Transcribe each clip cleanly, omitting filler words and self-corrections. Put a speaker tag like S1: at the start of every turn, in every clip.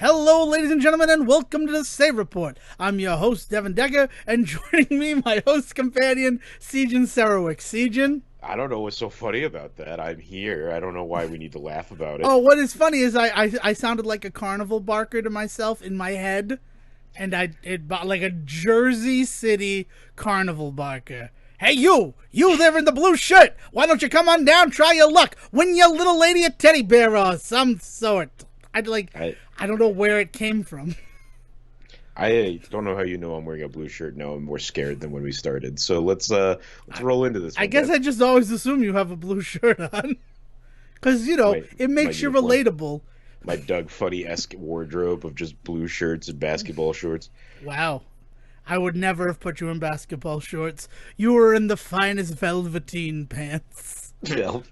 S1: Hello, ladies and gentlemen, and welcome to the Say Report. I'm your host, Devon Decker, and joining me, my host companion, Sejohn Sarowick. Sejohn?
S2: I don't know what's so funny about that. I'm here. I don't know why we need to laugh about it.
S1: Oh, what is funny is I sounded like a carnival barker to myself in my head, and it like a Jersey City carnival barker. Hey, you there in the blue shirt. Why don't you come on down, try your luck, win your little lady a teddy bear or some sort. I don't know where it came from.
S2: I don't know how you know I'm wearing a blue shirt now. I'm more scared than when we started. So let's roll into this
S1: I
S2: one,
S1: guess
S2: Dev.
S1: I just always assume you have a blue shirt on. Because, it
S2: My
S1: makes you
S2: uniform.
S1: relatable.
S2: My Doug Funny-esque wardrobe of just blue shirts and basketball shorts.
S1: Wow. I would never have put you in basketball shorts. You were in the finest velveteen pants.
S2: Well,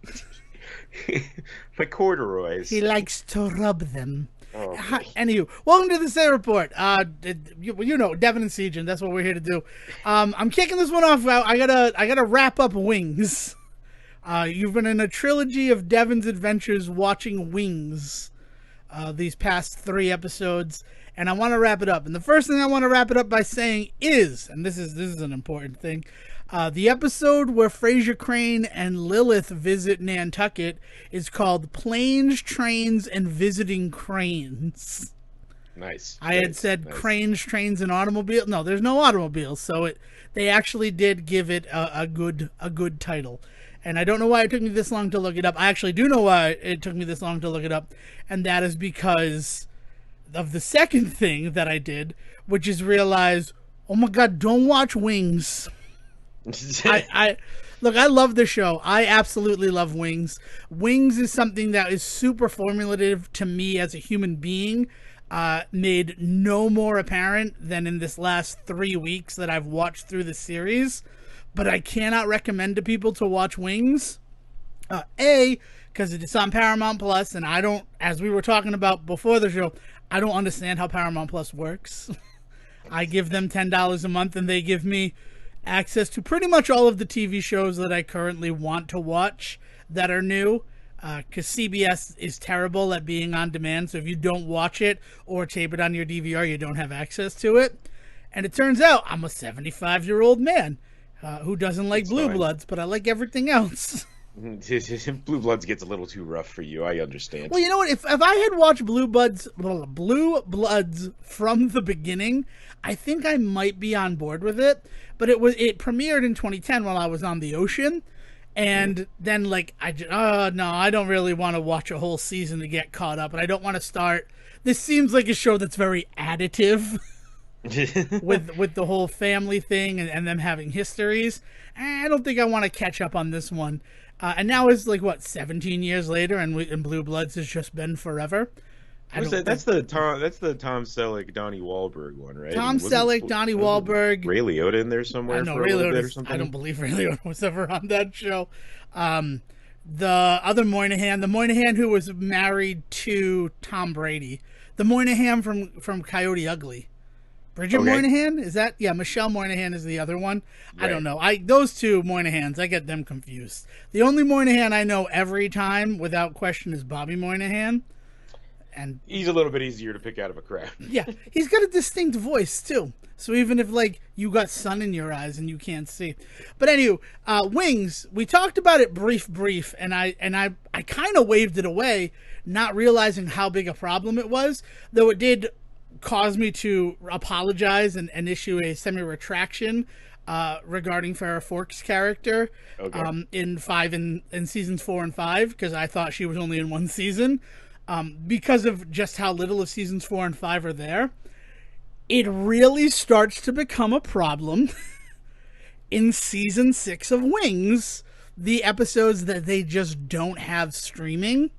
S2: my corduroys.
S1: He likes to rub them.
S2: Oh,
S1: Anywho, welcome to the Say Report. Devon and Sejohn. That's what we're here to do. I'm kicking this one off. I gotta wrap up Wings. You've been in a trilogy of Devon's adventures watching Wings. These past 3 episodes, and I want to wrap it up. And the first thing I want to wrap it up by saying is, and this is an important thing, the episode where Frasier Crane and Lilith visit Nantucket is called Planes, Trains, and Visiting Cranes.
S2: nice.
S1: I had said cranes, trains, and automobiles. No, there's no automobiles, so they actually did give it a good title. And I don't know why it took me this long to look it up. I actually do know why it took me this long to look it up, and that is because of the second thing that I did, which is realize, oh my God, don't watch Wings. I love the show. I absolutely love Wings. Wings is something that is super formulative to me as a human being. Made no more apparent than in this last 3 weeks that I've watched through the series. But I cannot recommend to people to watch Wings. Because it's on Paramount Plus, and I don't, as we were talking about before the show, I don't understand how Paramount Plus works. I give them $10 a month, and they give me access to pretty much all of the TV shows that I currently want to watch that are new. Because CBS is terrible at being on demand, so if you don't watch it or tape it on your DVR, you don't have access to it. And it turns out I'm a 75-year-old man. Who doesn't like Blue Bloods, but I like everything else.
S2: Blue Bloods gets a little too rough for you. I understand.
S1: Well, you know what? If I had watched Blue Bloods from the beginning, I think I might be on board with it. But it premiered in 2010 while I was on the ocean, and then I don't really want to watch a whole season to get caught up, and I don't want to start. This seems like a show that's very additive. with the whole family thing and them having histories. I don't think I want to catch up on this one. And now it's 17 years later, and Blue Bloods has just been forever.
S2: That's the Tom Selleck, Donnie Wahlberg one, right?
S1: Tom Selleck, Donnie Wahlberg,
S2: Ray Liotta in there somewhere for a little bit or something.
S1: I don't believe Ray Liotta was ever on that show. The other Moynihan, the Moynihan who was married to Tom Brady, the Moynihan from Coyote Ugly. Bridget Moynihan? Is that? Yeah, Michelle Moynihan is the other one. Right. I don't know. Those two Moynihans, I get them confused. The only Moynihan I know every time, without question, is Bobby Moynihan. And
S2: he's a little bit easier to pick out of a crowd.
S1: Yeah, he's got a distinct voice, too. So even if, you got sun in your eyes and you can't see. But anyway, Wings, we talked about it brief, and I kind of waved it away, not realizing how big a problem it was, though it did caused me to apologize and issue a semi-retraction regarding Farrah Fawkes' character in seasons 4 and 5, because I thought she was only in 1 season. Because of just how little of seasons 4 and 5 are there, it really starts to become a problem in season 6 of Wings, the episodes that they just don't have streaming.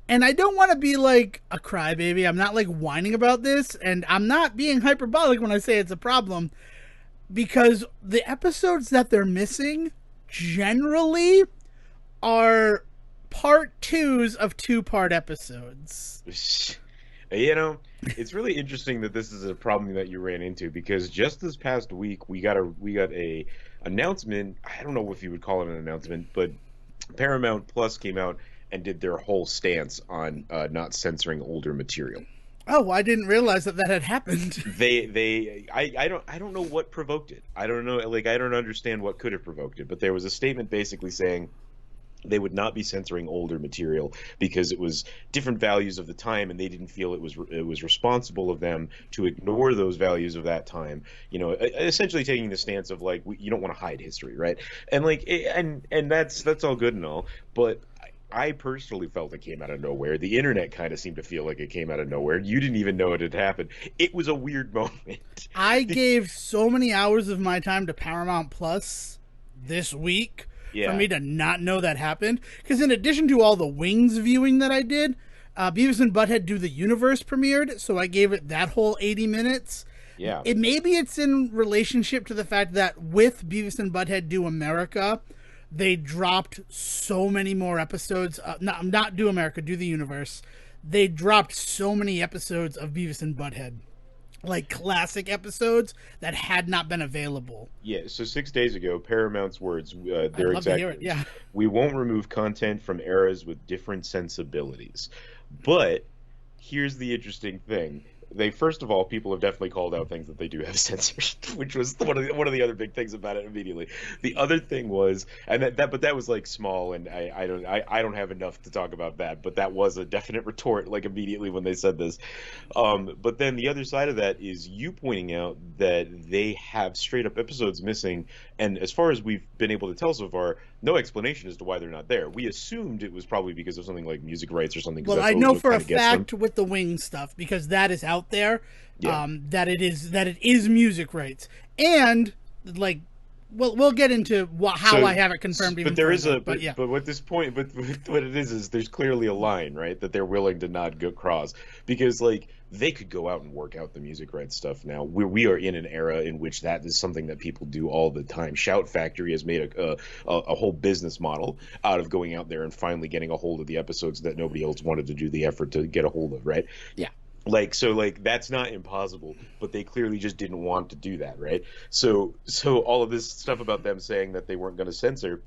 S1: And I don't want to be like a crybaby. I'm not whining about this, and I'm not being hyperbolic when I say it's a problem, because the episodes that they're missing generally are part 2s of 2-part episodes.
S2: It's really interesting that this is a problem that you ran into, because just this past week we got a announcement. I don't know if you would call it an announcement, but Paramount Plus came out and did their whole stance on not censoring older material.
S1: Oh, I didn't realize that that had happened.
S2: I don't know what provoked it. I don't know, like I don't understand what could have provoked it, but there was a statement basically saying they would not be censoring older material because it was different values of the time, and they didn't feel it was responsible of them to ignore those values of that time. You know, essentially taking the stance of like you don't want to hide history, right? And like and that's all good and all, but I personally felt it came out of nowhere. The internet kind of seemed to feel like it came out of nowhere. You didn't even know it had happened. It was a weird moment.
S1: I gave so many hours of my time to Paramount Plus this week for
S2: Yeah,
S1: me to not know that happened. Because in addition to all the Wings viewing that I did, Beavis and Butthead Do the Universe premiered, so I gave it that whole 80 minutes.
S2: yeah.
S1: It maybe it's in relationship to the fact that with Beavis and Butthead Do America, they dropped so many more episodes. Not Do America, Do the Universe. They dropped so many episodes of Beavis and Butthead, like classic episodes that had not been available.
S2: Yeah, so 6 days ago, Paramount's words,
S1: I'd
S2: their
S1: love to
S2: exact
S1: hear it.
S2: words,
S1: Yeah.
S2: we won't remove content from eras with different sensibilities. But here's the interesting thing. They first of all, people have definitely called out things that they do have censored, which was one of the other big things about it immediately. The other thing was, and but that was like small, and I don't have enough to talk about that, but that was a definite retort like immediately when they said this. But then the other side of that is you pointing out that they have straight up episodes missing, and as far as we've been able to tell so far, no explanation as to why they're not there. We assumed it was probably because of something like music rights or something. 'Cause
S1: Well,
S2: that's
S1: I
S2: always
S1: know
S2: what
S1: for a
S2: kind of gets them.
S1: fact with the Wing stuff because that is out there.
S2: Yeah.
S1: That it is music rights, and like, we'll get into how
S2: So,
S1: I have it confirmed. Even
S2: but there is
S1: further,
S2: a
S1: but yeah.
S2: but what this point, but what it is there's clearly a line, right, that they're willing to not go cross because like they could go out and work out the music rights stuff now. We are in an era in which that is something that people do all the time. Shout Factory has made a whole business model out of going out there and finally getting a hold of the episodes that nobody else wanted to do the effort to get a hold of, right?
S1: Yeah.
S2: Like so like that's not impossible, but they clearly just didn't want to do that, right? So all of this stuff about them saying that they weren't going to censor,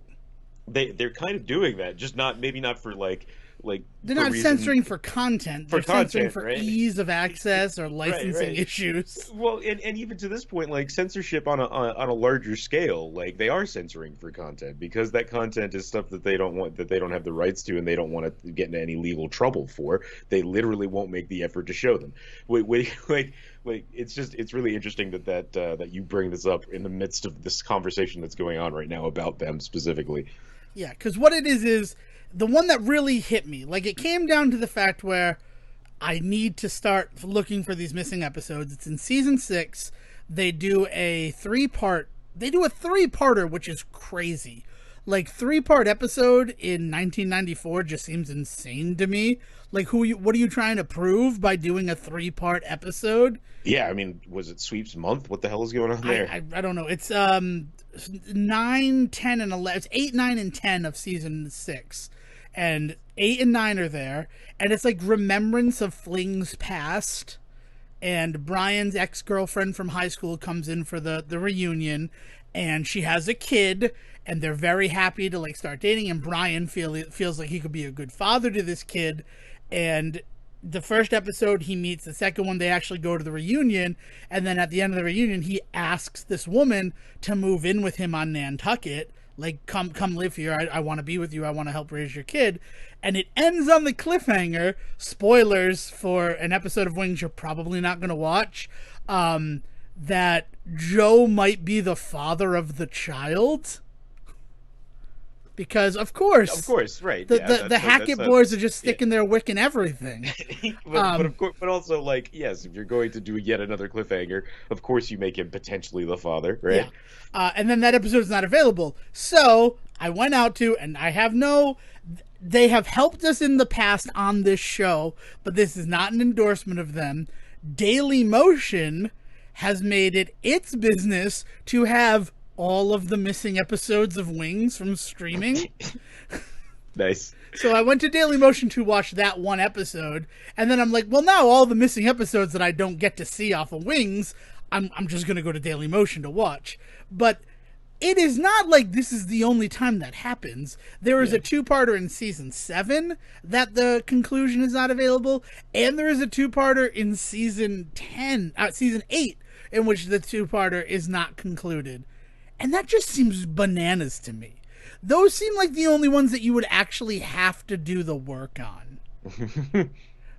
S2: they're kind of doing that, just not maybe not for like
S1: They're
S2: for
S1: not
S2: reason,
S1: censoring for content.
S2: for
S1: They're censoring
S2: content,
S1: for
S2: right?
S1: ease of access or
S2: Right,
S1: licensing
S2: right.
S1: issues.
S2: Well, and even to this point, like censorship on a larger scale, like they are censoring for content because that content is stuff that they don't want, that they don't have the rights to, and they don't want to get into any legal trouble for. They literally won't make the effort to show them. Like it's really interesting that you bring this up in the midst of this conversation that's going on right now about them specifically.
S1: Yeah, because what it is the one that really hit me. Like, it came down to the fact where I need to start looking for these missing episodes. It's in season 6. They do a three-parter, which is crazy. Like, 3-part episode in 1994 just seems insane to me. Like, what are you trying to prove by doing a 3-part episode?
S2: Yeah, I mean, was it Sweeps Month? What the hell is going on there?
S1: I don't know. It's 9, 10, and 11. It's 8, 9, and 10 of season 6. And 8 and 9 are there. And it's like remembrance of flings past. And Brian's ex-girlfriend from high school comes in for the reunion. And she has a kid. And they're very happy to like start dating. And Brian feels like he could be a good father to this kid. And the first episode he meets, the second one they actually go to the reunion, and then at the end of the reunion he asks this woman to move in with him on Nantucket, like come live here, I want to be with you, I want to help raise your kid. And it ends on the cliffhanger, spoilers for an episode of Wings you're probably not going to watch, that Joe might be the father of the child. Because of course,
S2: right?
S1: The Hackett boys are just sticking their wick in everything.
S2: But of course, but also like yes, if you're going to do yet another cliffhanger, of course you make him potentially the father, right?
S1: Yeah. And then that episode is not available. So I went out to, and they have helped us in the past on this show, but this is not an endorsement of them. Daily Motion has made it its business to have all of the missing episodes of Wings from streaming.
S2: Nice.
S1: So I went to Dailymotion to watch that one episode, and then I'm like, well, now all the missing episodes that I don't get to see off of Wings, I'm just going to go to Dailymotion to watch. But it is not like this is the only time that happens. There is
S2: Yeah.
S1: a two-parter in season 7 that the conclusion is not available, and there is a two-parter in season 8, in which the two-parter is not concluded. And that just seems bananas to me. Those seem like the only ones that you would actually have to do the work on.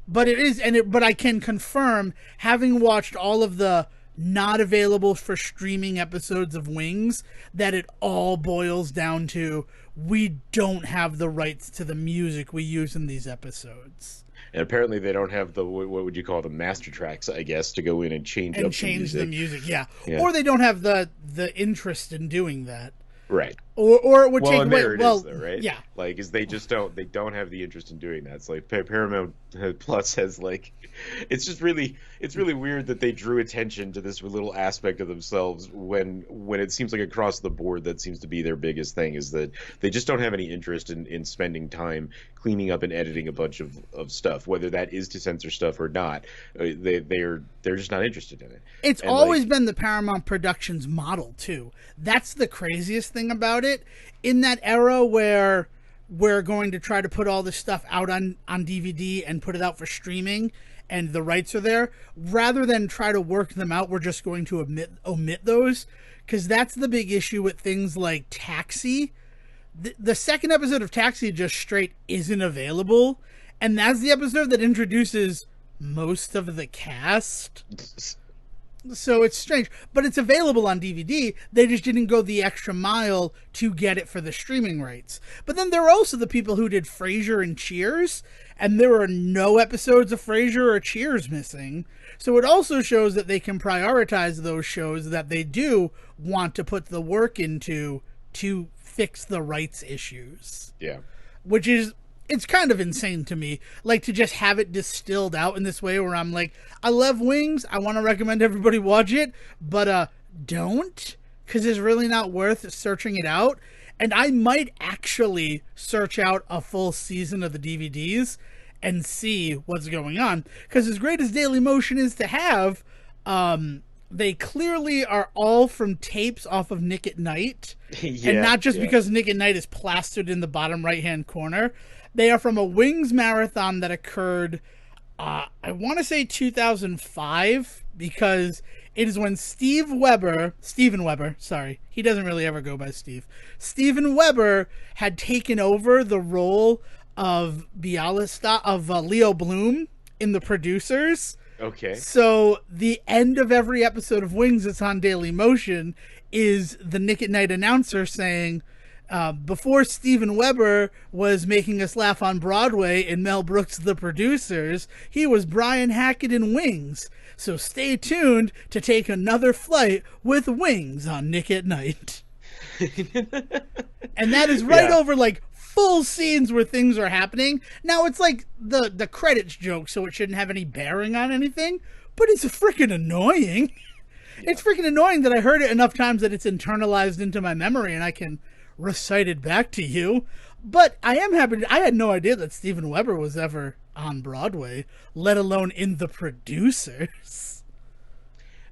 S1: But it is, but I can confirm, having watched all of the not available for streaming episodes of Wings, that it all boils down to we don't have the rights to the music we use in these episodes.
S2: And apparently they don't have the, what would you call the master tracks, I guess, to go in and change
S1: The music, yeah. Or they don't have the interest in doing that.
S2: Right.
S1: Or it would take
S2: and
S1: away.
S2: there it
S1: Well,
S2: is, though, right?
S1: yeah.
S2: Like, is they don't have the interest in doing that. It's like Paramount Plus has like, it's really weird that they drew attention to this little aspect of themselves when it seems like across the board that seems to be their biggest thing, is that they just don't have any interest in spending time cleaning up and editing a bunch of stuff, whether that is to censor stuff or not. They're just not interested in it.
S1: It's always been the Paramount Productions model too. That's the craziest thing about it. In that era where we're going to try to put all this stuff out on DVD and put it out for streaming, and the rights are there, rather than try to work them out, we're just going to omit those, because that's the big issue with things like Taxi. The second episode of Taxi just straight isn't available, and that's the episode that introduces most of the cast. So it's strange, but it's available on DVD. They just didn't go the extra mile to get it for the streaming rights. But then there are also the people who did Frasier and Cheers, and there are no episodes of Frasier or Cheers missing. So it also shows that they can prioritize those shows that they do want to put the work into to fix the rights issues.
S2: Yeah.
S1: Which is, it's kind of insane to me, like, to just have it distilled out in this way where I'm like, I love Wings, I want to recommend everybody watch it, but don't, because it's really not worth searching it out. And I might actually search out a full season of the DVDs and see what's going on, because as great as Daily Motion is to have, they clearly are all from tapes off of Nick at Night, and not just because Nick at Night is plastered in the bottom right-hand corner. They are from a Wings marathon that occurred, I want to say 2005, because it is when Steven Weber, sorry, he doesn't really ever go by Steve. Steven Weber had taken over the role of Leo Bloom in The Producers.
S2: Okay.
S1: So the end of every episode of Wings that's on Daily Motion is the Nick at Night announcer saying, before Steven Weber was making us laugh on Broadway in Mel Brooks' The Producers, he was Brian Hackett in Wings. So stay tuned to take another flight with Wings on Nick at Night. And that is right over like full scenes where things are happening. Now it's like the credits joke, so it shouldn't have any bearing on anything, but it's freaking annoying. It's freaking annoying that I heard it enough times that it's internalized into my memory and I can recite it back to you. But I am happy I had no idea that Steven Weber was ever on Broadway, let alone in The Producers.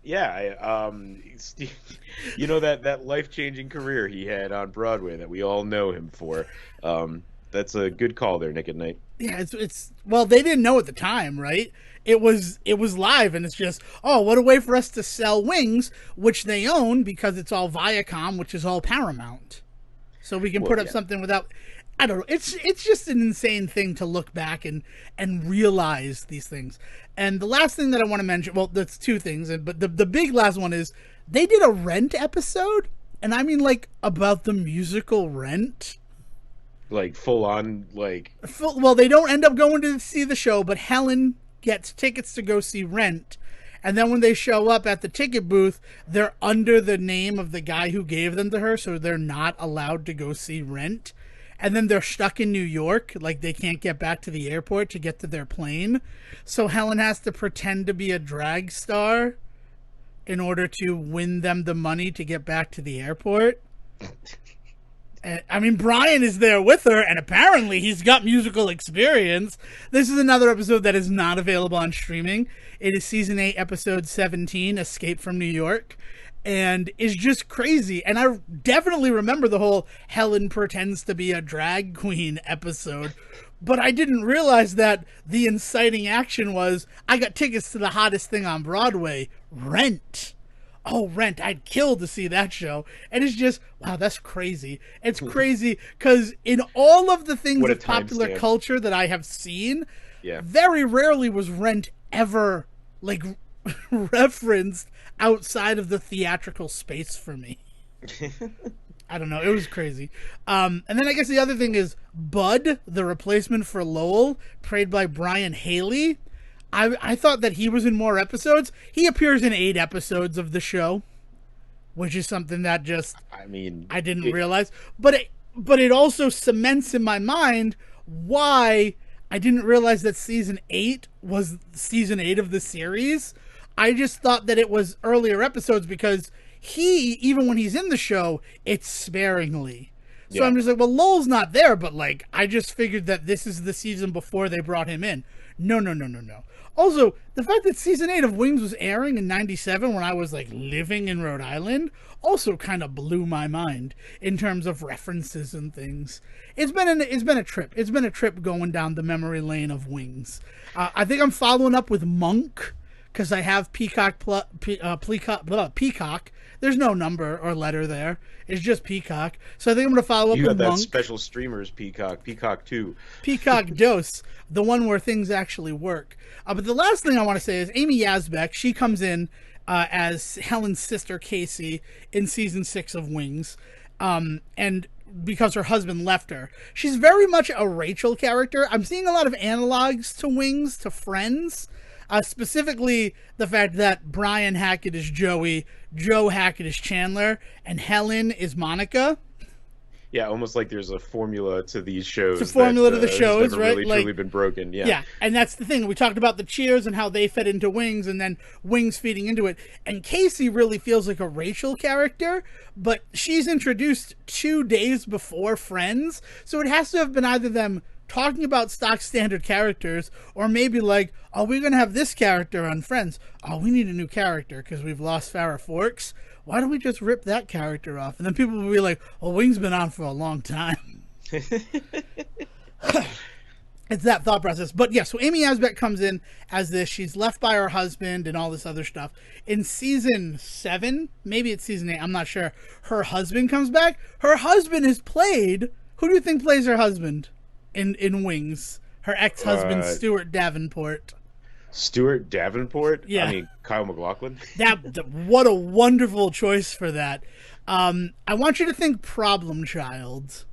S2: Yeah, you know, that life-changing career he had on Broadway that we all know him for. That's a good call there, Nick at Night.
S1: Yeah, it's well, they didn't know at the time, right? It was live, and it's just, oh, what a way for us to sell Wings, which they own because it's all Viacom, which is all Paramount. So we can put up something without, I don't know. It's just an insane thing to look back and realize these things. And the last thing that I want to mention, well, that's two things, but the big last one is they did a Rent episode, and I mean like about the musical Rent.
S2: Like full on, like...
S1: Well, they don't end up going to see the show, but Helen gets tickets to go see Rent. And then when they show up at the ticket booth, they're under the name of the guy who gave them to her, so they're not allowed to go see Rent. And then they're stuck in New York, like they can't get back to the airport to get to their plane. So Helen has to pretend to be a drag star in order to win them the money to get back to the airport. I mean, Brian is there with her, and apparently he's got musical experience. This is another episode that is not available on streaming. It is Season 8, Episode 17, Escape from New York. and is just crazy. And I definitely remember the whole Helen pretends to be a drag queen episode, but I didn't realize that the inciting action was I got tickets to the hottest thing on Broadway, Rent. Oh, Rent. I'd kill to see that show. And it's just, wow, that's crazy. It's crazy because in all of the things of popular culture that I have seen, very rarely was Rent ever, like, referenced outside of the theatrical space for me. I don't know. It was crazy. And then I guess the other thing is Bud, the replacement for Lowell, played by Brian Haley. I thought that he was in more episodes. He appears in 8 episodes of the show, which is something that just I didn't realize. But it also cements in my mind why I didn't realize that season 8 was season 8 of the series. I just thought that it was earlier episodes because he, even when he's in the show, it's sparingly. So I'm just like, well, Lowell's not there, but like, I just figured that this is the season before they brought him in. No. Also, the fact that season 8 of Wings was airing in 97 when I was like living in Rhode Island also kind of blew my mind in terms of references and things. It's been a trip. It's been a trip going down the memory lane of Wings. I think I'm following up with Monk because I have Peacock. Peacock. There's no number or letter there. It's just Peacock. So I think I'm going to follow up with Monk. You got that
S2: special streamers Peacock 2.
S1: Peacock Dose, the one where things actually work. But the last thing I want to say is Amy Yazbek. She comes in as Helen's sister Casey in season 6 of Wings. And because her husband left her. She's very much a Rachel character. I'm seeing a lot of analogs to Wings, to Friends. Specifically, the fact that Brian Hackett is Joey, Joe Hackett is Chandler, and Helen is Monica.
S2: Yeah, almost like there's a formula to these shows.
S1: It's a formula to the shows,
S2: has never
S1: right?
S2: Really, truly been broken.
S1: Yeah, and that's the thing. We talked about the Cheers and how they fed into Wings, and then Wings feeding into it. And Casey really feels like a Rachel character, but she's introduced 2 days before Friends, so it has to have been either them talking about stock standard characters, or maybe like, oh, we're going to have this character on Friends. Oh, we need a new character because we've lost Farrah Forks. Why don't we just rip that character off? And then people will be like, well, Wings been on for a long time. It's that thought process. But yeah, so Amy Yazbek comes in as this. She's left by her husband and all this other stuff. In season 7, maybe it's season 8, I'm not sure, her husband comes back. Her husband is played, who do you think plays her husband in Wings? Her ex-husband, Stuart Davenport.
S2: Stuart Davenport?
S1: Yeah.
S2: I mean, Kyle MacLachlan?
S1: What a wonderful choice for that. I want you to think Problem Child.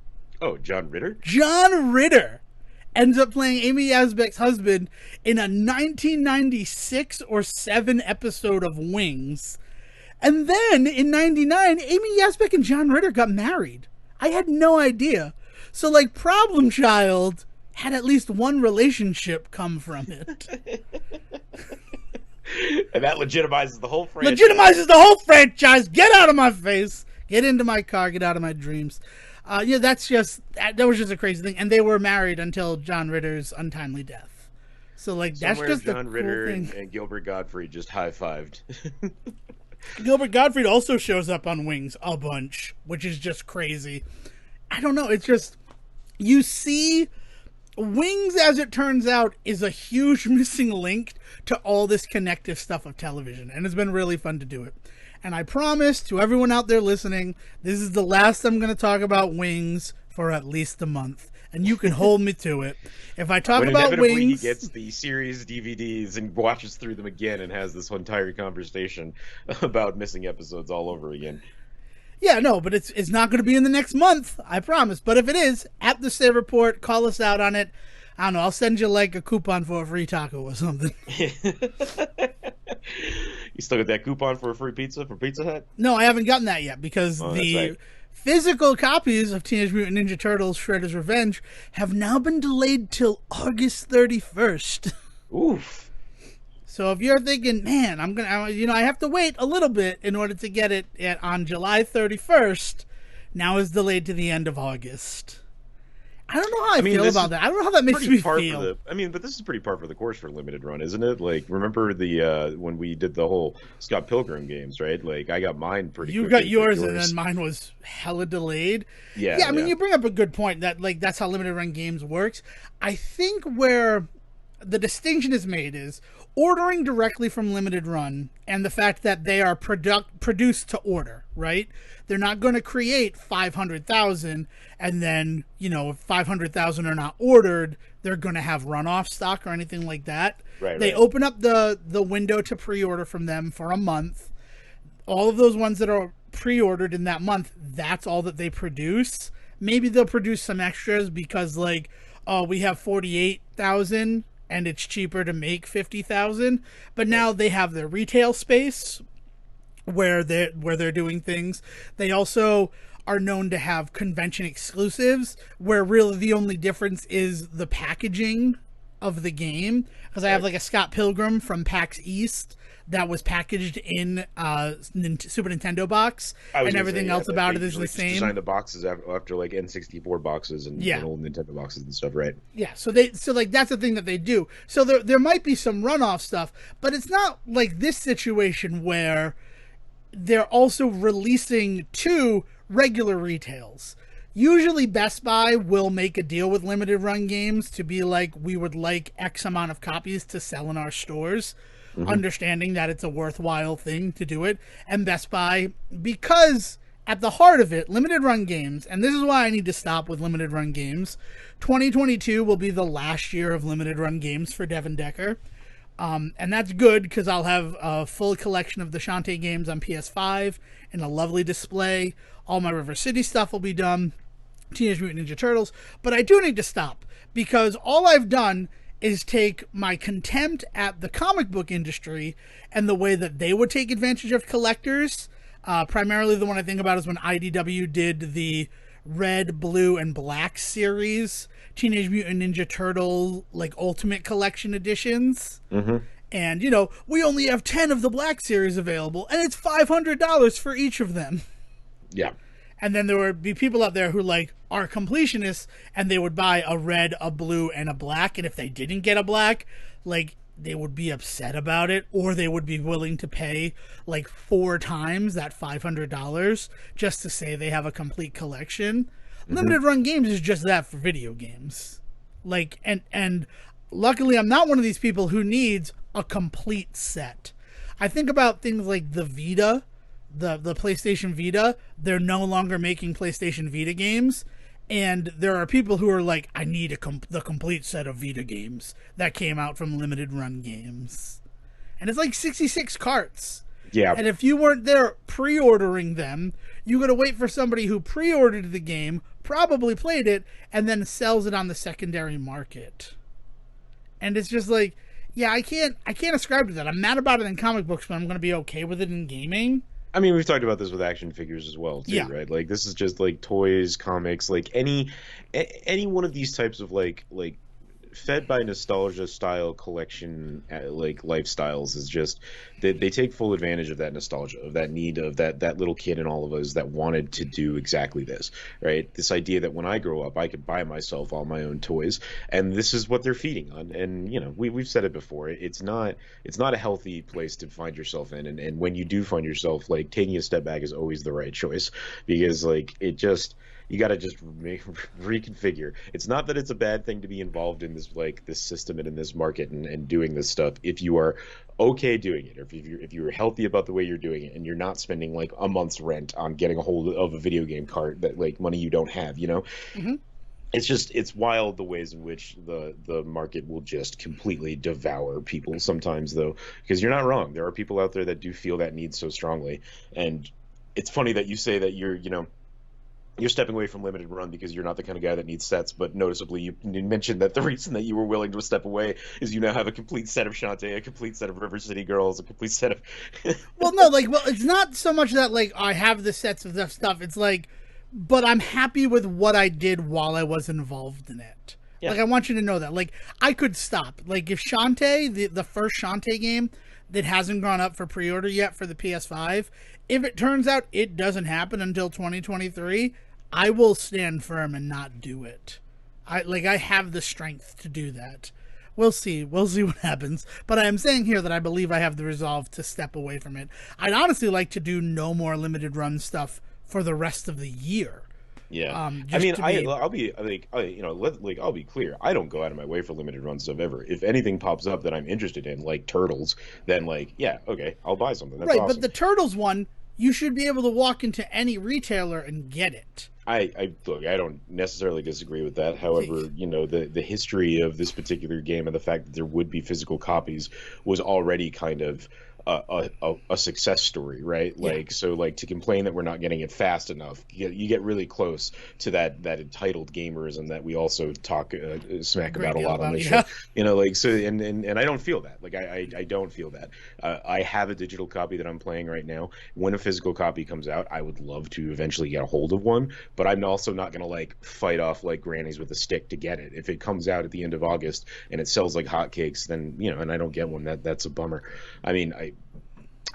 S2: Oh, John Ritter?
S1: John Ritter ends up playing Amy Yazbek's husband in a 1996 or 7 episode of Wings. And then in 99, Amy Yazbek and John Ritter got married. I had no idea. So, like, Problem Child had at least one relationship come from it.
S2: And that legitimizes the whole franchise.
S1: Get out of my face. Get into my car. Get out of my dreams. That was just a crazy thing. And they were married until John Ritter's untimely death. So, like,
S2: somewhere
S1: that's just
S2: John
S1: a
S2: Ritter
S1: cool thing.
S2: And Gilbert Gottfried just high-fived.
S1: Gilbert Gottfried also shows up on Wings a bunch, which is just crazy. I don't know. It's just, you see, Wings, as it turns out, is a huge missing link to all this connective stuff of television. And it's been really fun to do it. And I promise to everyone out there listening, this is the last I'm going to talk about Wings for at least a month. And you can hold me to it. If I talk about Wings,
S2: he gets the series DVDs and watches through them again and has this entire conversation about missing episodes all over again.
S1: Yeah, no, but it's not going to be in the next month, I promise. But if it is, at the Say Report, call us out on it. I don't know, I'll send you like a coupon for a free taco or something.
S2: You still got that coupon for a free pizza for Pizza Hut?
S1: No, I haven't gotten that yet because the physical copies of Teenage Mutant Ninja Turtles Shredder's Revenge have now been delayed till August 31st.
S2: Oof.
S1: So if you're thinking, man, I have to wait a little bit in order to get it on July 31st, now is delayed to the end of August. I don't know how I
S2: I mean,
S1: feel
S2: this
S1: about
S2: is
S1: that. I don't know how that makes
S2: pretty
S1: me
S2: par for
S1: feel.
S2: the. I mean, but this is pretty par for the course for limited run, isn't it? Like, remember the when we did the whole Scott Pilgrim games, right? Like, I got mine pretty
S1: You got
S2: quickly, but
S1: yours, and then
S2: yours,
S1: mine was hella delayed.
S2: yeah,
S1: Yeah, I mean,
S2: yeah,
S1: you bring up a good point that like that's how limited run games works. I think where the distinction is made is ordering directly from limited run and the fact that they are produced to order, right? They're not going to create 500,000 and then, if 500,000 are not ordered, they're going to have runoff stock or anything like that.
S2: right,
S1: They
S2: right,
S1: open up the window to pre-order from them for a month. All of those ones that are pre-ordered in that month, that's all that they produce. Maybe they'll produce some extras because like, oh, we have 48,000 and it's cheaper to make 50,000, but
S2: right.
S1: now they have their retail space where they're doing things. They also are known to have convention exclusives where really the only difference is the packaging of the game, because I have
S2: Right.
S1: like a Scott Pilgrim from PAX East that was packaged in Super Nintendo box,
S2: I was
S1: and
S2: gonna say,
S1: everything
S2: yeah,
S1: else
S2: that
S1: about
S2: they
S1: it is the
S2: like just
S1: same.
S2: designed the boxes after like N64 boxes and
S1: Yeah.
S2: old Nintendo boxes and stuff, right?
S1: Yeah, so like that's the thing that they do. So there might be some runoff stuff, but it's not like this situation where they're also releasing to regular retails. Usually Best Buy will make a deal with limited run games to be like, we would like X amount of copies to sell in our stores,
S2: Hmm.
S1: understanding that it's a worthwhile thing to do it. And Best Buy, because at the heart of it, limited run games, and this is why I need to stop with limited run games. 2022 will be the last year of limited run games for Devon Decker. And that's good because I'll have a full collection of the Shantae games on PS5 in a lovely display. All my River City stuff will be done. Teenage Mutant Ninja Turtles. But I do need to stop because all I've done is take my contempt at the comic book industry and the way that they would take advantage of collectors. Primarily, the one I think about is when IDW did the Red, Blue, and Black series, Teenage Mutant Ninja Turtle like Ultimate Collection editions.
S2: Hmm.
S1: And we only have 10 of the Black series available, and it's $500 for each of them.
S2: Yeah.
S1: And then there would be people out there who like are completionists, and they would buy a red, a blue, and a black. And if they didn't get a black, like they would be upset about it, or they would be willing to pay like 4 times that $500 just to say they have a complete collection.
S2: Hmm.
S1: Limited run games is just that for video games. Like and luckily I'm not one of these people who needs a complete set. I think about things like the Vita, the PlayStation Vita. They're no longer making PlayStation Vita games, and there are people who are like, I need the complete set of Vita games that came out from limited run games, and it's like 66 carts.
S2: Yeah.
S1: And if you weren't there pre-ordering them, you got to wait for somebody who pre-ordered the game, probably played it, and then sells it on the secondary market. And it's just like, yeah, I can't ascribe to that. I'm mad about it in comic books, but I'm going to be okay with it in gaming.
S2: I mean, we've talked about this with action figures as well, too,
S1: Yeah.
S2: right? Like, this is just like toys, comics, like any one of these types of like fed by nostalgia style collection like lifestyles is just they take full advantage of that nostalgia, of that need, of that little kid in all of us that wanted to do exactly this, right? This idea that when I grow up I could buy myself all my own toys, and this is what they're feeding on. And we've said it before, it's not a healthy place to find yourself in, and when you do find yourself, like, taking a step back is always the right choice, because like you got to just reconfigure. It's not that it's a bad thing to be involved in this system and in this market and doing this stuff if you are okay doing it, or if you're healthy about the way you're doing it, and you're not spending like a month's rent on getting a hold of a video game cart, that like money you don't have.
S1: Mm-hmm.
S2: It's wild the ways in which the market will just completely devour people sometimes, though, because you're not wrong. There are people out there that do feel that need so strongly, and it's funny that you say that you're stepping away from limited run because you're not the kind of guy that needs sets, but noticeably you mentioned that the reason that you were willing to step away is you now have a complete set of Shantae, a complete set of River City Girls, a complete set of
S1: Well, no, like, it's not so much that like I have the sets of that stuff. It's like, but I'm happy with what I did while I was involved in it.
S2: Yeah.
S1: Like, I want you to know that. Like, I could stop. Like, if Shantae, the first Shantae game that hasn't gone up for pre-order yet for the PS5, if it turns out it doesn't happen until 2023, I will stand firm and not do it. I have the strength to do that. We'll see. We'll see what happens. But I am saying here that I believe I have the resolve to step away from it. I'd honestly like to do no more limited run stuff for the rest of the year.
S2: Yeah, I mean, I'll be like, I'll be clear. I don't go out of my way for limited run stuff ever. If anything pops up that I'm interested in, like Turtles, then like, yeah, okay, I'll buy something. That's
S1: right,
S2: awesome.
S1: but the Turtles one, you should be able to walk into any retailer and get it.
S2: I look, I don't necessarily disagree with that. However, the history of this particular game and the fact that there would be physical copies was already kind of a success story, right?
S1: Yeah.
S2: Like, so like to complain that we're not getting it fast enough, you get really close to that entitled gamerism that we also talk smack about a lot on this show. Like, so and I don't feel that. Like, I don't feel that. I have a digital copy that I'm playing right now. When a physical copy comes out, I would love to eventually get a hold of one, but I'm also not going to like fight off like grannies with a stick to get it. If it comes out at the end of August and it sells like hotcakes, then and I don't get one, that's a bummer. I mean,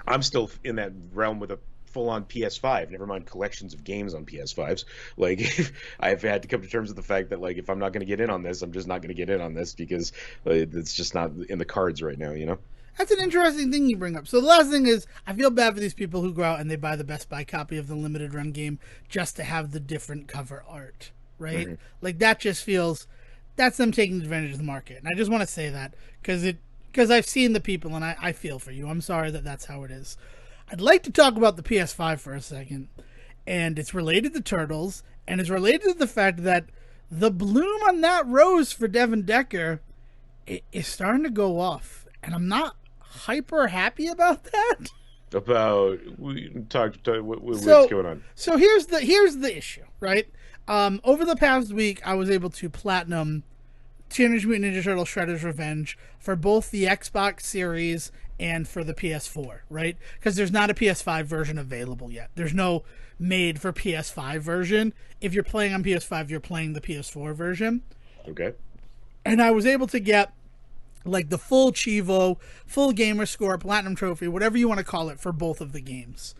S2: I'm still in that realm with a full-on PS5, never mind collections of games on PS5s. Like, I've had to come to terms with the fact that, like, if I'm not going to get in on this, I'm just not going to get in on this because it's just not in the cards right now,
S1: That's an interesting thing you bring up. So the last thing is, I feel bad for these people who go out and they buy the Best Buy copy of the limited run game just to have the different cover art, right? Mm-hmm. Like, that just feels, that's them taking advantage of the market. And I just want to say that because I've seen the people and I feel for you. I'm sorry that that's how it is. I'd like to talk about the PS5 for a second. And it's related to Turtles. And it's related to the fact that the bloom on that rose for Devon Decker is starting to go off. And I'm not hyper happy about that.
S2: What's going on?
S1: So here's the issue, right? Over the past week, I was able to platinum Teenage Mutant Ninja Turtles Shredder's Revenge for both the Xbox Series and for the PS4, right? Because there's not a PS5 version available yet. There's no made for PS5 version. If you're playing on PS5, you're playing the PS4 version.
S2: Okay.
S1: And I was able to get like the full Chivo, full gamer score, platinum trophy, whatever you want to call it, for both of the games.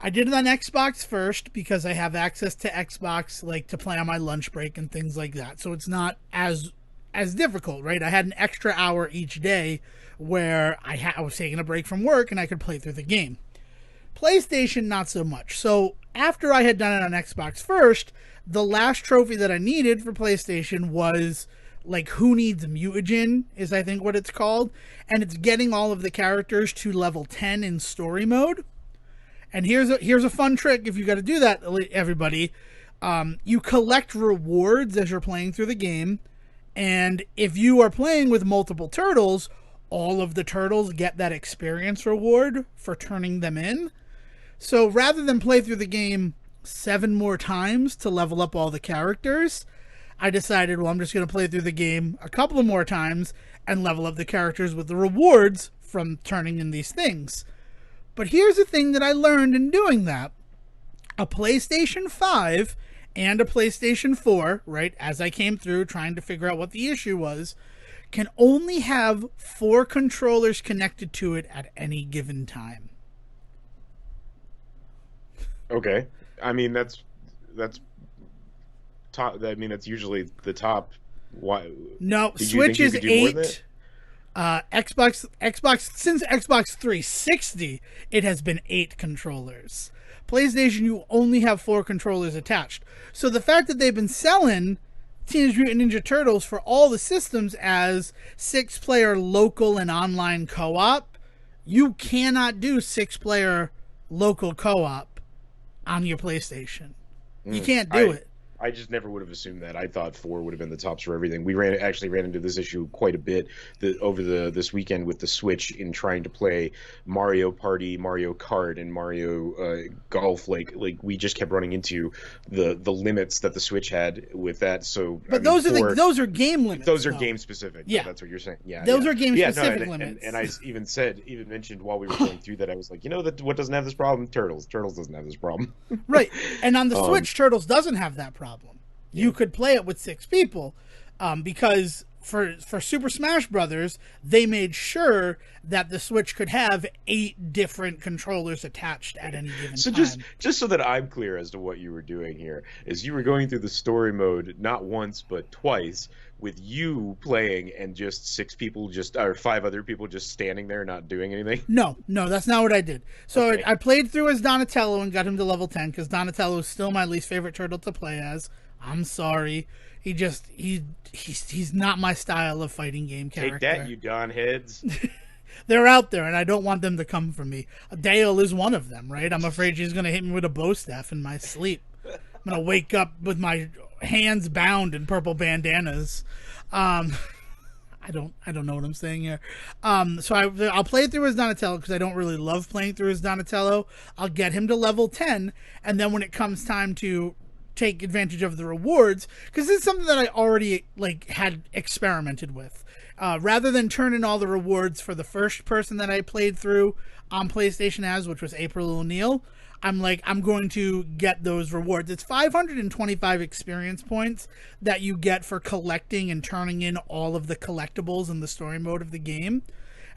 S1: I did it on Xbox first because I have access to Xbox, like to play on my lunch break and things like that. So it's not as difficult, right? I had an extra hour each day where I was taking a break from work and I could play through the game. PlayStation, not so much. So after I had done it on Xbox first, the last trophy that I needed for PlayStation was like Who Needs Mutagen is I think what it's called. And it's getting all of the characters to level 10 in story mode. And here's a fun trick if you got to do that, everybody. You collect rewards as you're playing through the game. And if you are playing with multiple turtles, all of the turtles get that experience reward for turning them in. So rather than play through the game 7 more times to level up all the characters, I decided, well, I'm just going to play through the game a couple of more times and level up the characters with the rewards from turning in these things. But here's the thing that I learned in doing that. A PlayStation 5 and a PlayStation 4, right, as I came through trying to figure out what the issue was, can only have 4 controllers connected to it at any given time.
S2: Okay. I mean, that's top. I mean, that's usually the top. Why?
S1: No, Switch is 8. Xbox since Xbox 360, it has been 8 controllers. PlayStation, you only have 4 controllers attached. So the fact that they've been selling Teenage Mutant Ninja Turtles for all the systems as 6-player local and online co-op, you cannot do 6-player local co-op on your PlayStation. You can't do it.
S2: I just never would have assumed that. I thought 4 would have been the tops for everything. We actually ran into this issue quite a bit over this weekend with the Switch in trying to play Mario Party, Mario Kart, and Mario Golf. Like we just kept running into the limits that the Switch had with that. So,
S1: but those are game limits.
S2: Those are game specific.
S1: Yeah,
S2: that's what you're saying. Yeah,
S1: those are game specific limits.
S2: And I even mentioned while we were going through that, I was like, what doesn't have this problem? Turtles. Turtles doesn't have this problem.
S1: Right, and on the Switch, Turtles doesn't have that problem. You could play it with 6 people because for Super Smash Brothers, they made sure that the Switch could have 8 different controllers attached at any given
S2: So
S1: time.
S2: just so that I'm clear as to what you were doing here, is you were going through the story mode not once but twice, with you playing and just 6 people or 5 other people just standing there not doing anything.
S1: No, that's not what I did. So
S2: Okay.
S1: I played through as Donatello and got him to level 10 because Donatello is still my least favorite turtle to play as. I'm sorry. He's not my style of fighting game character.
S2: Take that, you Don heads.
S1: They're out there, and I don't want them to come for me. Dale is one of them, right? I'm afraid she's going to hit me with a bow staff in my sleep. I'm going to wake up with my hands bound in purple bandanas. I don't know what I'm saying here. So I'll play through as Donatello because I don't really love playing through as Donatello. I'll get him to level 10, and then when it comes time to take advantage of the rewards, because this is something that I already had experimented with. Rather than turn in all the rewards for the first person that I played through on PlayStation as, which was April O'Neil, I'm going to get those rewards. It's 525 experience points that you get for collecting and turning in all of the collectibles in the story mode of the game.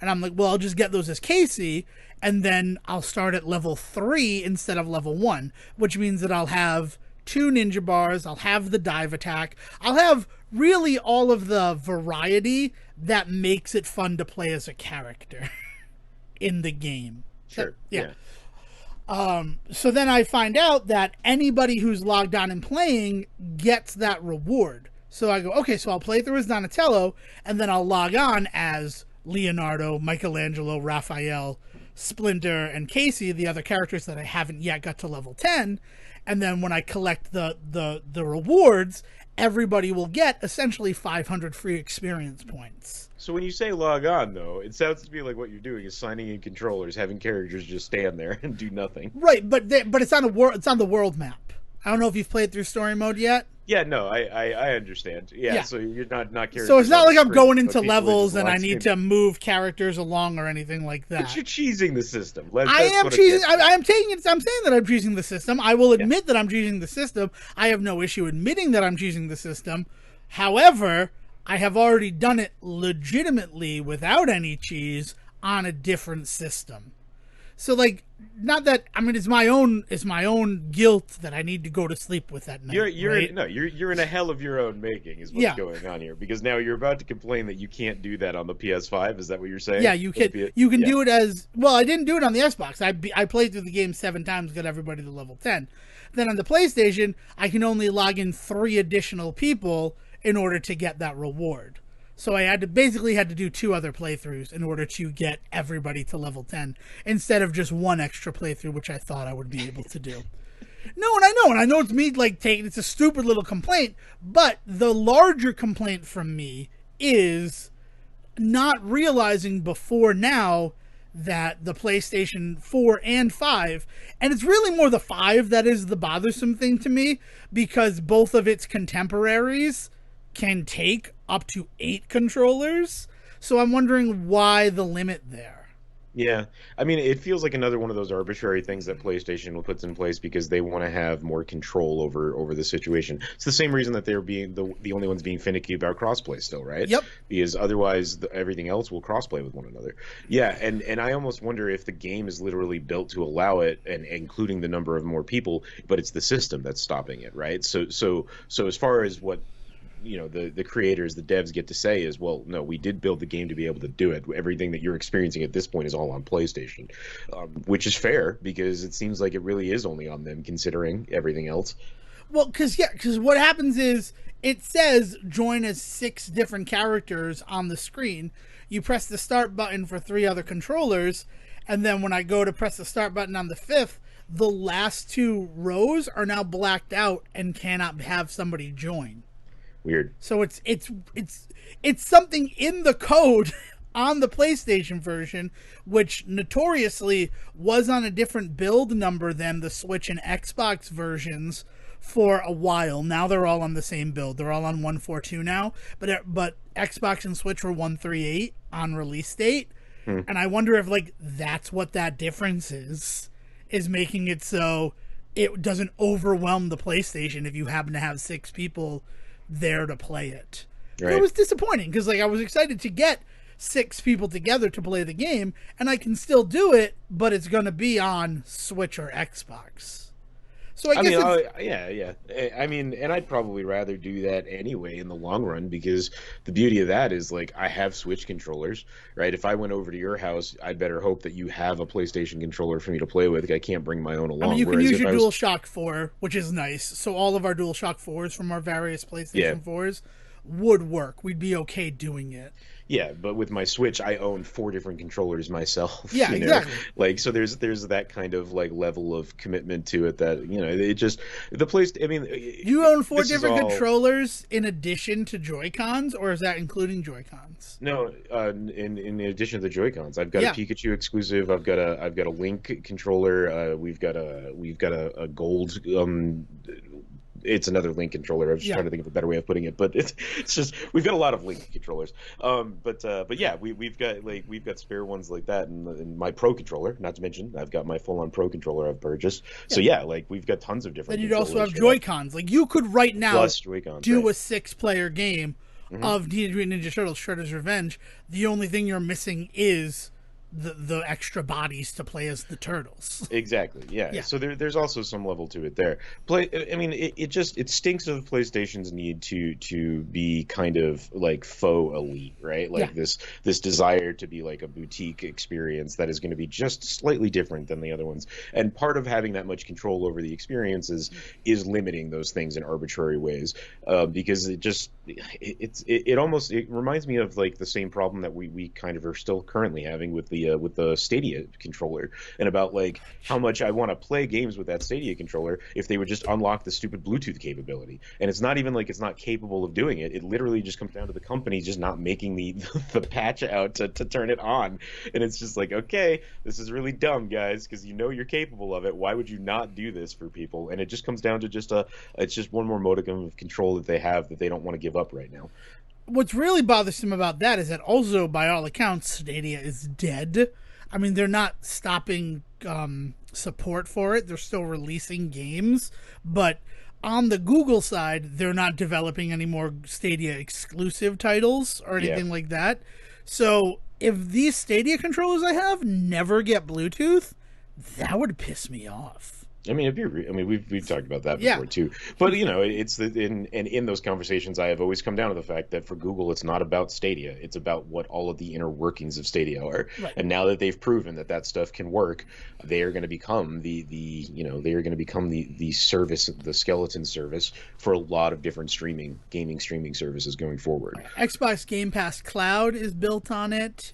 S1: And I'm like, well, I'll just get those as Casey, and then I'll start at level 3 instead of level 1, which means that I'll have 2 ninja bars, I'll have the dive attack, I'll have really all of the variety that makes it fun to play as a character in the game.
S2: Sure.
S1: Yeah. So then I find out that anybody who's logged on and playing gets that reward. So I go, okay, so I'll play through as Donatello, and then I'll log on as Leonardo, Michelangelo, Raphael, Splinter, and Casey, the other characters that I haven't yet got to level 10. And then when I collect the rewards, everybody will get essentially 500 free experience points.
S2: So when you say log on, though, it sounds to me like what you're doing is signing in controllers, having characters just stand there and do nothing.
S1: Right, but it's on it's on the world map. I don't know if you've played through story mode yet.
S2: Yeah, no, I understand. Yeah, so you're not characters.
S1: So it's not like I'm
S2: screen,
S1: going into levels and I need to move characters along or anything like that.
S2: But you're cheesing the system.
S1: I am cheesing. I'm taking it. I'm saying that I'm cheesing the system. I will admit that I'm cheesing the system. I have no issue admitting that I'm cheesing the system. However, I have already done it legitimately without any cheese on a different system. So not that, I mean, it's my own guilt that I need to go to sleep with that night.
S2: You're in a hell of your own making is what's going on here, because now you're about to complain that you can't do that on the PS5. Is that what you're saying?
S1: Yeah, you can do it as well. I didn't do it on the Xbox. I played through the game 7 times, got everybody to level 10. Then on the PlayStation, I can only log in 3 additional people in order to get that reward. So I had to do 2 other playthroughs in order to get everybody to level 10 instead of just 1 extra playthrough, which I thought I would be able to do. No, and I know it's me it's a stupid little complaint, but the larger complaint from me is not realizing before now that the PlayStation 4 and 5, and it's really more the 5 that is the bothersome thing to me, because both of its contemporaries can take up to 8 controllers. So I'm wondering why the limit there.
S2: Yeah, I mean, it feels like another one of those arbitrary things that PlayStation puts in place because they want to have more control over the situation. It's the same reason that they're being the only ones being finicky about crossplay still, right?
S1: Yep.
S2: Because otherwise everything else will crossplay with one another. Yeah, and I almost wonder if the game is literally built to allow it, and including the number of more people, but it's the system that's stopping it, right? So as far as what the creators, the devs get to say is, well, no, we did build the game to be able to do it. Everything that you're experiencing at this point is all on PlayStation, which is fair because it seems like it really is only on them considering everything else.
S1: Well, because what happens is it says join as 6 different characters on the screen. You press the start button for 3 other controllers, and then when I go to press the start button on the 5th, the last 2 rows are now blacked out and cannot have somebody join.
S2: Weird.
S1: So it's something in the code on the PlayStation version, which notoriously was on a different build number than the Switch and Xbox versions for a while. Now they're all on the same build. They're all on 142 now, but Xbox and Switch were 138 on release date. And I wonder if that's what that difference is making it so it doesn't overwhelm the PlayStation if you happen to have 6 people there to play it. And it
S2: Right.
S1: was disappointing because like I was excited to get 6 people together to play the game, and I can still do it, but it's going to be on Switch or Xbox. So I
S2: I
S1: guess
S2: mean,
S1: it's
S2: yeah, yeah. I mean, and I'd probably rather do that anyway in the long run because the beauty of that is like I have Switch controllers, right? If I went over to your house, I'd better hope that you have a PlayStation controller for me to play with. I can't bring my own
S1: I mean,
S2: along.
S1: you can
S2: Whereas
S1: use
S2: if
S1: your
S2: I was,
S1: DualShock 4, which is nice. So all of our DualShock 4s from our various
S2: yeah,
S1: PlayStation 4s would work. We'd be okay doing it.
S2: yeah, but with my Switch, I own 4 different controllers myself,
S1: Yeah, exactly.
S2: Like so there's that kind of like level of commitment to it that, it just the place I mean,
S1: You own four
S2: this is
S1: different
S2: all
S1: controllers in addition to Joy-Cons, or is that including Joy-Cons?
S2: no, in addition to the Joy-Cons, I've got a
S1: Yeah.
S2: Pikachu exclusive. I've got a Link controller. We've got a gold. It's another Link controller. I was just
S1: Yeah.
S2: trying to think of a better way of putting it, but it's just we've got a lot of Link controllers. But yeah, we've got spare ones like that, and my Pro controller. Not to mention, I've got my full-on Pro controller I've purchased. So yeah, like we've got tons of different.
S1: Then you'd also have
S2: controllers for that.
S1: Joy-Cons. Like you could right now
S2: Plus Joy-Cons,
S1: do
S2: right.
S1: a 6-player game of Teenage Mutant Ninja Turtles: Shredder's Revenge. The only thing you're missing is the extra bodies to play as the turtles.
S2: Exactly. Yeah.
S1: Yeah.
S2: So there's also some level to it there. I mean, it stinks of PlayStation's need to be kind of like faux elite, right? Like
S1: Yeah.
S2: this desire to be like a boutique experience that is going to be just slightly different than the other ones. And part of having that much control over the experiences is limiting those things in arbitrary ways, because it almost it reminds me of like the same problem that we kind of are still currently having with the Stadia controller, and about like how much I want to play games with that Stadia controller if they would just unlock the stupid Bluetooth capability. And it's not even like it's not capable of doing it. It literally just comes down to the company just not making the patch out to turn it on. And it's just like, okay, this is really dumb, guys, because you're capable of it. Why would you not do this for people? And it just comes down to it's just one more modicum of control that they have that they don't want to give up right now.
S1: What's really bothersome about that is that also, by all accounts, Stadia is dead. I mean, they're not stopping support for it. They're still releasing games, but on the Google side, they're not developing any more Stadia exclusive titles or anything like that. So if these Stadia controllers I have never get Bluetooth, that would piss me off.
S2: I mean, we've talked about that
S1: Yeah.
S2: before too. But it's in those conversations, I have always come down to the fact that for Google, it's not about Stadia. It's about what all of the inner workings of Stadia are.
S1: Right.
S2: And now that they've proven that stuff can work, they are going to become the service, the skeleton service for a lot of different gaming streaming services going forward.
S1: Xbox Game Pass Cloud is built on it.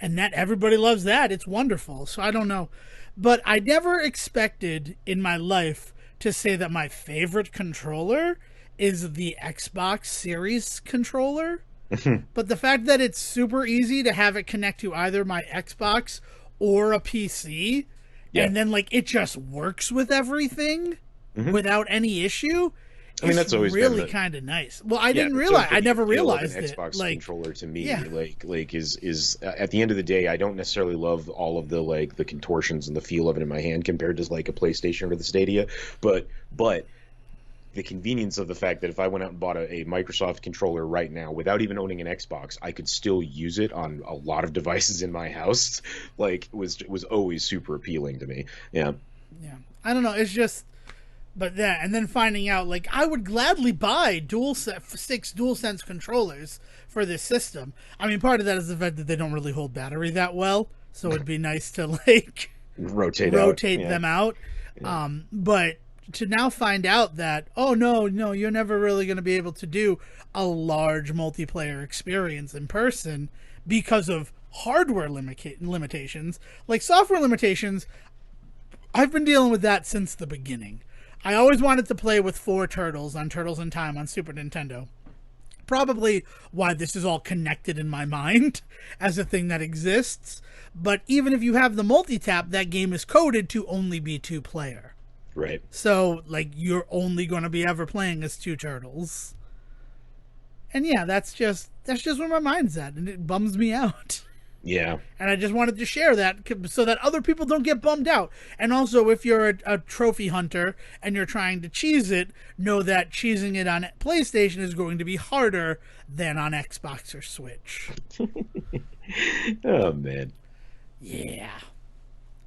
S1: And that everybody loves that. It's wonderful. So I don't know. But I never expected in my life to say that my favorite controller is the Xbox Series controller. But the fact that it's super easy to have it connect to either my Xbox or a PC, and then like it just works with everything without any issue.
S2: I mean, that's always been
S1: really
S2: the-
S1: kind of nice. Well, I didn't
S2: the
S1: realize.
S2: total
S1: I never
S2: appeal of
S1: realized
S2: an
S1: it.
S2: Xbox
S1: Like,
S2: controller to me,
S1: yeah.
S2: is at the end of the day, I don't necessarily love all of the contortions and the feel of it in my hand compared to like a PlayStation or the Stadia, but the convenience of the fact that if I went out and bought a Microsoft controller right now without even owning an Xbox, I could still use it on a lot of devices in my house. Like was always super appealing to me. Yeah.
S1: Yeah, I don't know. It's just, but that, and then finding out, like, I would gladly buy 6 DualSense controllers for this system. I mean, part of that is the fact that they don't really hold battery that well, so it'd be nice to like
S2: Rotate
S1: them out. But to now find out that, oh no, you're never really going to be able to do a large multiplayer experience in person because of hardware limitations, like software limitations. I've been dealing with that since the beginning. I always wanted to play with 4 turtles on Turtles in Time on Super Nintendo. Probably why this is all connected in my mind as a thing that exists. But even if you have the multi-tap, that game is coded to only be 2-player.
S2: Right.
S1: So, like, you're only going to be ever playing as 2 turtles. And yeah, that's just where my mind's at, and it bums me out.
S2: Yeah.
S1: And I just wanted to share that so that other people don't get bummed out. And also, if you're a trophy hunter and you're trying to cheese it, know that cheesing it on PlayStation is going to be harder than on Xbox or Switch.
S2: Oh man.
S1: Yeah.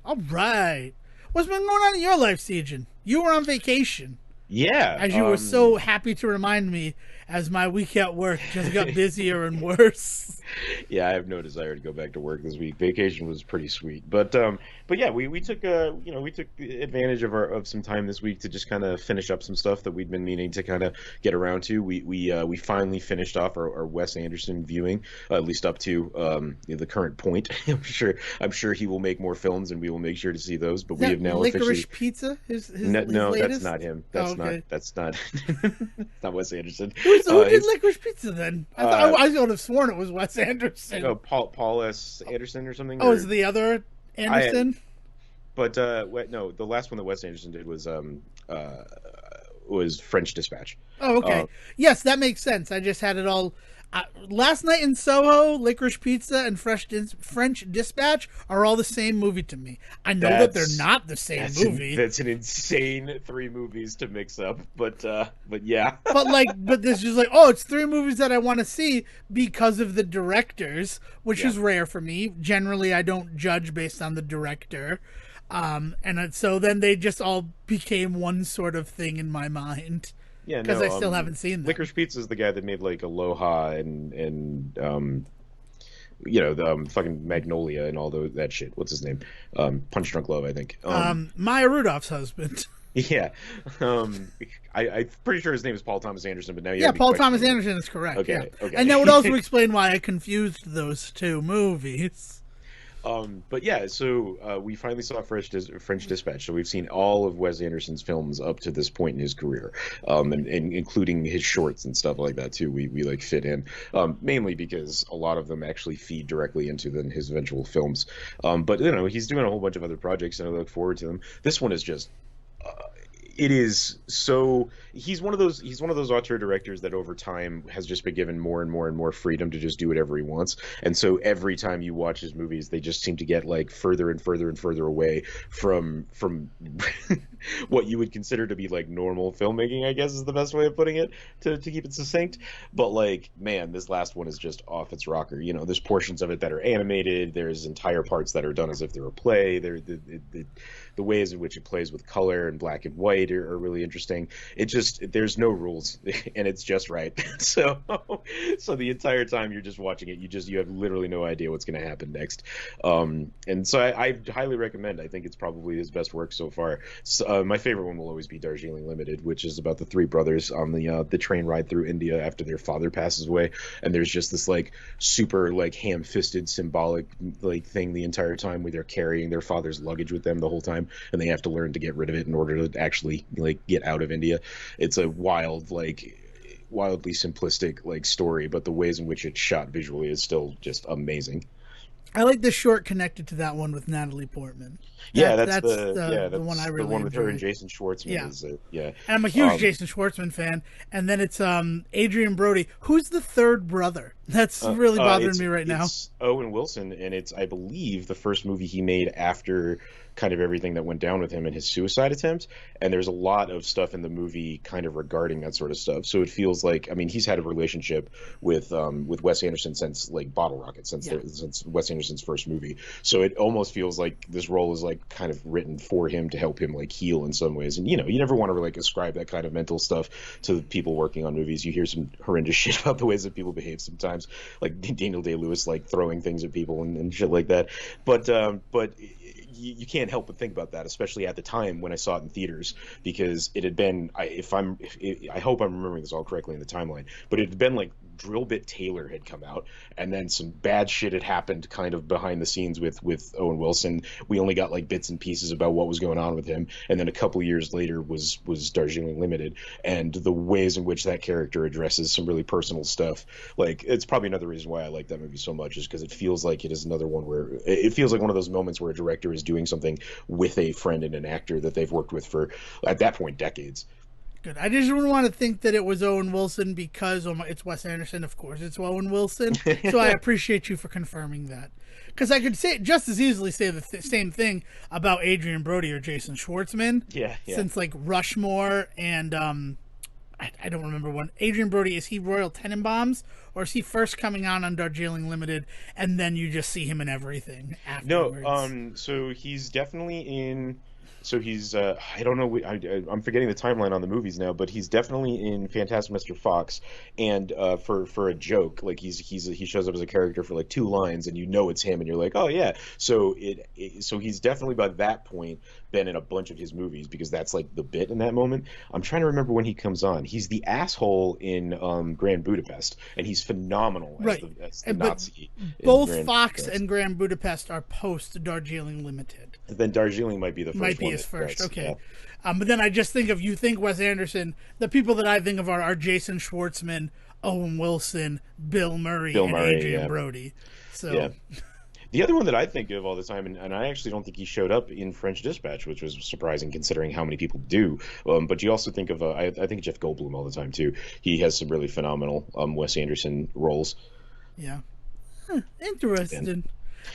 S1: All right. What's been going on in your life, Sejohn? You were on vacation,
S2: Yeah.
S1: as you were so happy to remind me as my week at work just got busier and worse.
S2: Yeah, I have no desire to go back to work this week. Vacation was pretty sweet, but yeah, we took we took advantage of some time this week to just kind of finish up some stuff that we'd been meaning to kind of get around to. We finally finished off our Wes Anderson viewing, at least up to the current point. I'm sure he will make more films, and we will make sure to see those. But we have now
S1: Licorice
S2: officially.
S1: Pizza? His
S2: No,
S1: latest?
S2: that's not him. That's not not Wes Anderson.
S1: Who did Licorice Pizza then? I would have sworn it was Wes Anderson.
S2: No, Paul S. Anderson or something.
S1: Oh, is it the other Anderson?
S2: No, the last one that Wes Anderson did was French Dispatch.
S1: Oh, okay. Yes, that makes sense. I just had it all. Last Night in Soho, Licorice Pizza, and French Dispatch are all the same movie to me. I know that they're not the same movie.
S2: That's an insane 3 movies to mix up, but yeah.
S1: but this is like, oh, it's 3 movies that I want to see because of the directors, which is rare for me. Generally, I don't judge based on the director. So then they just all became one sort of thing in my mind.
S2: Yeah,
S1: because I still haven't seen them.
S2: Licorice Pizza is the guy that made like Aloha and the fucking Magnolia and all that shit. What's his name? Punch Drunk Love, I think.
S1: Maya Rudolph's husband.
S2: Yeah, I'm pretty sure his name is Paul Thomas Anderson, but now
S1: Paul Thomas Anderson is correct.
S2: Okay,
S1: yeah.
S2: okay.
S1: And that would also explain why I confused those 2 movies.
S2: But yeah, so we finally saw French Dispatch. So we've seen all of Wes Anderson's films up to this point in his career, and including his shorts and stuff like that too. We like fit in, mainly because a lot of them actually feed directly into his eventual films. But he's doing a whole bunch of other projects, and I look forward to them. This one is just. It is so he's one of those auteur directors that over time has just been given more and more and more freedom to just do whatever he wants, and so every time you watch his movies they just seem to get like further and further and further away from what you would consider to be like normal filmmaking, I guess is the best way of putting it to keep it succinct. But like, man, this last one is just off its rocker. There's portions of it that are animated, there's entire parts that are done as if they're a play. The ways in which it plays with color and black and white are really interesting. There's no rules and it's just right. So the entire time you're just watching it, you have literally no idea what's going to happen next. And so I highly recommend. I think it's probably his best work so far. So, my favorite one will always be Darjeeling Limited, which is about the 3 brothers on the train ride through India after their father passes away, and there's just this like super like ham-fisted symbolic like thing the entire time where they're carrying their father's luggage with them the whole time, and they have to learn to get rid of it in order to actually like get out of India. It's a wildly simplistic like story, but the ways in which it's shot visually is still just amazing.
S1: I like the short connected to that one with Natalie Portman.
S2: That's
S1: the one I really
S2: the one with
S1: enjoyed.
S2: her and Jason Schwartzman.
S1: And I'm a huge Jason Schwartzman fan. And then it's Adrian Brody. Who's the 3rd brother? That's really bothering me right now.
S2: It's Owen Wilson, and it's, I believe, the first movie he made after kind of everything that went down with him and his suicide attempt. And there's a lot of stuff in the movie kind of regarding that sort of stuff. So it feels like, I mean, he's had a relationship with Wes Anderson since like Bottle Rocket, since Wes Anderson's first movie. So it almost feels like this role is like kind of written for him to help him like heal in some ways. And you never want to like ascribe that kind of mental stuff to people working on movies. You hear some horrendous shit about the ways that people behave sometimes, like Daniel Day-Lewis like throwing things at people and shit like that. But you can't help but think about that, especially at the time when I saw it in theaters, because it had been, I hope I'm remembering this all correctly in the timeline, but it had been like Drill Bit Taylor had come out, and then some bad shit had happened kind of behind the scenes with Owen Wilson. We only got like bits and pieces about what was going on with him, and then a couple years later was Darjeeling Limited, and the ways in which that character addresses some really personal stuff. Like, it's probably another reason why I like that movie so much, is because it feels like it is another one where it feels like one of those moments where a director is doing something with a friend and an actor that they've worked with for, at that point, decades.
S1: Good. I just wouldn't want to think that it was Owen Wilson because it's Wes Anderson. Of course, it's Owen Wilson. So I appreciate you for confirming that. Because I could say just as easily say the same thing about Adrian Brody or Jason Schwartzman.
S2: Yeah, yeah.
S1: Since like Rushmore and I don't remember when Adrian Brody, is he Royal Tenenbaums or is he first coming on Darjeeling Limited and then you just see him in everything afterwards?
S2: No, so he's definitely in. So he's I don't know, I'm forgetting the timeline on the movies now, but he's definitely in Fantastic Mr. Fox, and for a joke, like he shows up as a character for like 2 lines, and you know it's him, and you're like, oh yeah. So so he's definitely by that point been in a bunch of his movies because that's like the bit in that moment. I'm trying to remember when he comes on. He's the asshole in Grand Budapest, and he's phenomenal as the Nazi.
S1: Both Fox and Grand Budapest are post Darjeeling Limited.
S2: Then Darjeeling might be the first one.
S1: Might be his first, okay.
S2: Yeah.
S1: But then I just think you think Wes Anderson, the people that I think of are Jason Schwartzman, Owen Wilson, Bill Murray, and Adrian Brody. So. Yeah.
S2: The other one that I think of all the time, and I actually don't think he showed up in French Dispatch, which was surprising considering how many people do. But you also think of, I think Jeff Goldblum all the time too. He has some really phenomenal Wes Anderson roles.
S1: Yeah. Interesting.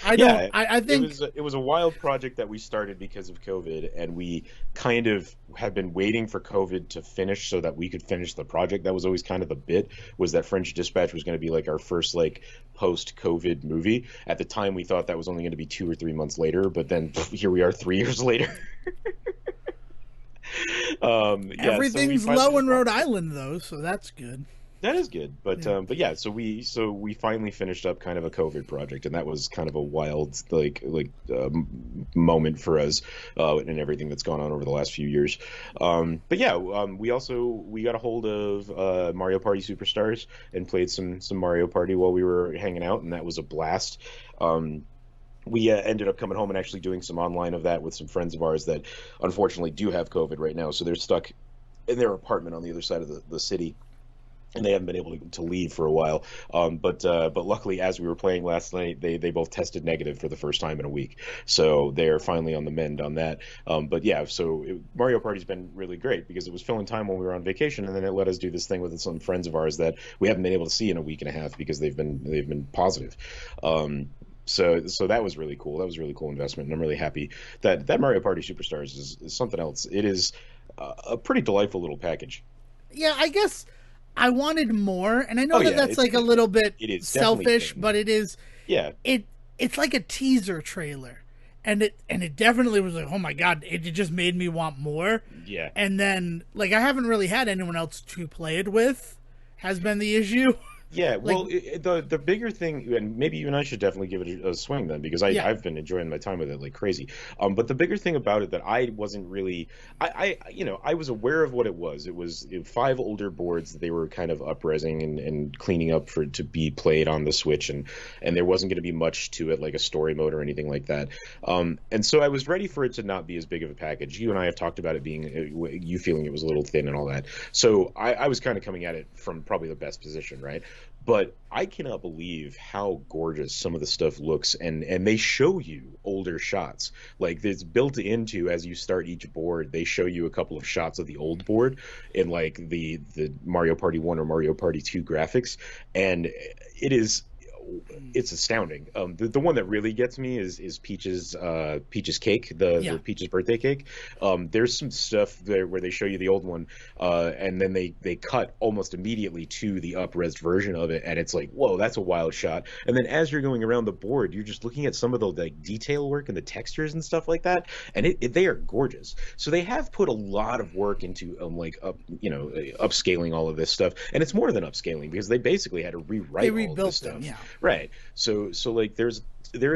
S2: I think it was a wild project that we started because of COVID, and we kind of have been waiting for COVID to finish so that we could finish the project. That was always kind of the bit, was that French Dispatch was going to be like our first like post-COVID movie. At the time, we thought that was only going to be 2 or 3 months later, but then here we are 3 years later.
S1: Everything's low in Rhode Island though, so that's good.
S2: That is good, but yeah. So we finally finished up kind of a COVID project, and that was kind of a wild moment for us, and everything that's gone on over the last few years. But yeah, we got a hold of Mario Party Superstars and played some Mario Party while we were hanging out, and that was a blast. We ended up coming home and actually doing some online of that with some friends of ours that unfortunately do have COVID right now, so they're stuck in their apartment on the other side of the city. And they haven't been able to leave for a while. But luckily, as we were playing last night, they both tested negative for the first time in a week. So they're finally on the mend on that. But yeah, Mario Party's been really great because it was filling time when we were on vacation, and then it let us do this thing with some friends of ours that we haven't been able to see in a week and a half because they've been positive. So that was really cool. That was a really cool investment, and I'm really happy that Mario Party Superstars is something else. It is a pretty delightful little package.
S1: Yeah, I guess I wanted more, and I know that's like a little bit selfish, but it is.
S2: Yeah.
S1: It's like a teaser trailer, and it definitely was like, oh my god, it just made me want more.
S2: Yeah.
S1: And then like I haven't really had anyone else to play it with, has been the issue.
S2: Yeah, well, the bigger thing, and maybe you and I should definitely give it a swing then, because I've been enjoying my time with it like crazy. But the bigger thing about it that I wasn't really, I was aware of what it was. It was 5 older boards that they were kind of up-resing and cleaning up to be played on the Switch, and there wasn't going to be much to it, like a story mode or anything like that. And so I was ready for it to not be as big of a package. You and I have talked about it being, you feeling it was a little thin and all that. So I was kind of coming at it from probably the best position, right? But I cannot believe how gorgeous some of the stuff looks, and they show you older shots. Like it's built into, as you start each board, they show you a couple of shots of the old board in like the Mario Party 1 or Mario Party 2 graphics, and it's astounding. The one that really gets me is Peach's cake, the Peach's birthday cake. There's some stuff there where they show you the old one, and then they cut almost immediately to the up-res version of it, and it's like, whoa, that's a wild shot. And then as you're going around the board, you're just looking at some of the like detail work and the textures and stuff like that, and they are gorgeous. So they have put a lot of work into upscaling all of this stuff, and it's more than upscaling because they basically had to rewrite all of this stuff.
S1: Them, yeah.
S2: Right. So like there is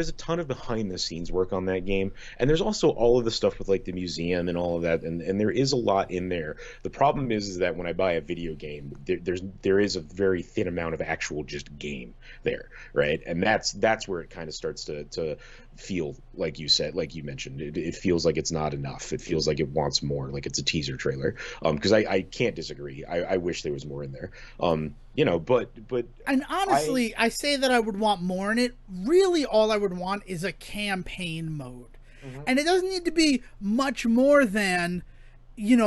S2: a ton of behind the scenes work on that game, and there's also all of the stuff with like the museum and all of that, and there is a lot in there. The problem is that when I buy a video game, there is a very thin amount of actual just game there, right? And that's where it kind of starts to feel, like you said, like you mentioned, it feels like it's not enough. It feels like it wants more, like it's a teaser trailer. Because I can't disagree. I wish there was more in there. But
S1: and honestly, I say that I would want more in it. Really, all I would want is a campaign mode, and it doesn't need to be much more than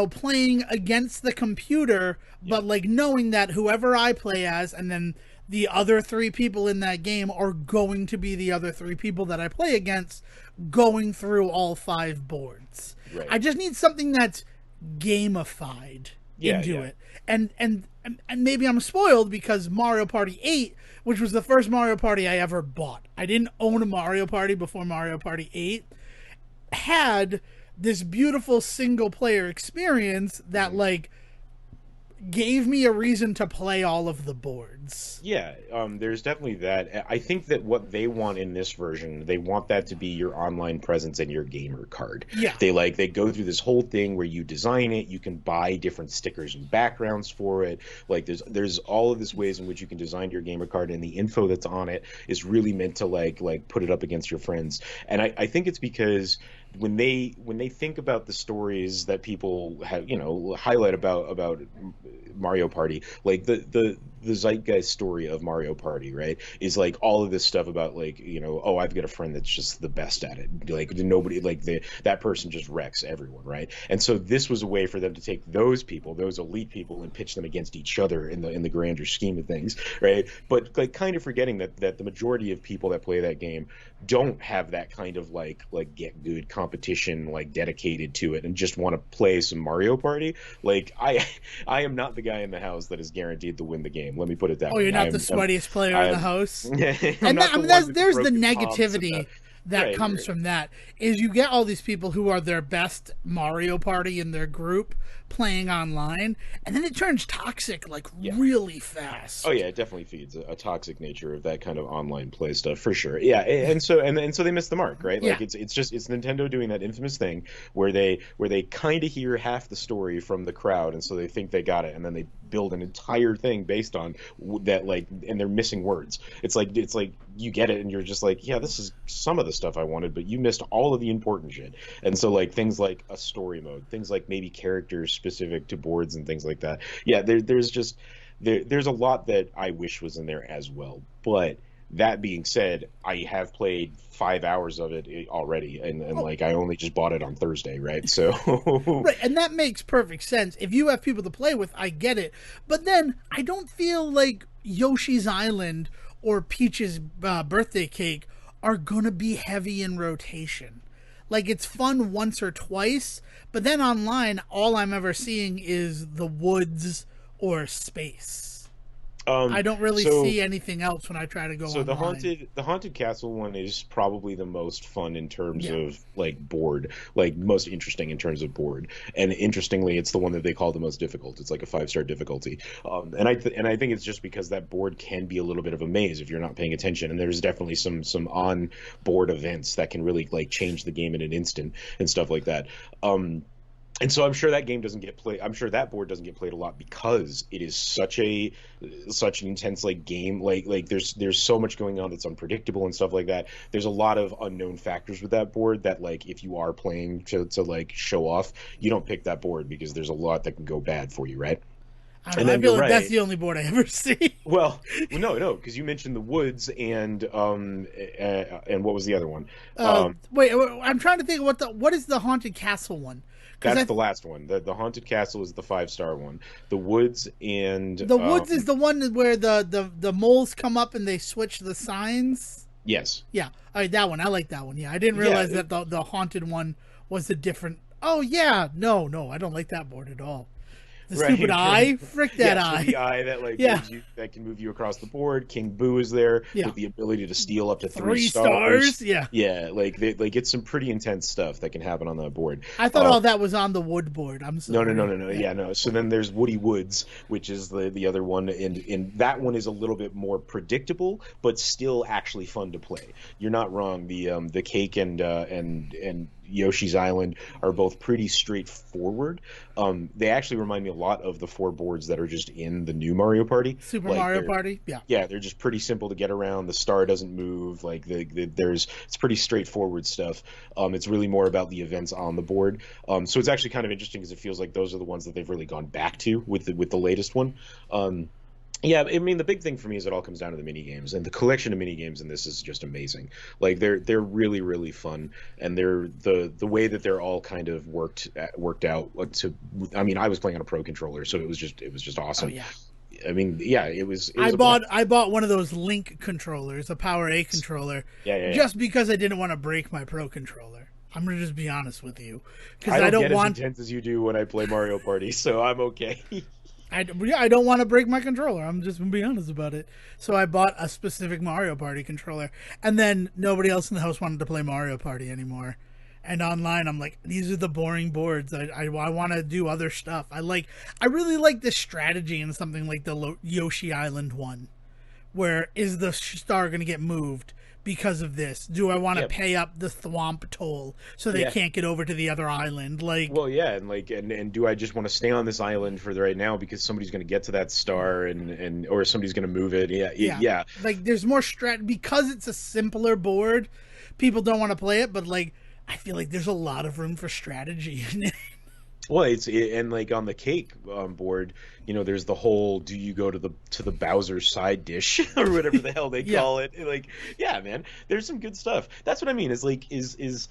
S1: playing against the computer,
S2: Yeah.
S1: but like knowing that whoever I play as, and then the other three people in that game are going to be the other three people that I play against, going through all five boards.
S2: Right.
S1: I just need something that's gamified
S2: Yeah,
S1: into
S2: yeah.
S1: it. And maybe I'm spoiled because Mario Party 8, which was the first Mario Party I ever bought. I didn't own a Mario Party before Mario Party 8, had this beautiful single player experience that
S2: Mhm.
S1: like gave me a reason to play all of the boards.
S2: Yeah, there's definitely that. I think that what they want in this version, they want that to be your online presence and your gamer card.
S1: Yeah.
S2: They go through this whole thing where you design it, you can buy different stickers and backgrounds for it. Like there's all of this ways in which you can design your gamer card, and the info that's on it is really meant to like put it up against your friends. And I think it's because when they think about the stories that people have, highlight about Mario Party, like the zeitgeist story of Mario Party, right, is like all of this stuff about like, oh, I've got a friend that's just the best at it. Like nobody, like that person just wrecks everyone, right? And so this was a way for them to take those people, those elite people, and pitch them against each other in the grander scheme of things, right? But like kind of forgetting that the majority of people that play that game don't have that kind of like get good competition like dedicated to it and just want to play some Mario Party. Like I am not the guy in the house that is guaranteed to win the game. Let me put it that
S1: Oh,
S2: way.
S1: you're not the sweatiest player in the
S2: I'm
S1: house.
S2: I'm
S1: And
S2: not
S1: that, I
S2: the
S1: mean,
S2: one with the
S1: there's the
S2: broken palms and the
S1: negativity that
S2: right,
S1: comes
S2: right.
S1: from that. Is you get all these people who are their best Mario Party in their group playing online, and then it turns toxic like
S2: Yeah.
S1: really
S2: Oh
S1: fast.
S2: yeah, it definitely feeds a toxic nature of that kind of online play stuff for sure. Yeah, and so they missed the mark, right?
S1: Yeah.
S2: Like it's Nintendo doing that infamous thing where they kind of hear half the story from the crowd, and so they think they got it, and then they build an entire thing based on that, like, and they're missing words. It's like you get it, and you're just like, yeah, this is some of the stuff I wanted, but you missed all of the important shit. And so like things like a story mode, things like maybe characters specific to boards and things like that. Yeah, there's a lot that I wish was in there as well. But that being said, I have played 5 hours of it already, and
S1: Oh,
S2: like I only just bought it on Thursday, right? So
S1: right, and that makes perfect sense. If you have people to play with, I get it. But then I don't feel like Yoshi's Island or Peach's birthday cake are gonna be heavy in rotation. Like it's fun once or twice, but then online, all I'm ever seeing is the woods or space. I
S2: um
S1: don't really
S2: so
S1: see anything else when I try to go
S2: So
S1: online.
S2: the haunted castle one is probably the most fun in terms
S1: Yeah.
S2: of like board, like most interesting in terms of board. And interestingly, it's the one that they call the most difficult. It's like a 5-star difficulty. And I think it's just because that board can be a little bit of a maze if you're not paying attention. And there's definitely some on board events that can really like change the game in an instant and stuff like that. And so I'm sure that game doesn't get played. I'm sure that board doesn't get played a lot because it is such an intense like game. Like there's so much going on that's unpredictable and stuff like that. There's a lot of unknown factors with that board that like if you are playing to like show off, you don't pick that board because there's a lot that can go bad for you, right?
S1: I don't
S2: And
S1: know. I
S2: then you're
S1: feel like that's
S2: right.
S1: the only board I ever see.
S2: Well, no, because you mentioned the woods and what was the other one?
S1: Wait, I'm trying to think what is the haunted castle one? Because
S2: That's
S1: I
S2: the last one. The haunted castle is the 5-star one. The woods and
S1: the woods is the one where the moles come up and they switch the signs.
S2: yes.
S1: Yeah, all right, that one. I like that one. Yeah, I didn't
S2: Yeah,
S1: realize that the haunted one was a different. Oh yeah, no, I don't like that board at all. The stupid
S2: right, right.
S1: eye, frick that
S2: Yes, with
S1: eye.
S2: the eye that like
S1: Yeah,
S2: that can move you across the board. King Boo is there
S1: yeah,
S2: with the ability to steal up to three
S1: 3 stars.
S2: stars.
S1: Yeah,
S2: Yeah, like it's some pretty intense stuff that can happen on that board.
S1: I thought
S2: Uh,
S1: all that was on the wood board. I'm
S2: no, no, no,
S1: sorry.
S2: no, no.
S1: Yeah.
S2: Yeah, no. So then there's Woody Woods, which is the other one, and that one is a little bit more predictable, but still actually fun to play. You're not wrong. The cake and Yoshi's Island are both pretty straightforward. They actually remind me a lot of the four boards that are just in the new Mario Party.
S1: Super
S2: Like
S1: Mario
S2: they're
S1: Party. Yeah.
S2: yeah, they're just pretty simple to get around. The star doesn't move. Like there's it's pretty straightforward stuff. It's really more about the events on the board. So it's actually kind of interesting because it feels like those are the ones that they've really gone back to with the latest one. Um, Yeah, I mean the big thing for me is it all comes down to the mini games, and the collection of mini games in this is just amazing. Like they're really really fun, and they're the way that they're all kind of worked out. Like to, I mean, I was playing on a pro controller, so it was just
S1: Oh
S2: awesome.
S1: yeah.
S2: I mean, yeah, it was
S1: I
S2: a blast.
S1: bought I bought one of those Link controllers, a Power A controller,
S2: Yeah, yeah, yeah.
S1: just because I didn't want to break my Pro controller. I'm gonna just be honest with you, because
S2: I
S1: I
S2: don't
S1: don't
S2: get as
S1: want
S2: intense as you do when I play Mario Party, so I'm okay.
S1: I don't want to break my controller. I'm just gonna be honest about it. So I bought a specific Mario Party controller, and then nobody else in the house wanted to play Mario Party anymore. And online, I'm like, these are the boring boards. I want to do other stuff. I really like the strategy in something like the Yoshi Island one, where is the star going to get moved because of this? Do I want to
S2: Yeah,
S1: pay up the thwomp toll so they
S2: yeah.
S1: can't get over to the other island? Like,
S2: Well, yeah, and like, and do I just want to stay on this island for the right now because somebody's going to get to that star and or somebody's going to move it? Yeah,
S1: yeah,
S2: yeah,
S1: like there's more because it's a simpler board. People don't want to play it, but like I feel like there's a lot of room for strategy in it.
S2: well, and like on the cake board, there's the whole do you go to the Bowser side dish or whatever the hell they
S1: Yeah,
S2: call it. Like, yeah, man, there's some good stuff. That's what I mean. Is like is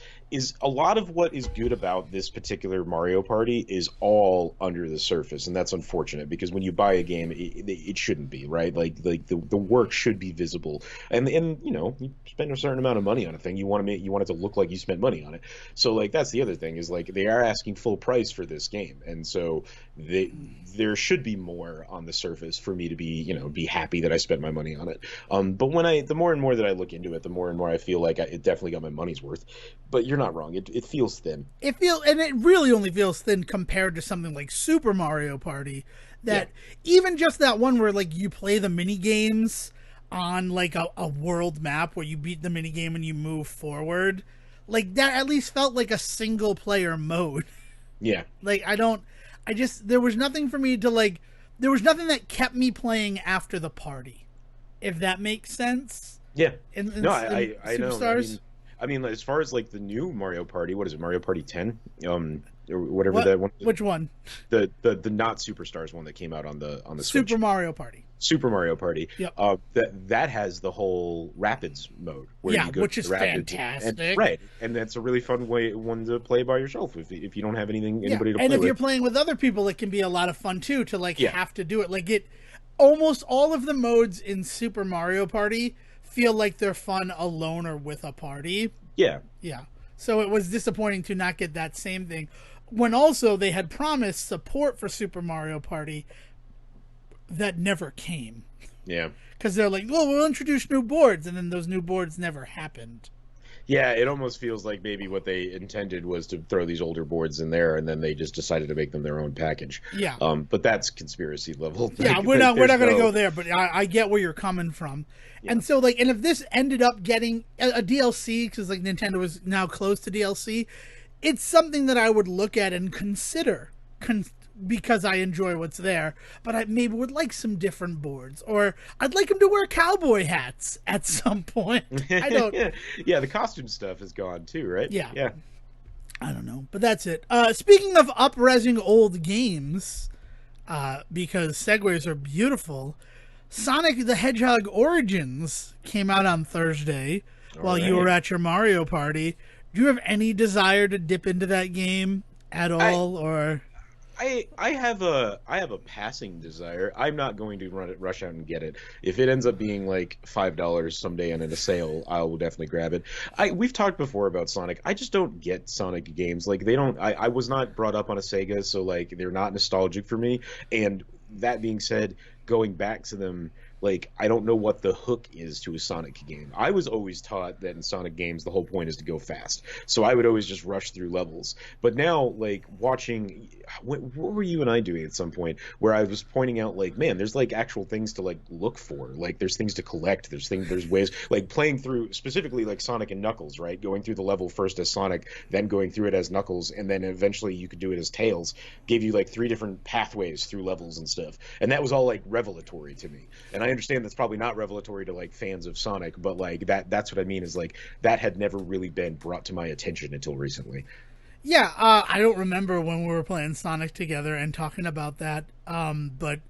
S2: a lot of what is good about this particular Mario Party is all under the surface, and that's unfortunate because when you buy a game, it shouldn't be, right? Like the work should be visible, and you spend a certain amount of money on a thing, you want it to look like you spent money on it. So like that's the other thing is like they are asking full price for this game, and so there should be more on the surface for me to be happy that I spent my money on it. But the more and more that I look into it, the more and more I feel like it definitely got my money's worth. But you're not wrong. It feels thin.
S1: and it really only feels thin compared to something like Super Mario Party.
S2: Yeah.
S1: That even just that one where like you play the mini games on like a world map where you beat the mini game and you move forward, like that at least felt like a single player mode.
S2: Yeah.
S1: Like there was nothing for me to like. There was nothing that kept me playing after the party, if that makes sense.
S2: Yeah.
S1: In
S2: No, I know.
S1: Superstars.
S2: I mean, as far as like the new Mario Party, what is it, Mario Party 10? Or whatever
S1: What?
S2: that one,
S1: Which one?
S2: the not Superstars one that came out on the Switch.
S1: Super Mario Party.
S2: Super Mario Party.
S1: Yep.
S2: That has the whole rapids mode where
S1: Yeah,
S2: you go
S1: which
S2: to
S1: is
S2: the rapids,
S1: fantastic.
S2: right, and that's a really fun one to play by yourself if you don't have
S1: Yeah,
S2: anybody to
S1: and
S2: play
S1: if you're
S2: with.
S1: playing with other people, it can be a lot of fun too. To like
S2: Yeah,
S1: have to do it. Like it, almost all of the modes in Super Mario Party feel like they're fun alone or with a party.
S2: yeah,
S1: Yeah. So it was disappointing to not get that same thing. When also they had promised support for Super Mario Party that never came.
S2: yeah.
S1: Because they're like, well, we'll introduce new boards, and then those new boards never happened.
S2: Yeah, it almost feels like maybe what they intended was to throw these older boards in there, and then they just decided to make them their own package.
S1: Yeah.
S2: But that's conspiracy level.
S1: Yeah,
S2: Like,
S1: we're not
S2: there's
S1: gonna
S2: no.
S1: go there, but I get where you're coming from.
S2: Yeah,
S1: And so like, and if this ended up getting a DLC, because like Nintendo is now close to DLC, it's something that I would look at and consider, because I enjoy what's there. But I maybe would like some different boards, or I'd like them to wear cowboy hats at some point. I don't.
S2: yeah, the costume stuff is gone too, right?
S1: Yeah.
S2: Yeah.
S1: I don't know, but that's it. Speaking of up-resing old games, because segues are beautiful, Sonic the Hedgehog Origins came out on Thursday while you were
S2: Right.
S1: at your Mario Party. Do you have any desire to dip into that game at
S2: I
S1: all, or?
S2: I have a passing desire. I'm not going to rush out and get it. If it ends up being like $5 someday and in a sale, I will definitely grab it. We've talked before about Sonic. I just don't get Sonic games. Like they don't. I was not brought up on a Sega, so like they're not nostalgic for me. And that being said, going back to them, like I don't know what the hook is to a Sonic game. I was always taught that in Sonic games the whole point is to go fast, so I would always just rush through levels. But now, like watching, what were you and I doing at some point where I was pointing out like, man, there's like actual things to like look for, like there's things to collect, there's ways, like playing through specifically like Sonic and Knuckles, right? Going through the level first as Sonic, then going through it as Knuckles, and then eventually you could do it as Tails. Gave you like 3 different pathways through levels and stuff, and that was all like revelatory to me. And I understand that's probably not revelatory to like fans of Sonic, but like that's what I mean is like that had never really been brought to my attention until recently.
S1: Yeah, I don't remember when we were playing Sonic together and talking about that. But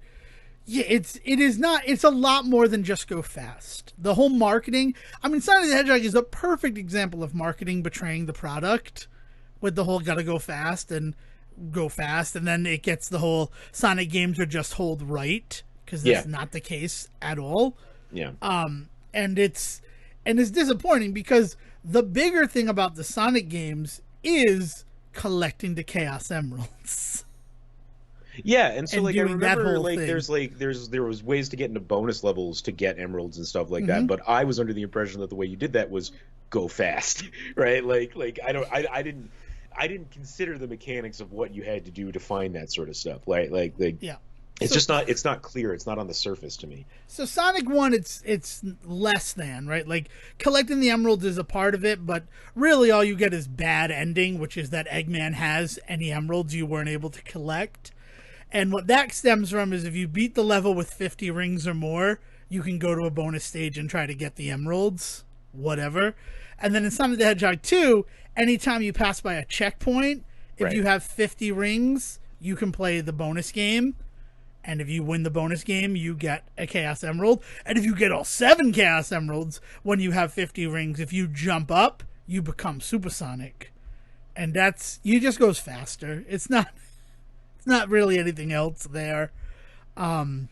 S1: Yeah, it's a lot more than just go fast. The whole marketing, I mean, Sonic the Hedgehog is a perfect example of marketing betraying the product with the whole gotta go fast, and then it gets the whole Sonic games are just hold right, because
S2: Yeah,
S1: that's not the case at all.
S2: yeah.
S1: And it's disappointing because the bigger thing about the Sonic games is collecting the Chaos Emeralds
S2: Yeah, and so
S1: and
S2: like I
S1: doing that
S2: remember
S1: whole thing.
S2: there was ways to get into bonus levels to get emeralds and stuff like that,
S1: Hmm.
S2: but I was under the impression that the way you did that was go fast, right? Like I didn't consider the mechanics of what you had to do to find that sort of stuff. Like
S1: Yeah.
S2: it's
S1: So
S2: just it's not clear. It's not on the surface to me.
S1: So Sonic 1, it's less than, right? Like, collecting the emeralds is a part of it, but really all you get is bad ending, which is that Eggman has any emeralds you weren't able to collect. And what that stems from is if you beat the level with 50 rings or more, you can go to a bonus stage and try to get the emeralds, whatever. And then in Sonic the Hedgehog 2, anytime you pass by a checkpoint, if
S2: Right.
S1: you have 50 rings, you can play the bonus game, and if you win the bonus game, you get a Chaos Emerald. And if you get all 7 Chaos Emeralds when you have 50 rings, if you jump up, you become Supersonic. And you just goes faster. It's not really anything else there. And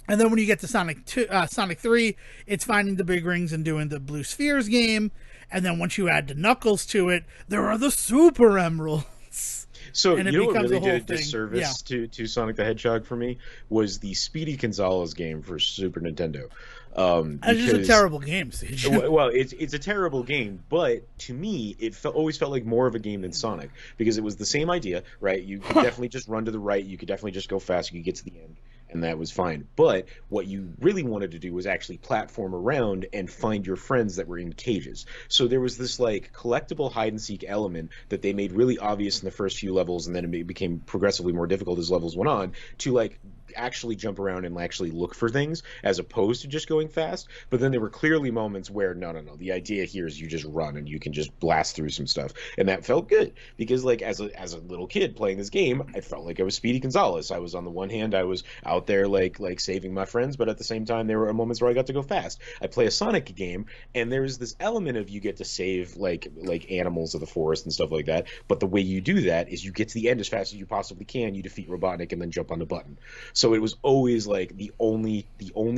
S1: then when you get to Sonic 3, it's finding the big rings and doing the Blue Spheres game. And then once you add the Knuckles to it, there are the Super Emeralds.
S2: So
S1: And it
S2: you know what
S1: becomes
S2: really
S1: a whole
S2: did a
S1: thing. Yeah.
S2: disservice to Sonic the Hedgehog for me was the Speedy Gonzales game for Super Nintendo.
S1: It's just a
S2: Because
S1: terrible game, Sejohn.
S2: well, it's a terrible game, but to me, always felt like more of a game than Sonic because it was the same idea, right? You could definitely just run to the right, you could definitely just go fast, you could get to the end, and that was fine. But what you really wanted to do was actually platform around and find your friends that were in cages. So there was this like collectible hide and seek element that they made really obvious in the first few levels, and then it became progressively more difficult as levels went on to like actually jump around and actually look for things as opposed to just going fast. But then there were clearly moments where no, the idea here is you just run and you can just blast through some stuff, and that felt good because like as a little kid playing this game, I felt like I was Speedy Gonzales. I was on the one hand I was out there like saving my friends, but at the same time there were moments where I got to go fast. I play a Sonic game and there's this element of you get to save like animals of the forest and stuff like that, but the way you do that is you get to the end as fast as you possibly can, you defeat Robotnik and then jump on the button. So it was always like the only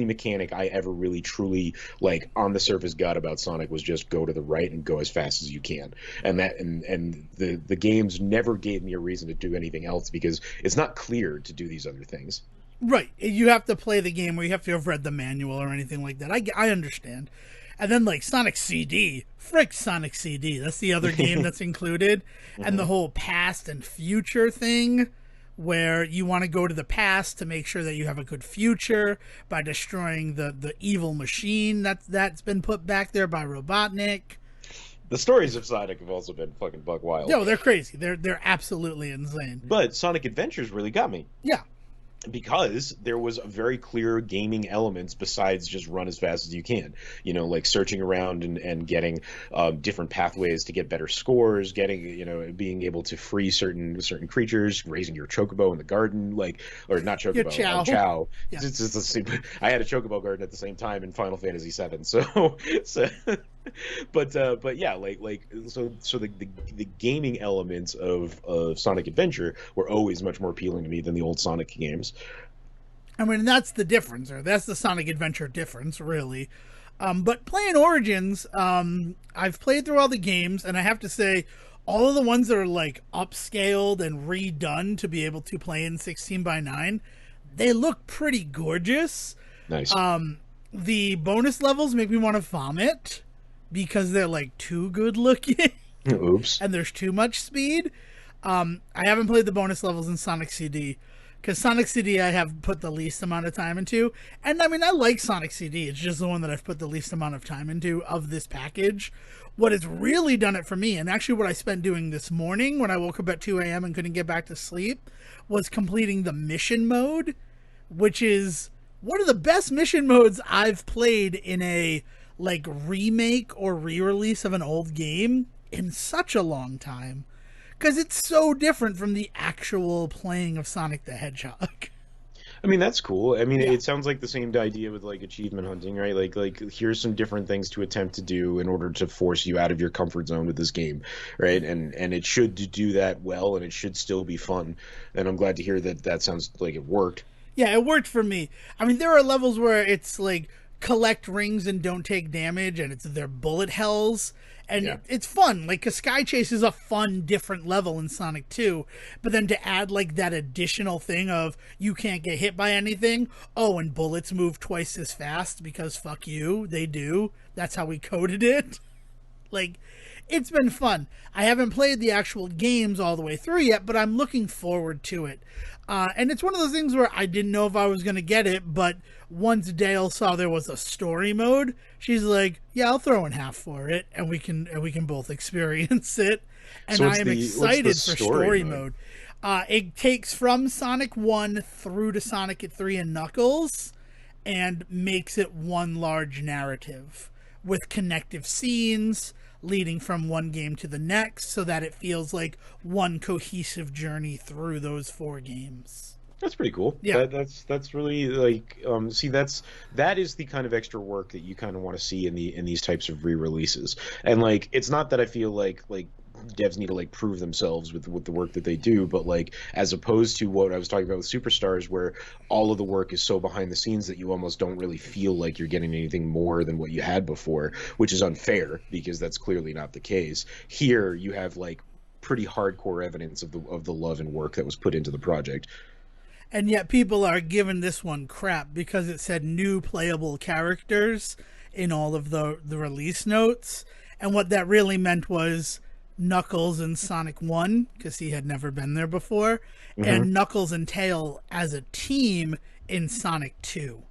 S2: mechanic I ever really truly like on the surface got about Sonic was just go to the right and go as fast as you can. And the games never gave me a reason to do anything else because it's not clear to do these other things.
S1: Right. You have to play the game or you have to have read the manual or anything like that. I understand. And then like Sonic CD, frick Sonic CD. That's the other game that's included. And the whole past and future thing where you want to go to the past to make sure that you have a good future by destroying the evil machine that's been put back there by Robotnik.
S2: The stories of Sonic have also been fucking buck wild.
S1: No, they're crazy. They're absolutely insane.
S2: But Sonic Adventures really got me.
S1: Yeah.
S2: Because there was very clear gaming elements besides just run as fast as you can, like searching around and getting different pathways to get better scores, getting being able to free certain creatures, raising your chocobo in the garden, or not chocobo,
S1: Your Chow.
S2: Chow.
S1: Yeah.
S2: I had a chocobo garden at the same time in Final Fantasy VII, so but yeah, so the gaming elements of Sonic Adventure were always much more appealing to me than the old Sonic games.
S1: I mean, that's the difference, or that's the Sonic Adventure difference, really. But playing Origins, I've played through all the games, and I have to say, all of the ones that are like upscaled and redone to be able to play in 16:9, they look pretty gorgeous.
S2: Nice.
S1: The bonus levels make me want to vomit because they're like too good looking.
S2: Oops.
S1: And there's too much speed. I haven't played the bonus levels in Sonic CD because Sonic CD I have put the least amount of time into. And I mean, I like Sonic CD. It's just the one that I've put the least amount of time into of this package. What has really done it for me, and actually what I spent doing this morning when I woke up at 2 a.m. and couldn't get back to sleep, was completing the mission mode, which is one of the best mission modes I've played in a like remake or re-release of an old game in such a long time. Because it's so different from the actual playing of Sonic the Hedgehog.
S2: I mean, that's cool. I mean,
S1: Yeah.
S2: it sounds like the same idea with like achievement hunting, right? Like here's some different things to attempt to do in order to force you out of your comfort zone with this game, right? And it should do that well, and it should still be fun. And I'm glad to hear that that sounds like it worked.
S1: Yeah, it worked for me. I mean, there are levels where it's like collect rings and don't take damage, and it's their bullet hells, and
S2: Yeah.
S1: it's fun. Like, 'cause Sky Chase is a fun, different level in Sonic 2, but then to add like that additional thing of you can't get hit by anything. Oh, and bullets move twice as fast because fuck you, they do. That's how we coded it. Like, it's been fun. I haven't played the actual games all the way through yet, but I'm looking forward to it. And it's one of those things where I didn't know if I was going to get it, but once Dale saw there was a story mode, she's like, "Yeah, I'll throw in half for it, and we can both experience it." And
S2: So
S1: I am excited for story
S2: mode?
S1: mode. It takes from Sonic 1 through to Sonic 3 and Knuckles, and makes it one large narrative with connective scenes leading from one game to the next so that it feels like one cohesive journey through those four games.
S2: That's pretty cool.
S1: Yeah.
S2: That's really like see that is the kind of extra work that you kind of want to see in these types of re-releases. And like it's not that I feel like devs need to like prove themselves with the work that they do, but like as opposed to what I was talking about with Superstars, where all of the work is so behind the scenes that you almost don't really feel like you're getting anything more than what you had before, which is unfair because that's clearly not the case. Here you have like pretty hardcore evidence of the love and work that was put into the project.
S1: And yet people are giving this one crap because it said new playable characters in all of the release notes. And what that really meant was Knuckles in Sonic 1, because he had never been there before, and Knuckles and Tail as a team in Sonic 2.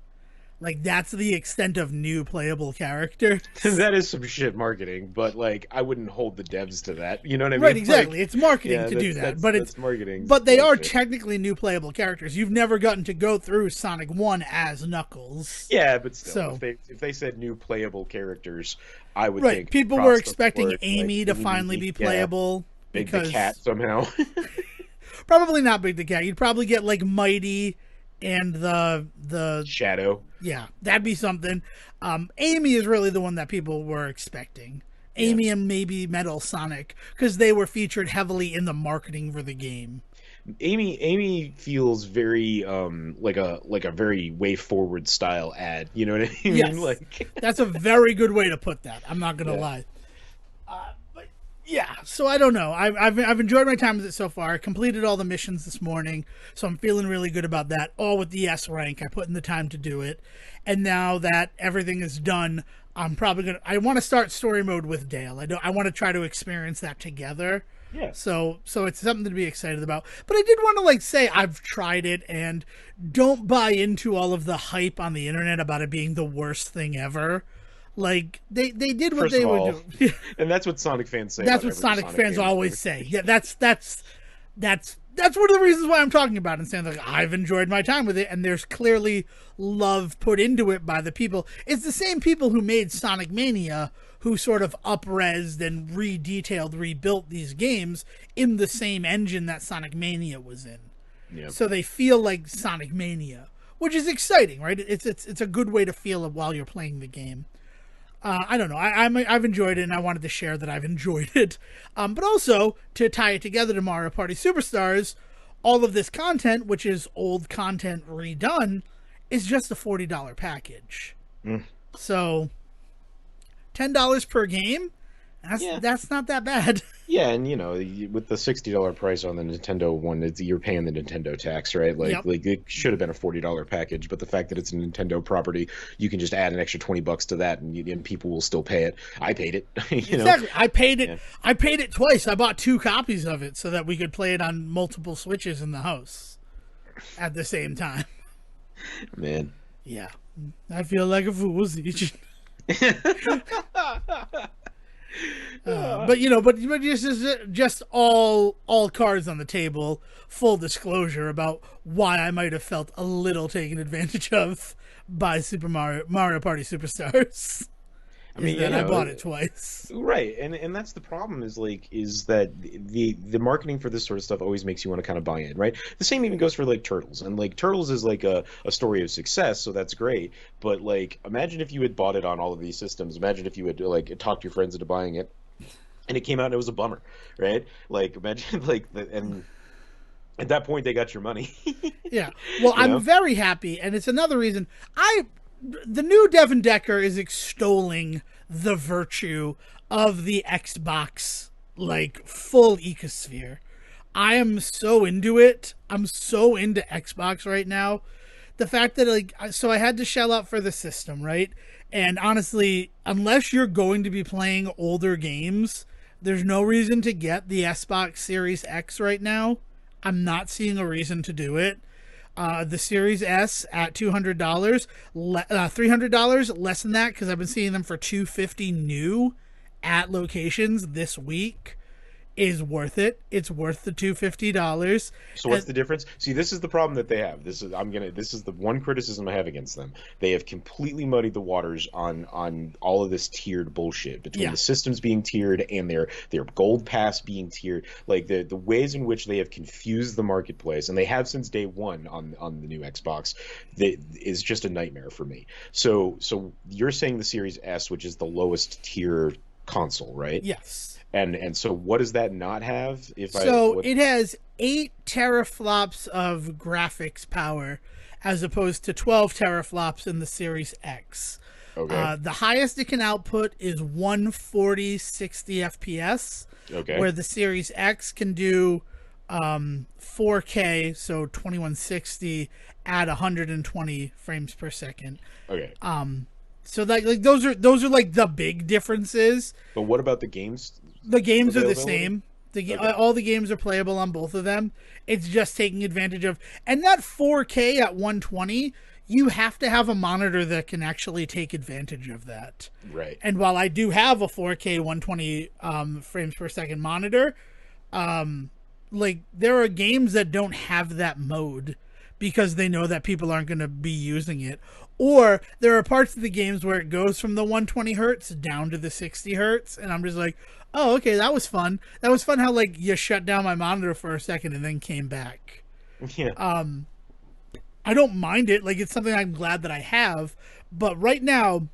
S1: Like, that's the extent of new playable characters.
S2: That is some shit marketing, but like I wouldn't hold the devs to that. You know what I mean?
S1: Right, exactly.
S2: Like,
S1: it's marketing
S2: yeah,
S1: to do that,
S2: that's marketing.
S1: but they are
S2: bullshit.
S1: technically new playable characters. You've never gotten to go through Sonic 1 as Knuckles.
S2: Yeah, but still,
S1: So-
S2: if they said new playable characters, I would
S1: Right.
S2: think
S1: People
S2: props
S1: were
S2: to
S1: expecting
S2: Ford,
S1: Amy
S2: like,
S1: to
S2: Amy,
S1: finally be
S2: yeah,
S1: playable
S2: Big the
S1: because
S2: cat somehow.
S1: probably not Big the Cat. You'd probably get like Mighty and the
S2: Shadow.
S1: yeah, that'd be something. Amy is really the one that people were expecting. Amy and maybe Metal Sonic because they were featured heavily in the marketing for the game.
S2: Amy feels very like a very way forward style ad. You know what I mean?
S1: Yes.
S2: Like
S1: That's a very good way to put that. I'm not gonna
S2: Yeah.
S1: lie. But yeah, so I don't know. I've enjoyed my time with it so far. I completed all the missions this morning, so I'm feeling really good about that. All with the S rank. I put in the time to do it, and now that everything is done, I'm probably gonna. I want to start story mode with Dale. I want to try to experience that together.
S2: yeah.
S1: So it's something to be excited about. But I did want to like say I've tried it and don't buy into all of the hype on the internet about it being the worst thing ever. Like they did what
S2: First
S1: they
S2: of
S1: were
S2: all,
S1: doing.
S2: and that's what Sonic fans say.
S1: That's
S2: about
S1: what
S2: every
S1: Sonic fans
S2: game.
S1: always say. Yeah, that's one of the reasons why I'm talking about it and saying like I've enjoyed my time with it, and there's clearly love put into it by the people. It's the same people who made Sonic Mania who sort of up-resed and re-detailed, rebuilt these games in the same engine that Sonic Mania was in.
S2: Yeah.
S1: So they feel like Sonic Mania, which is exciting, right? It's a good way to feel it while you're playing the game. I don't know. I've enjoyed it, and I wanted to share that I've enjoyed it. But also, to tie it together to Mario Party Superstars, all of this content, which is old content redone, is just a $40 package. So, $10 per game, that's not that bad.
S2: Yeah, and you know, with the $60 price on the Nintendo one, you're paying the Nintendo tax, right? Like,
S1: Yep.
S2: like it should have been a $40 package, but the fact that it's a Nintendo property, you can just add an extra $20 to that, and people will still pay it. I paid it, you know.
S1: Exactly. I paid it.
S2: Yeah.
S1: I paid it twice. I bought 2 copies of it so that we could play it on multiple Switches in the house at the same time.
S2: Man.
S1: Yeah, I feel like a fool, Sejohn. But you know, but just all cards on the table. Full disclosure about why I might have felt a little taken advantage of by Mario Party Superstars.
S2: I
S1: is
S2: mean,
S1: that I bought it twice.
S2: right, and that's the problem is that the marketing for this sort of stuff always makes you want to kind of buy in, right? The same even goes for like Turtles, and like Turtles is like a story of success, so that's great. But like, imagine if you had bought it on all of these systems. Imagine if you had like talked your friends into buying it, and it came out and it was a bummer, right? Like, imagine and at that point they got your money,
S1: Yeah. Well,
S2: you
S1: I'm
S2: know?
S1: very happy, and it's another reason the new Devon Decker is extolling the virtue of the Xbox like full ecosphere. I am so into it. I'm so into Xbox right now. The fact that like so I had to shell out for the system, right? And honestly, unless you're going to be playing older games, there's no reason to get the Xbox Series X right now. I'm not seeing a reason to do it. The Series S at $200, $300 less than that because I've been seeing them for $250 new at locations this week is worth it. It's worth the $250.
S2: So what's the difference? See, this is the problem that they have. This is the one criticism I have against them. They have completely muddied the waters on all of this tiered bullshit between
S1: Yeah.
S2: the systems being tiered and their gold pass being tiered. Like the ways in which they have confused the marketplace, and they have since day one on the new Xbox, that is just a nightmare for me. So you're saying the Series S, which is the lowest tier console, right?
S1: Yes.
S2: And so what does that not have?
S1: It has 8 teraflops of graphics power as opposed to 12 teraflops in the Series X.
S2: Okay.
S1: The highest it can output is 140 60 FPS,
S2: Okay.
S1: where the Series X can do 4K, so 2160 at 120 frames per second.
S2: Okay.
S1: So like those are like the big differences.
S2: But what about the games?
S1: The games are the
S2: Availability?
S1: same.
S2: Okay.
S1: All the games are playable on both of them. It's just taking advantage of, and that 4K at 120, you have to have a monitor that can actually take advantage of that.
S2: Right.
S1: And while I do have a 4K 120 frames per second monitor, like there are games that don't have that mode because they know that people aren't going to be using it. Or there are parts of the games where it goes from the 120 hertz down to the 60 hertz, and I'm just like, oh, okay, that was fun. That was fun how like you shut down my monitor for a second and then came back.
S2: Yeah.
S1: I don't mind it. Like it's something I'm glad that I have. But right now,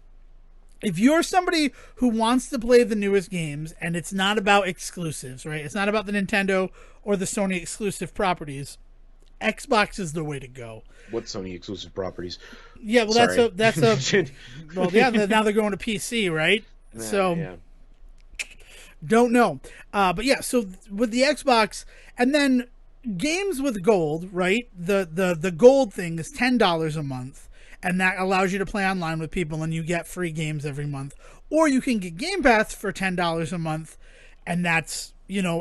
S1: if you're somebody who wants to play the newest games and it's not about exclusives, right? It's not about the Nintendo or the Sony exclusive properties. Xbox is the way to go.
S2: What Sony exclusive properties?
S1: Yeah, well,
S2: Sorry.
S1: that's a well, yeah. Now they're going to PC, right? So
S2: yeah.
S1: don't know, but yeah. So with the Xbox, and then games with gold, right? The gold thing is $10 a month, and that allows you to play online with people, and you get free games every month. Or you can get Game Pass for $10 a month, and that's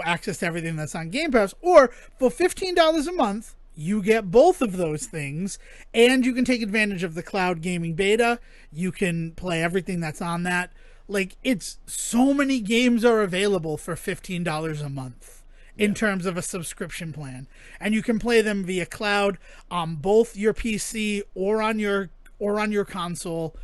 S1: access to everything that's on Game Pass. Or for $15 a month, you get both of those things, and you can take advantage of the cloud gaming beta. You can play everything that's on that. Like, it's so many games are available for $15 a month in terms of a subscription plan, and you can play them via cloud on both your PC or on your console.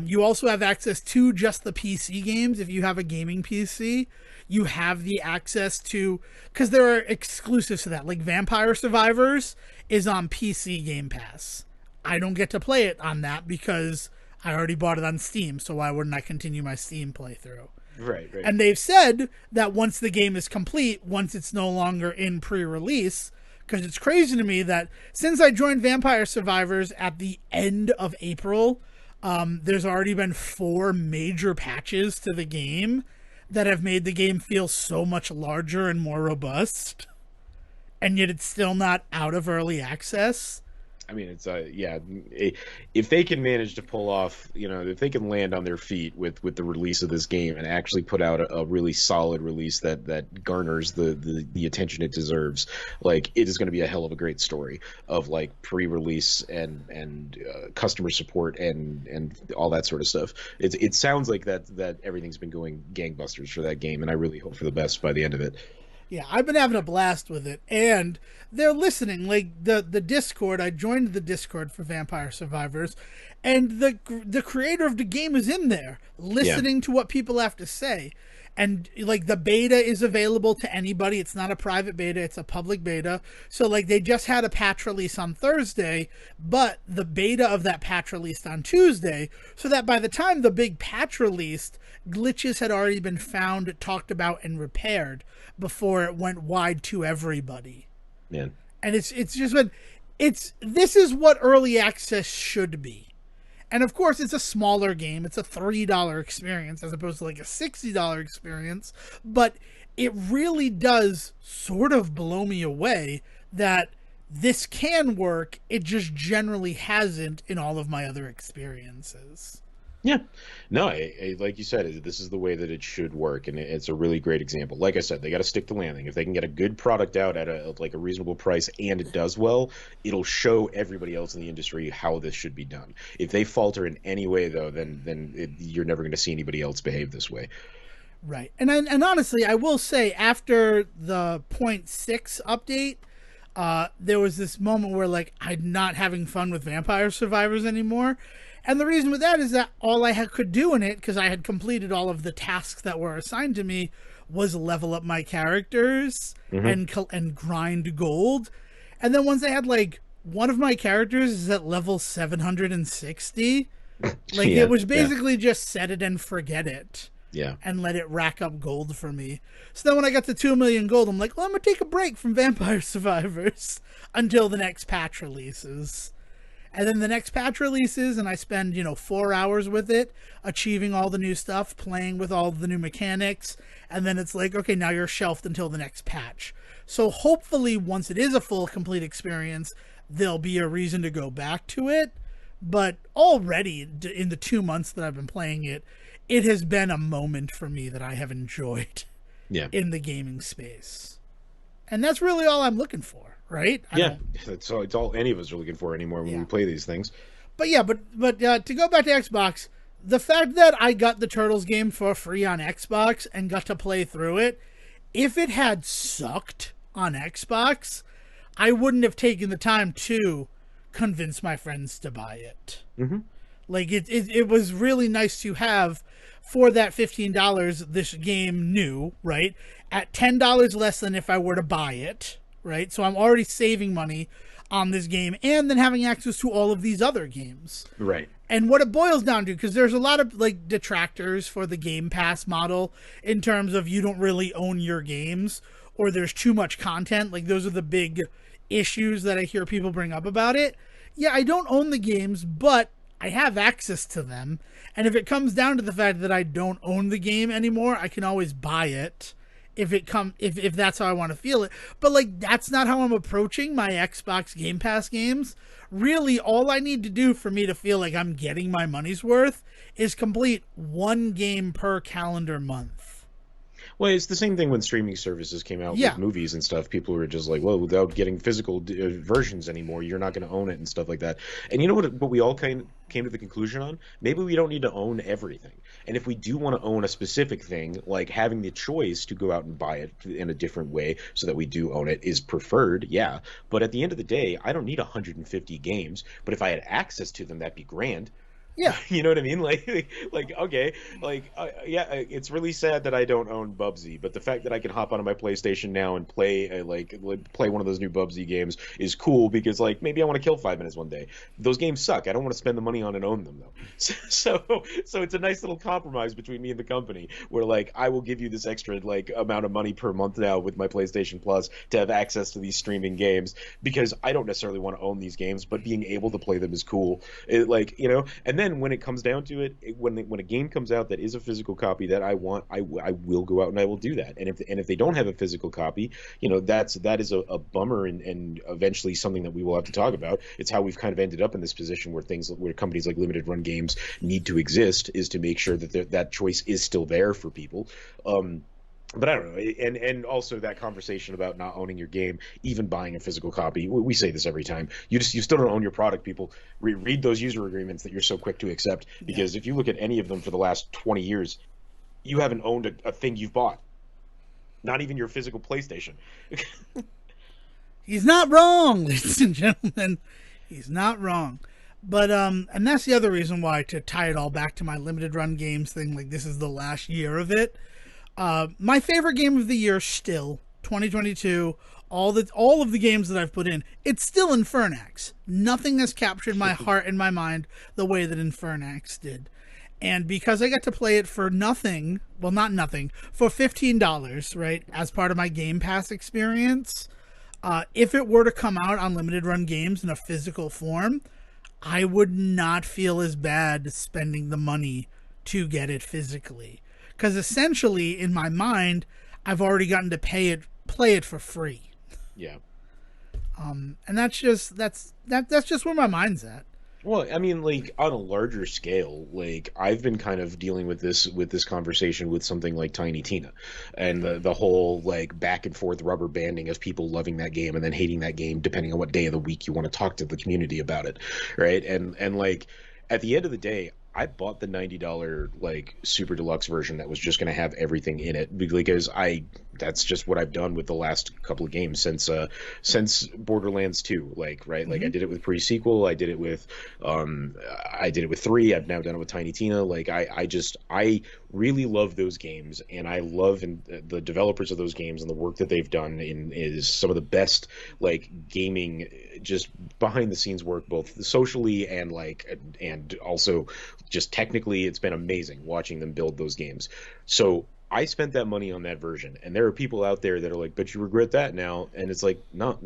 S1: You also have access to just the PC games. If you have a gaming PC, you have the access to, because there are exclusives to that. Like Vampire Survivors is on PC Game Pass. I don't get to play it on that because I already bought it on Steam, so why wouldn't I continue my Steam playthrough?
S2: Right.
S1: And they've said that once the game is complete, once it's no longer in pre-release, because it's crazy to me that since I joined Vampire Survivors at the end of April, there's already been 4 major patches to the game that have made the game feel so much larger and more robust, and yet it's still not out of early access.
S2: I mean, it's if they can manage to pull off, if they can land on their feet with the release of this game and actually put out a really solid release that garners the attention it deserves, like it is going to be a hell of a great story of like pre-release and customer support and all that sort of stuff. It sounds like that everything's been going gangbusters for that game, and I really hope for the best by the end of it.
S1: Yeah, I've been having a blast with it, and they're listening. Like the Discord, I joined the Discord for Vampire Survivors, and the creator of the game is in there
S2: Yeah.
S1: listening to what people have to say. And like the beta is available to anybody. It's not a private beta, it's a public beta. So like they just had a patch release on Thursday, but the beta of that patch released on Tuesday, so that by the time the big patch released, glitches had already been found, talked about, and repaired before it went wide to everybody.
S2: Man.
S1: And it's just been this is what early access should be. And of course, it's a smaller game. It's a $3 experience as opposed to like a $60 experience. But it really does sort of blow me away that this can work. It just generally hasn't in all of my other experiences.
S2: Yeah, no, like you said, this is the way that it should work, and it's a really great example. Like I said, they got to stick to landing. If they can get a good product out at a reasonable price and it does well, it'll show everybody else in the industry how this should be done. If they falter in any way, though, then you're never going to see anybody else behave this way.
S1: Right, and honestly, I will say after the .6 update, there was this moment where like I'm not having fun with Vampire Survivors anymore. And the reason with that is that all I could do in it, because I had completed all of the tasks that were assigned to me, was level up my characters and grind gold. And then once I had like one of my characters is at level 760, like
S2: Yeah,
S1: it was
S2: yeah,
S1: basically just set it and forget it
S2: yeah.
S1: and let it rack up gold for me. So then when I got to 2 million gold, I'm like, well, I'm going to take a break from Vampire Survivors until the next patch releases. And then the next patch releases, and I spend, 4 hours with it, achieving all the new stuff, playing with all the new mechanics, and then it's like, okay, now you're shelved until the next patch. So hopefully, once it is a full, complete experience, there'll be a reason to go back to it. But already, in the 2 months that I've been playing it, it has been a moment for me that I have enjoyed
S2: Yeah.
S1: in the gaming space. And that's really all I'm looking for. Right?
S2: Yeah, it's all any of us are looking for anymore when we play these things.
S1: But yeah, but to go back to Xbox, the fact that I got the Turtles game for free on Xbox and got to play through it, if it had sucked on Xbox, I wouldn't have taken the time to convince my friends to buy it.
S2: Mm-hmm.
S1: Like it was really nice to have for that $15 this game new, right? At $10 less than if I were to buy it. Right, so I'm already saving money on this game and then having access to all of these other games.
S2: Right.
S1: And what it boils down to, because there's a lot of like detractors for the Game Pass model in terms of you don't really own your games or there's too much content. Like those are the big issues that I hear people bring up about it. Yeah, I don't own the games, but I have access to them. And if it comes down to the fact that I don't own the game anymore, I can always buy it. If that's how I want to feel it. But like that's not how I'm approaching my Xbox Game Pass games. Really, all I need to do for me to feel like I'm getting my money's worth is complete one game per calendar month.
S2: Well, it's the same thing when streaming services came out with movies and stuff. People were just like, well, without getting physical versions anymore, you're not going to own it and stuff like that. And you know what we all kind of came to the conclusion on? Maybe we don't need to own everything. And if we do want to own a specific thing, like having the choice to go out and buy it in a different way so that we do own it is preferred, yeah. But at the end of the day, I don't need 150 games. But if I had access to them, that'd be grand.
S1: Yeah.
S2: You know what I mean? Okay, yeah, it's really sad that I don't own Bubsy, but the fact that I can hop onto my PlayStation now and play play one of those new Bubsy games is cool because like maybe I want to kill 5 minutes one day. Those games suck. I don't want to spend the money on and own them though. So it's a nice little compromise between me and the company where like I will give you this extra like amount of money per month now with my PlayStation Plus to have access to these streaming games because I don't necessarily want to own these games, but being able to play them is cool. And then when it comes down to it, when a game comes out that is a physical copy that I want, I will go out and I will do that. And if they don't have a physical copy, that is a bummer and eventually something that we will have to talk about. It's how we've kind of ended up in this position where companies like limited run games need to exist is to make sure that that choice is still there for people. But I don't know, and also that conversation about not owning your game, even buying a physical copy. We say this every time. You still don't own your product, people. Read those user agreements that you're so quick to accept, because if you look at any of them for the last 20 years, you haven't owned a thing you've bought. Not even your physical PlayStation.
S1: He's not wrong, ladies and gentlemen. He's not wrong. But and that's the other reason why, to tie it all back to my limited run games thing, like this is the last year of it. My favorite game of the year still 2022. All of the games that I've put in, it's still Infernax. Nothing has captured my heart and my mind the way that Infernax did. And because I got to play it for nothing, well, not nothing, for $15, right, as part of my Game Pass experience, if it were to come out on limited run games in a physical form, I would not feel as bad spending the money to get it physically. Because essentially, in my mind, I've already gotten to play it for free.
S2: Yeah.
S1: And that's just where my mind's at.
S2: Well, I mean, like on a larger scale, like I've been kind of dealing with this conversation with something like Tiny Tina, and the whole like back and forth rubber banding of people loving that game and then hating that game depending on what day of the week you want to talk to the community about it, right? And like at the end of the day, I bought the $90 like super deluxe version that was just going to have everything in it because that's just what I've done with the last couple of games since Borderlands 2, like right, like I did it with pre-sequel, I did it with 3, I've now done it with Tiny Tina. Like I really love those games, and I love the developers of those games, and the work that they've done is some of the best like gaming, just behind the scenes work, both socially and also just technically. It's been amazing watching them build those games. So I spent that money on that version, and there are people out there that are like, but you regret that now, and it's like, no,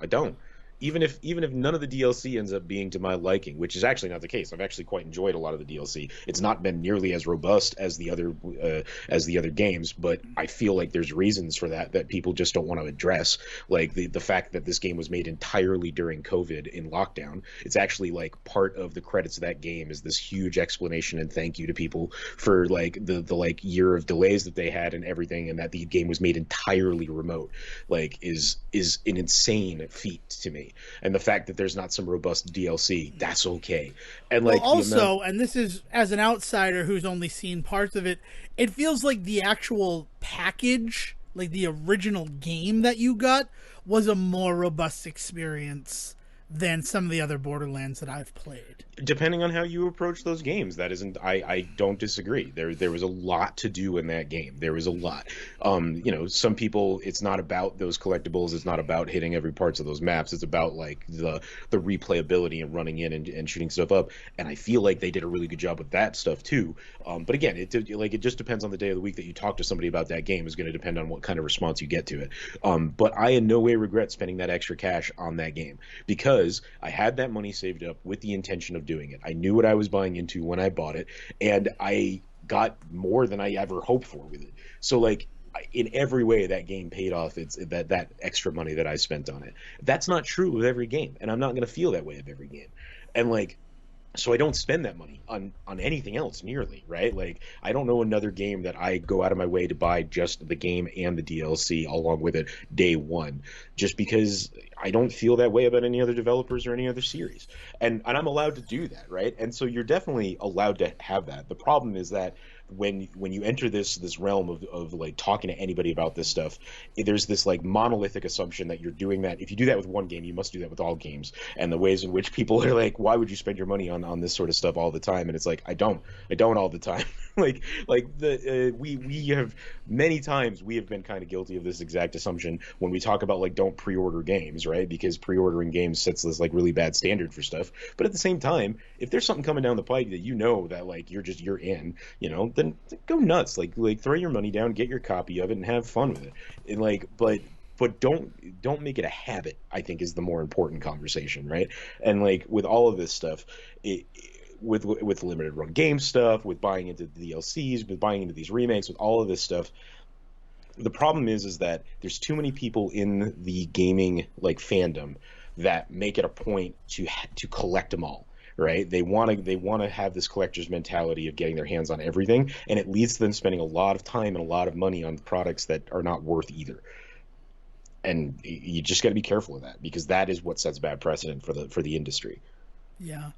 S2: I don't. Even if none of the DLC ends up being to my liking, which is actually not the case. I've actually quite enjoyed a lot of the DLC. It's not been nearly as robust as the other games, but I feel like there's reasons for that people just don't want to address, like the fact that this game was made entirely during COVID in lockdown. It's actually like part of the credits of that game is this huge explanation and thank you to people for like the like year of delays that they had and everything, and that the game was made entirely remote, like is an insane feat to me. And the fact that there's not some robust DLC, that's okay. And like,
S1: well, also, and this is as an outsider who's only seen parts of it, it feels like the actual package, like the original game that you got, was a more robust experience than some of the other Borderlands that I've played.
S2: Depending on how you approach those games, that isn't, I don't disagree. There was a lot to do in that game. There was a lot. Some people, it's not about those collectibles. It's not about hitting every parts of those maps. It's about like the replayability and running in and shooting stuff up. And I feel like they did a really good job with that stuff too. But again, it just depends on the day of the week that you talk to somebody about that game. Is going to depend on what kind of response you get to it. But I in no way regret spending that extra cash on that game because I had that money saved up with the intention of doing it. I knew what I was buying into when I bought it, and I got more than I ever hoped for with it. So like in every way that game paid off. It's that extra money that I spent on it. That's not true with every game, and I'm not going to feel that way of every game. And like, so I don't spend that money on anything else nearly, right? Like I don't know another game that I go out of my way to buy just the game and the DLC along with it day one, just because I don't feel that way about any other developers or any other series. And I'm allowed to do that, right? And so you're definitely allowed to have that. The problem is that when you enter this realm of like talking to anybody about this stuff, there's this like monolithic assumption that you're doing that. If you do that with one game, you must do that with all games. And the ways in which people are like, why would you spend your money on this sort of stuff all the time? And it's like, I don't all the time. we have many times we have been kind of guilty of this exact assumption when we talk about like don't pre-order games, right? Because pre-ordering games sets this like really bad standard for stuff. But at the same time, if there's something coming down the pipe that you know that like you're in, then go nuts. Like throw your money down, get your copy of it, and have fun with it. And like, but don't make it a habit, I think, is the more important conversation, right? And like with all of this stuff, with limited run game stuff, with buying into the DLCs, with buying into these remakes, with all of this stuff, the problem is that there's too many people in the gaming like fandom that make it a point to collect them all. Right? They want to have this collector's mentality of getting their hands on everything, and it leads to them spending a lot of time and a lot of money on products that are not worth either. And you just got to be careful of that, because that is what sets bad precedent for the industry.
S1: Yeah.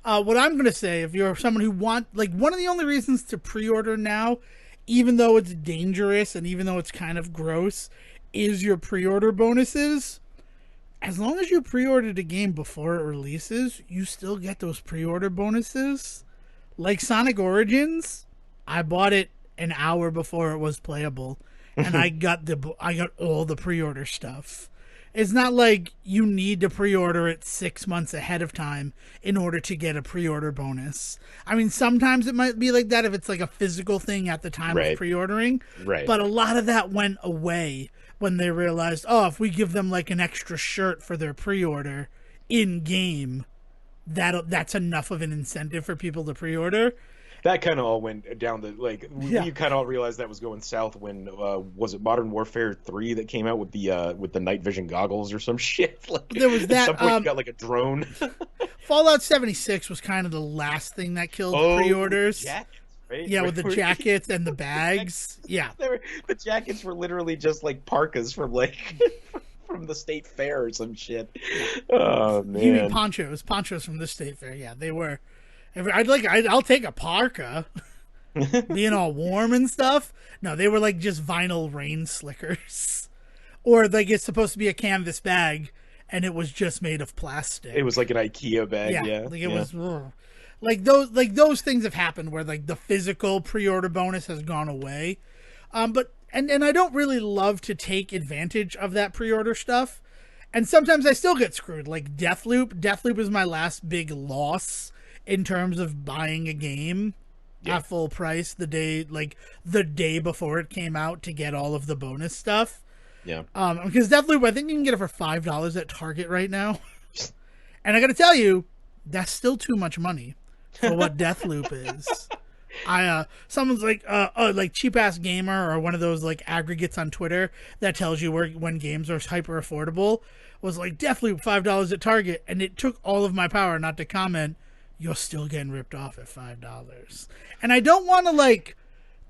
S1: What I'm going to say, if you're someone who one of the only reasons to pre-order now even though it's dangerous and even though it's kind of gross, is your pre-order bonuses. As long as you pre-ordered a game before it releases, you still get those pre-order bonuses. Like Sonic Origins, I bought it an hour before it was playable, and I got all the pre-order stuff. It's not like you need to pre-order it 6 months ahead of time in order to get a pre-order bonus. I mean, sometimes it might be like that if it's like a physical thing at the time of pre-ordering.
S2: Right.
S1: But a lot of that went away when they realized, oh, if we give them like an extra shirt for their pre-order in game, that's enough of an incentive for people to pre-order.
S2: That kind of all went down the we kind of all realized that was going south when was it Modern Warfare 3 that came out with the night vision goggles or some shit. Like
S1: there was that.
S2: At some point you got like a drone.
S1: Fallout 76 was kind of the last thing that killed pre-orders.
S2: Jackets, right?
S1: Yeah, with the jackets and the bags. Yeah,
S2: the jackets were literally just like parkas from from the state fair or some shit. Oh man,
S1: you mean ponchos from the state fair? Yeah, they were. I'll take a parka, being all warm and stuff. No, they were like just vinyl rain slickers, or like it's supposed to be a canvas bag, and it was just made of plastic.
S2: It was like an IKEA bag. Yeah,
S1: like it was. Like those things have happened where like the physical pre-order bonus has gone away, but I don't really love to take advantage of that pre-order stuff, and sometimes I still get screwed. Like Deathloop. Deathloop is my last big loss in terms of buying a game at full price the day before it came out to get all of the bonus stuff.
S2: Yeah.
S1: Because Deathloop, I think you can get it for $5 at Target right now. And I got to tell you, that's still too much money for what Deathloop is. Someone's like Cheap Ass Gamer or one of those like aggregates on Twitter that tells you when games are hyper affordable was like Deathloop $5 at Target, and it took all of my power not to comment. You're still getting ripped off at $5. And I don't want to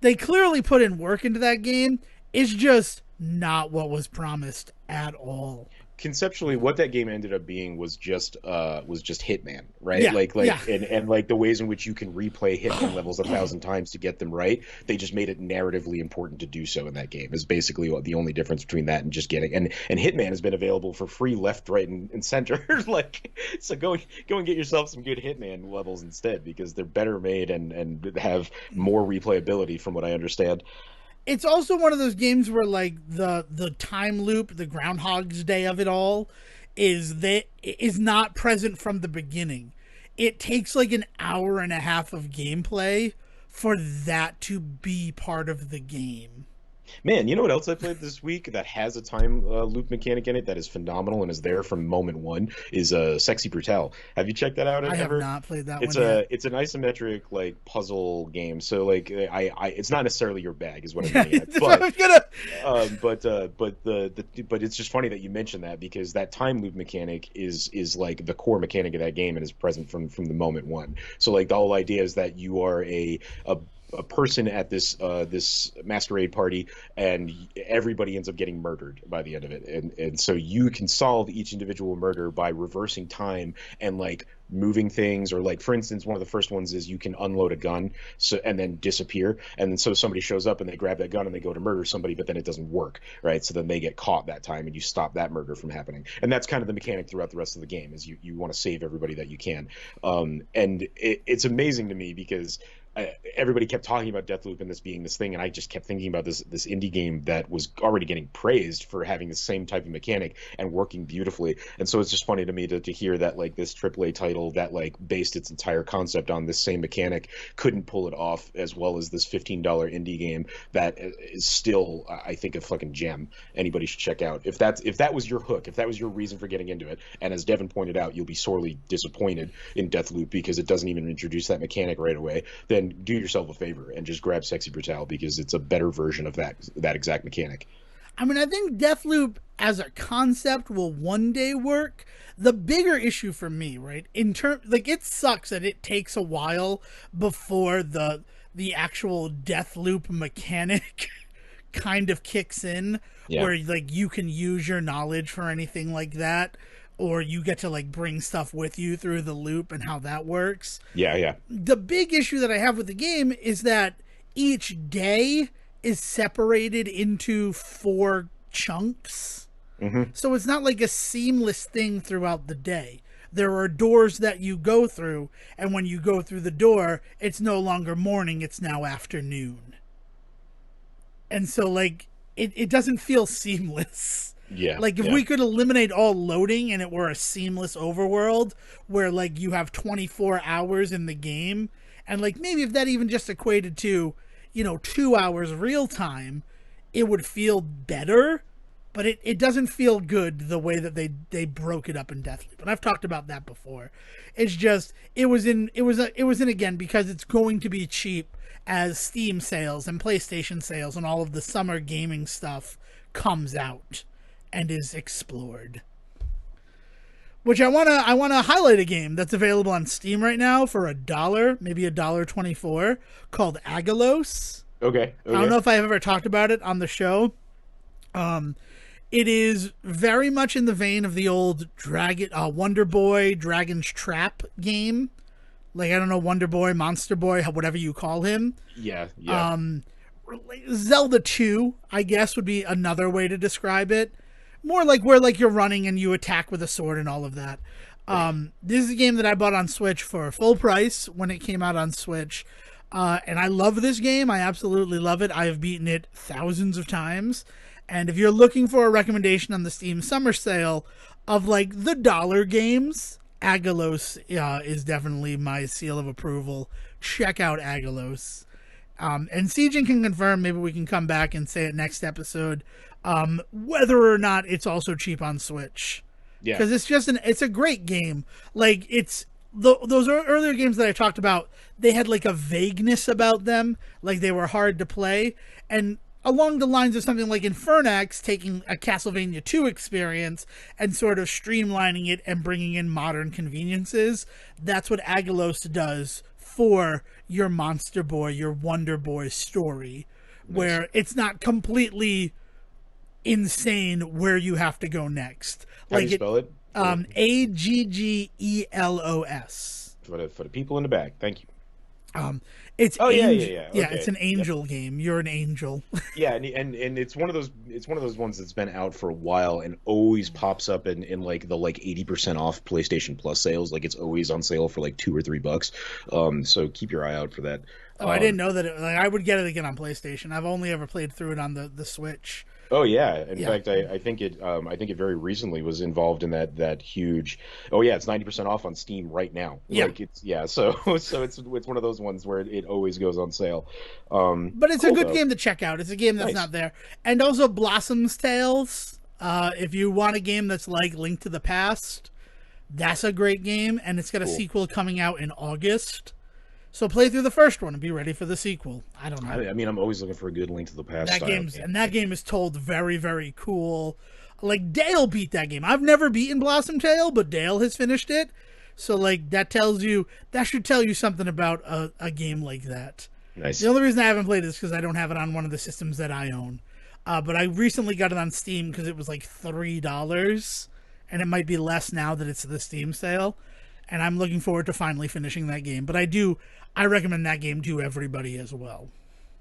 S1: they clearly put in work into that game. It's just not what was promised at all.
S2: Conceptually, what that game ended up being was just Hitman, right?
S1: Yeah,
S2: And like the ways in which you can replay Hitman levels 1,000 times to get them right. They just made it narratively important to do so in that game. Is basically the only difference between that and just getting and Hitman has been available for free left, right, and center. So go and get yourself some good Hitman levels instead because they're better made and have more replayability from what I understand.
S1: It's also one of those games where like the time loop, the Groundhog's Day of it all, is not present from the beginning. It takes like an hour and a half of gameplay for that to be part of the game.
S2: Man, you know what else I played this week that has a time loop mechanic in it that is phenomenal and is there from moment one is Sexy Brutale. Have you checked that out ever?
S1: I have not played that
S2: one yet. It's an isometric like puzzle game. So like it's not necessarily your bag is what I'm getting at. But it's just funny that you mentioned that because that time loop mechanic is like the core mechanic of that game and is present from the moment one. So like the whole idea is that you are a person at this masquerade party and everybody ends up getting murdered by the end of it, and so you can solve each individual murder by reversing time and like moving things, or like for instance one of the first ones is you can unload a gun and then disappear, and then so somebody shows up and they grab that gun and they go to murder somebody, but then it doesn't work, right? So then they get caught that time and you stop that murder from happening, and that's kind of the mechanic throughout the rest of the game is you want to save everybody that you can. And it's amazing to me because everybody kept talking about Deathloop and this being this thing, and I just kept thinking about this indie game that was already getting praised for having the same type of mechanic and working beautifully. And so it's just funny to me to hear that like this AAA title that like based its entire concept on this same mechanic couldn't pull it off as well as this $15 indie game that is still, I think, a fucking gem. Anybody should check out if that was your hook, if that was your reason for getting into it. And as Devon pointed out, you'll be sorely disappointed in Deathloop because it doesn't even introduce that mechanic right away. Then do yourself a favor and just grab Sexy Brutale because it's a better version of that exact mechanic.
S1: I mean, I think Deathloop as a concept will one day work. The bigger issue for me, right, it sucks that it takes a while before the actual Deathloop mechanic kind of kicks in, where like you can use your knowledge for anything like that. Or you get to like bring stuff with you through the loop and how that works.
S2: Yeah.
S1: The big issue that I have with the game is that each day is separated into 4 chunks.
S2: Mm-hmm.
S1: So it's not like a seamless thing throughout the day. There are doors that you go through, and when you go through the door, it's no longer morning, it's now afternoon. And so, like, it doesn't feel seamless.
S2: Yeah.
S1: Like, if we could eliminate all loading and it were a seamless overworld where, like, you have 24 hours in the game, and, like, maybe if that even just equated to, 2 hours real time, it would feel better. But it doesn't feel good the way that they broke it up in Deathloop. And I've talked about that before. It's just it was in again because it's going to be cheap as Steam sales and PlayStation sales and all of the summer gaming stuff comes out and is explored. Which I wanna highlight a game that's available on Steam right now for $1, maybe $1.24, called Agalos.
S2: Okay.
S1: I don't know if I've ever talked about it on the show. It is very much in the vein of the old Wonder Boy Dragon's Trap game. Like, I don't know, Wonder Boy, Monster Boy, whatever you call him.
S2: Yeah.
S1: Zelda 2, I guess, would be another way to describe it. More like where, like, you're running and you attack with a sword and all of that. This is a game that I bought on Switch for full price when it came out on Switch. And I love this game. I absolutely love it. I have beaten it thousands of times. And if you're looking for a recommendation on the Steam Summer Sale of, like, the dollar games, Agalos is definitely my seal of approval. Check out Agalos. And Sejohn can confirm, maybe we can come back and say it next episode, whether or not it's also cheap on Switch.
S2: Yeah.
S1: Because it's a great game. Like, those earlier games that I talked about, they had, like, a vagueness about them. Like, they were hard to play. And along the lines of something like Infernax taking a Castlevania 2 experience and sort of streamlining it and bringing in modern conveniences, that's what Agalos does for your Monster Boy, your Wonder Boy story, where it's not completely insane where you have to go next.
S2: How do you spell it?
S1: Aggelos.
S2: For the people in the back, thank you.
S1: It's
S2: Okay.
S1: it's an angel game. You're an angel.
S2: Yeah, and it's one of those ones that's been out for a while and always pops up in like the 80% off PlayStation Plus sales. Like, it's always on sale for like $2 or $3. So keep your eye out for that.
S1: I didn't know that I would get it again on PlayStation. I've only ever played through it on the Switch.
S2: Oh yeah. In fact, I think it very recently was involved in that huge. Oh yeah, it's 90% off on Steam right now.
S1: Yeah.
S2: Like, so it's one of those ones where it always goes on sale.
S1: But it's a good game to check out. It's a game that's not there. And also Blossom's Tales. If you want a game that's like Link to the Past, that's a great game, and it's got a sequel coming out in August. So play through the first one and be ready for the sequel. I don't know.
S2: I mean, I'm always looking for a good Link to the Past.
S1: That game is told very, very cool. Like, Dale beat that game. I've never beaten Blossom Tale, but Dale has finished it. So, like, that should tell you something about a game like that.
S2: Nice.
S1: The only reason I haven't played it is because I don't have it on one of the systems that I own. But I recently got it on Steam because it was like $3, and it might be less now that it's the Steam sale. And I'm looking forward to finally finishing that game. But I recommend that game to everybody as well.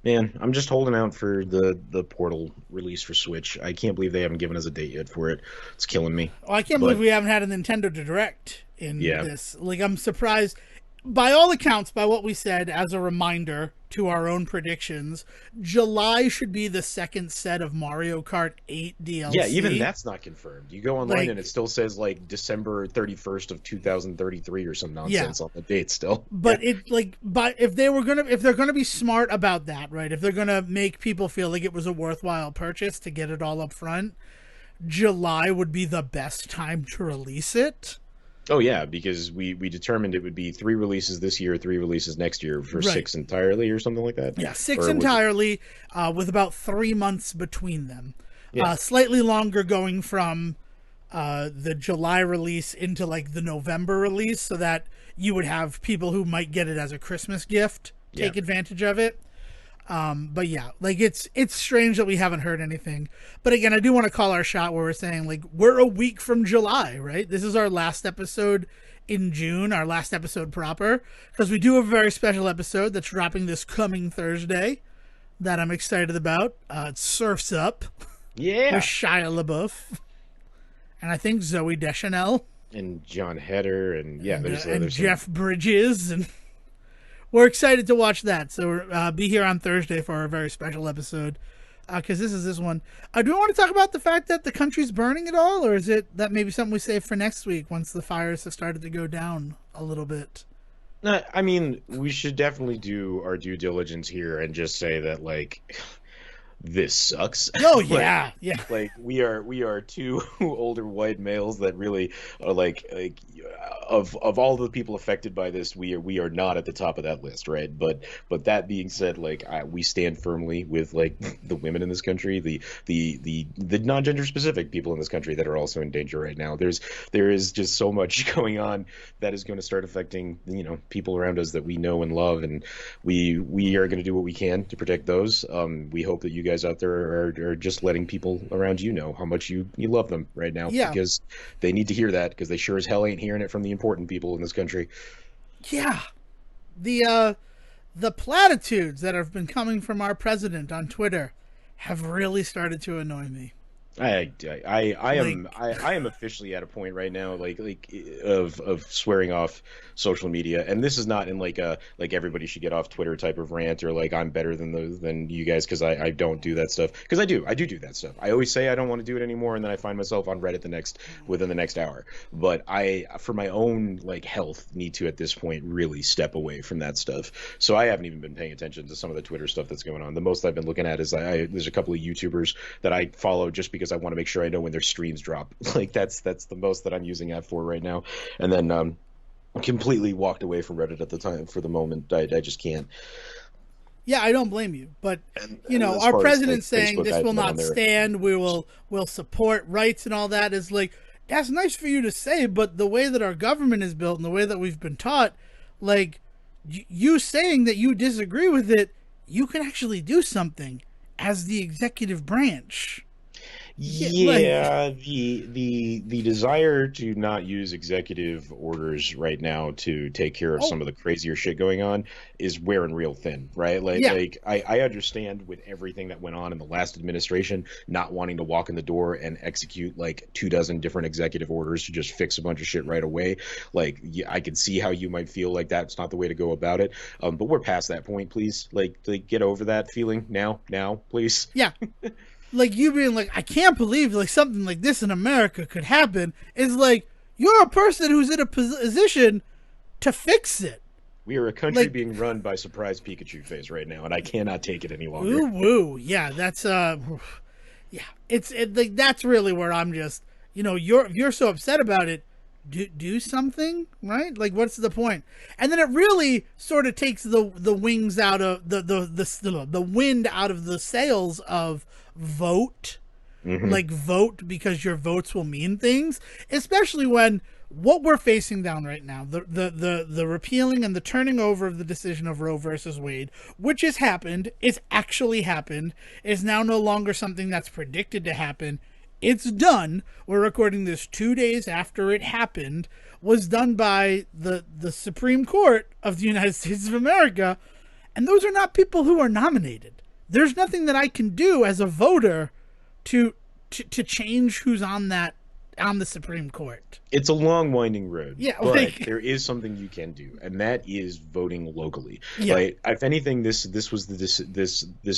S2: Man, I'm just holding out for the Portal release for Switch. I can't believe they haven't given us a date yet for it. It's killing me.
S1: Oh, I can't believe we haven't had a Nintendo Direct in this. Like, I'm surprised. By all accounts, by what we said, as a reminder to our own predictions, July should be the second set of Mario Kart 8 DLC.
S2: Yeah, even that's not confirmed. You go online and it still says like December 31st of 2033 or some nonsense on the date still.
S1: But if they're gonna be smart about that, right? If they're gonna make people feel like it was a worthwhile purchase to get it all up front, July would be the best time to release it.
S2: Oh yeah, because we determined it would be 3 releases this year, 3 releases next year for 6 entirely or something like that.
S1: Yeah, 6 entirely, with about 3 months between them. Yeah. Slightly longer going from the July release into like the November release, so that you would have people who might get it as a Christmas gift take advantage of it. But yeah, like it's strange that we haven't heard anything. But again, I do want to call our shot where we're saying, like, we're a week from July, right? This is our last episode in June, our last episode proper, because we do have a very special episode that's dropping this coming Thursday. that I'm excited about. It's Surf's Up with
S2: Yeah.
S1: Shia LaBeouf and I think Zoe Deschanel
S2: And John Heder, and yeah,
S1: and
S2: there's some.
S1: Jeff Bridges, and we're excited to watch that. So be here on Thursday for our very special episode because this is this one. Do we want to talk about the fact that the country's burning at all, or is it that maybe something we save for next week once the fires have started to go down a little bit?
S2: No, I mean, we should definitely do our due diligence here and just say that like this sucks.
S1: Oh
S2: like
S1: yeah, yeah.
S2: like we are two older white males that really are like of all the people affected by this, we are not at the top of that list, right? But that being said, like we stand firmly with like the women in this country, the non-gender specific people in this country that are also in danger right now. There is just so much going on that is going to start affecting people around us that we know and love, and we are going to do what we can to protect those. We hope that you guys out there are just letting people around you know how much you love them right now,
S1: Yeah.
S2: because they need to hear that, because they sure as hell ain't hearing it from the important people in this country.
S1: Yeah. The platitudes that have been coming from our president on Twitter have really started to annoy me.
S2: I am officially at a point right now, of swearing off social media, and this is not in like a like everybody should get off Twitter type of rant, or like I'm better than you guys, because I don't do that stuff, because I do that stuff. I always say I don't want to do it anymore, and then I find myself on Reddit within the next hour. But I, for my own like health, need to at this point really step away from that stuff. So I haven't even been paying attention to some of the Twitter stuff that's going on. The most I've been looking at is there's a couple of YouTubers that I follow just because I want to make sure I know when their streams drop. Like that's the most that I'm using that for right now. And then completely walked away from Reddit at the time for the moment. I just can't.
S1: Yeah, I don't blame you, but
S2: And as
S1: our
S2: far as,
S1: president
S2: like,
S1: saying
S2: Facebook,
S1: this
S2: I've
S1: will
S2: been on
S1: not
S2: there.
S1: stand. We'll support rights and all that is like that's nice for you to say, but the way that our government is built and the way that we've been taught, like you saying that you disagree with it, you can actually do something as the executive branch.
S2: Yeah, the desire to not use executive orders right now to take care of
S1: Oh
S2: some of the crazier shit going on is wearing real thin, right?
S1: yeah,
S2: I understand with everything that went on in the last administration, not wanting to walk in the door and execute like 24 different executive orders to just fix a bunch of shit right away. Like, yeah, I can see how you might feel like that's not the way to go about it. But we're past that point, please. Like get over that feeling now, please.
S1: yeah. Like you being like, I can't believe like something like this in America could happen. Is like you're a person who's in a position to fix it.
S2: We are a country
S1: Like,
S2: being run by surprise Pikachu face right now, and I cannot take it any longer.
S1: ooh woo, yeah, that's yeah, like that's really where I'm just, you're so upset about it. Do something, right? Like, what's the point? And then it really sort of takes the wings out of the wind out of the sails of vote. Like vote because your votes will mean things, especially when what we're facing down right now, the repealing and the turning over of the decision of Roe versus Wade, which has happened, it's actually happened, is now no longer something that's predicted to happen. It's done. We're recording this 2 days after it happened. Was done by the Supreme Court of the United States of America, and those are not people who are nominated. There's nothing that I can do as a voter to change who's on the Supreme Court.
S2: It's a long, winding road.
S1: Yeah,
S2: but
S1: like,
S2: there is something you can do, and that is voting locally.
S1: yeah,
S2: Like, if anything, this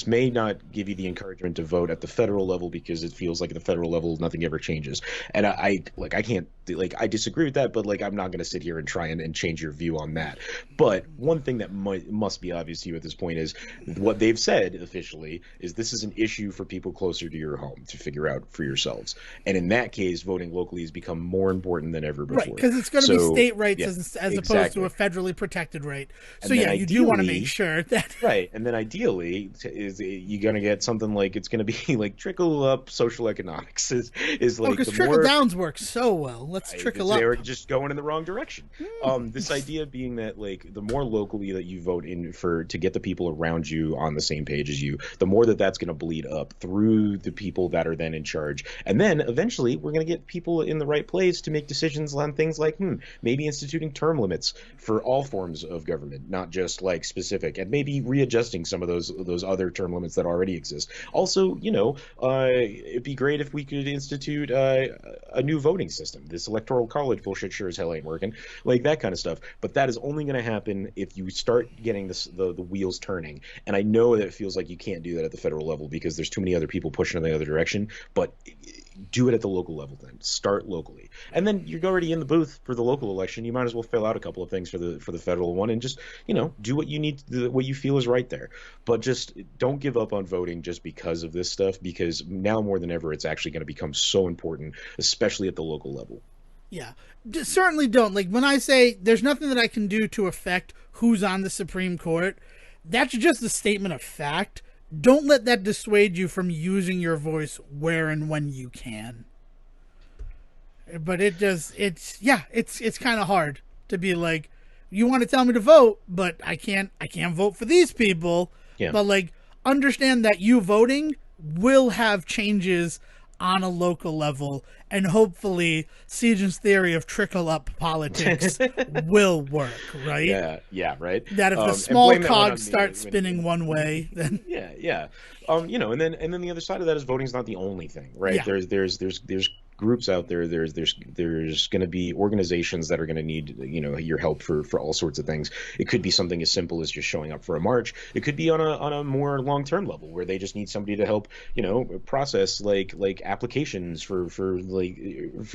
S2: may not give you the encouragement to vote at the federal level, because it feels like at the federal level nothing ever changes. And I can't, like, I disagree with that, but like I'm not going to sit here and try and change your view on that. But one thing that must be obvious to you at this point is what they've said officially is this is an issue for people closer to your home to figure out for yourselves. And in that case, voting locally has become more important than ever before.
S1: right, because it's going to be state rights
S2: yeah,
S1: as opposed to a federally protected right. So
S2: And then
S1: yeah, you do want to make sure that
S2: right, and then ideally is you're going to get something like it's going to be like trickle up social economics is like
S1: because
S2: the
S1: trickle
S2: more
S1: downs work so well. Let's trickle up.
S2: they're just going in the wrong direction. This idea being that like the more locally that you vote in for to get the people around you on the same page as you, the more that's going to bleed up through the people that are then in charge, and then eventually we're going to get people in the right place to make decisions on things like, maybe instituting term limits for all forms of government, not just like specific, and maybe readjusting some of those other term limits that already exist. Also, it'd be great if we could institute a new voting system. This electoral college bullshit sure as hell ain't working, like that kind of stuff. But that is only going to happen if you start getting the wheels turning. And I know that it feels like you can't do that at the federal level because there's too many other people pushing in the other direction. But do it at the local level then. Start locally. And then you're already in the booth for the local election. You might as well fill out a couple of things for the federal one and just, do what you need, what you feel is right there. But just don't give up on voting just because of this stuff, because now more than ever, it's actually going to become so important, especially at the local level.
S1: Yeah, certainly don't. Like, when I say there's nothing that I can do to affect who's on the Supreme Court, that's just a statement of fact. Don't let that dissuade you from using your voice where and when you can. But it's kind of hard to be like, you want to tell me to vote, but I can't vote for these people.
S2: Yeah.
S1: But like, understand that you voting will have changes on a local level, and hopefully Sejohn's theory of trickle-up politics will work, right?
S2: Yeah, right.
S1: That if the small cogs start spinning one way, then
S2: yeah. And then the other side of that is voting's not the only thing, right?
S1: Yeah.
S2: There's groups out there. There's going to be organizations that are going to need your help for all sorts of things. It could be something as simple as just showing up for a march. It could be on a more long-term level where they just need somebody to help process like applications for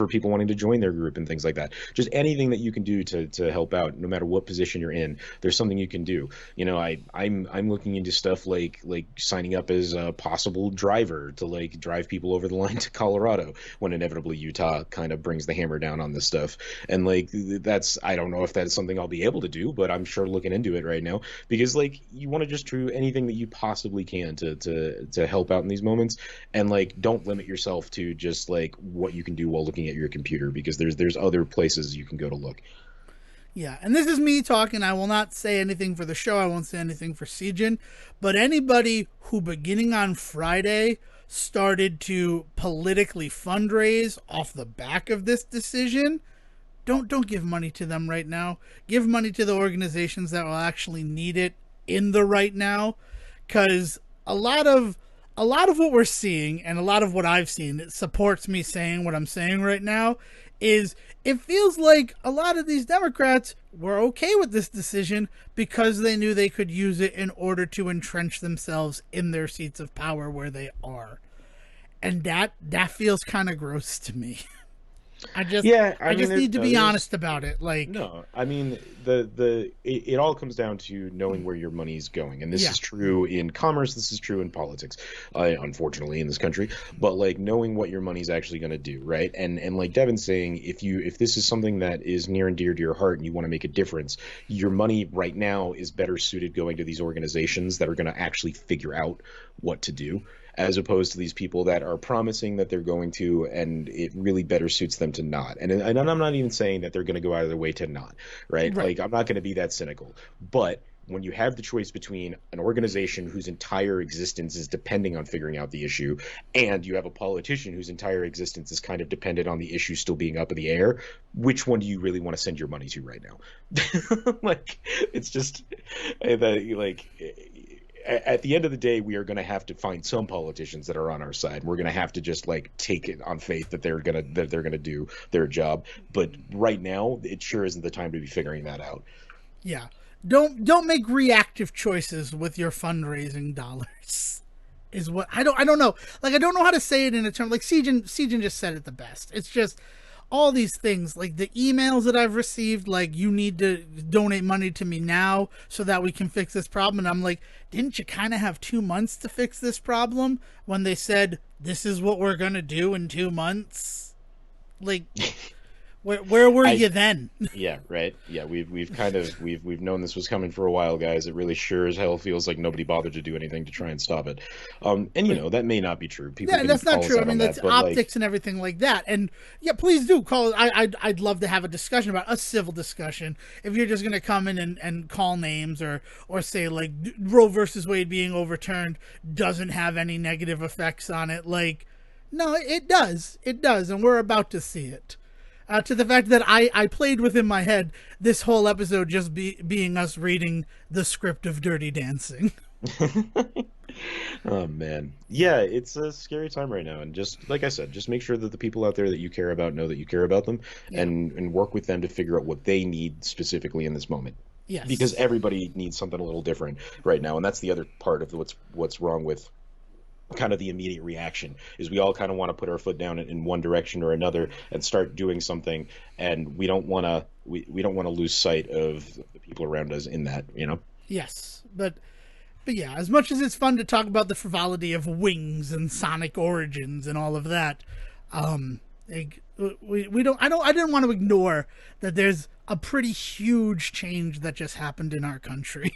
S2: people wanting to join their group and things like that. Just anything that you can do to help out, no matter what position you're in. There's something you can do. I'm looking into stuff like signing up as a possible driver to like drive people over the line to Colorado when inevitably Utah kind of brings the hammer down on this stuff. And like I don't know if that's something I'll be able to do, but I'm sure looking into it right now, because like you want to just do anything that you possibly can to help out in these moments, and like don't limit yourself to just like what you can do while looking at your computer, because there's other places you can go to look.
S1: Yeah, and this is me talking. I will not say anything for the show. I won't say anything for Sejohn. But anybody who, beginning on Friday, started to politically fundraise off the back of this decision, don't give money to them right now. Give money to the organizations that will actually need it in the right now, because a lot of what we're seeing, and a lot of what I've seen, it supports me saying what I'm saying right now, is it feels like a lot of these Democrats were okay with this decision because they knew they could use it in order to entrench themselves in their seats of power where they are. And that feels kind of gross to me. I just need to be honest about it. Like,
S2: no, I mean it all comes down to knowing where your money's going, and this is true in commerce. This is true in politics, unfortunately, in this country. But like knowing what your money's actually going to do, right? And like Devon's saying, if this is something that is near and dear to your heart and you want to make a difference, your money right now is better suited going to these organizations that are going to actually figure out what to do, as opposed to these people that are promising that they're going to, and it really better suits them to not. And I'm not even saying that they're going to go out of their way to not, right? Like, I'm not going to be that cynical. But when you have the choice between an organization whose entire existence is depending on figuring out the issue, and you have a politician whose entire existence is kind of dependent on the issue still being up in the air, which one do you really want to send your money to right now? Like, it's just like, at the end of the day, we are going to have to find some politicians that are on our side. We're going to have to just like take it on faith that they're going to do their job. But right now, it sure isn't the time to be figuring that out.
S1: Yeah, don't make reactive choices with your fundraising dollars. Is what I don't know. Like, I don't know how to say it in a term. Like Sejohn just said it the best. It's just all these things, like the emails that I've received, like, you need to donate money to me now so that we can fix this problem. And I'm like, didn't you kind of have 2 months to fix this problem when they said, this is what we're going to do in 2 months? Like, where were you then?
S2: Yeah, right. Yeah, we've known this was coming for a while, guys. It really sure as hell feels like nobody bothered to do anything to try and stop it. And that may not be true. People
S1: that's not true. I mean, that's optics and everything like that. And yeah, please do call. I'd love to have a discussion about a civil discussion. If you're just going to come in and call names or say like Roe versus Wade being overturned doesn't have any negative effects on it, like, No, it does. It does, and we're about to see it. To the fact that I played within my head this whole episode just being us reading the script of Dirty Dancing.
S2: Oh man. Yeah, it's a scary time right now. And just like I said, just make sure that the people out there that you care about know that you care about them
S1: Yeah.
S2: and work with them to figure out what they need specifically in this moment. Because
S1: Yes.
S2: everybody needs something a little different right now. And that's the other part of what's wrong with kind of the immediate reaction is we all kind of want to put our foot down in one direction or another and start doing something, and we don't want to lose sight of the people around us in that, you know.
S1: Yes. But yeah, as much as it's fun to talk about the frivolity of wings and Sonic origins and all of that, we don't. I didn't want to ignore that there's a pretty huge change that just happened in our country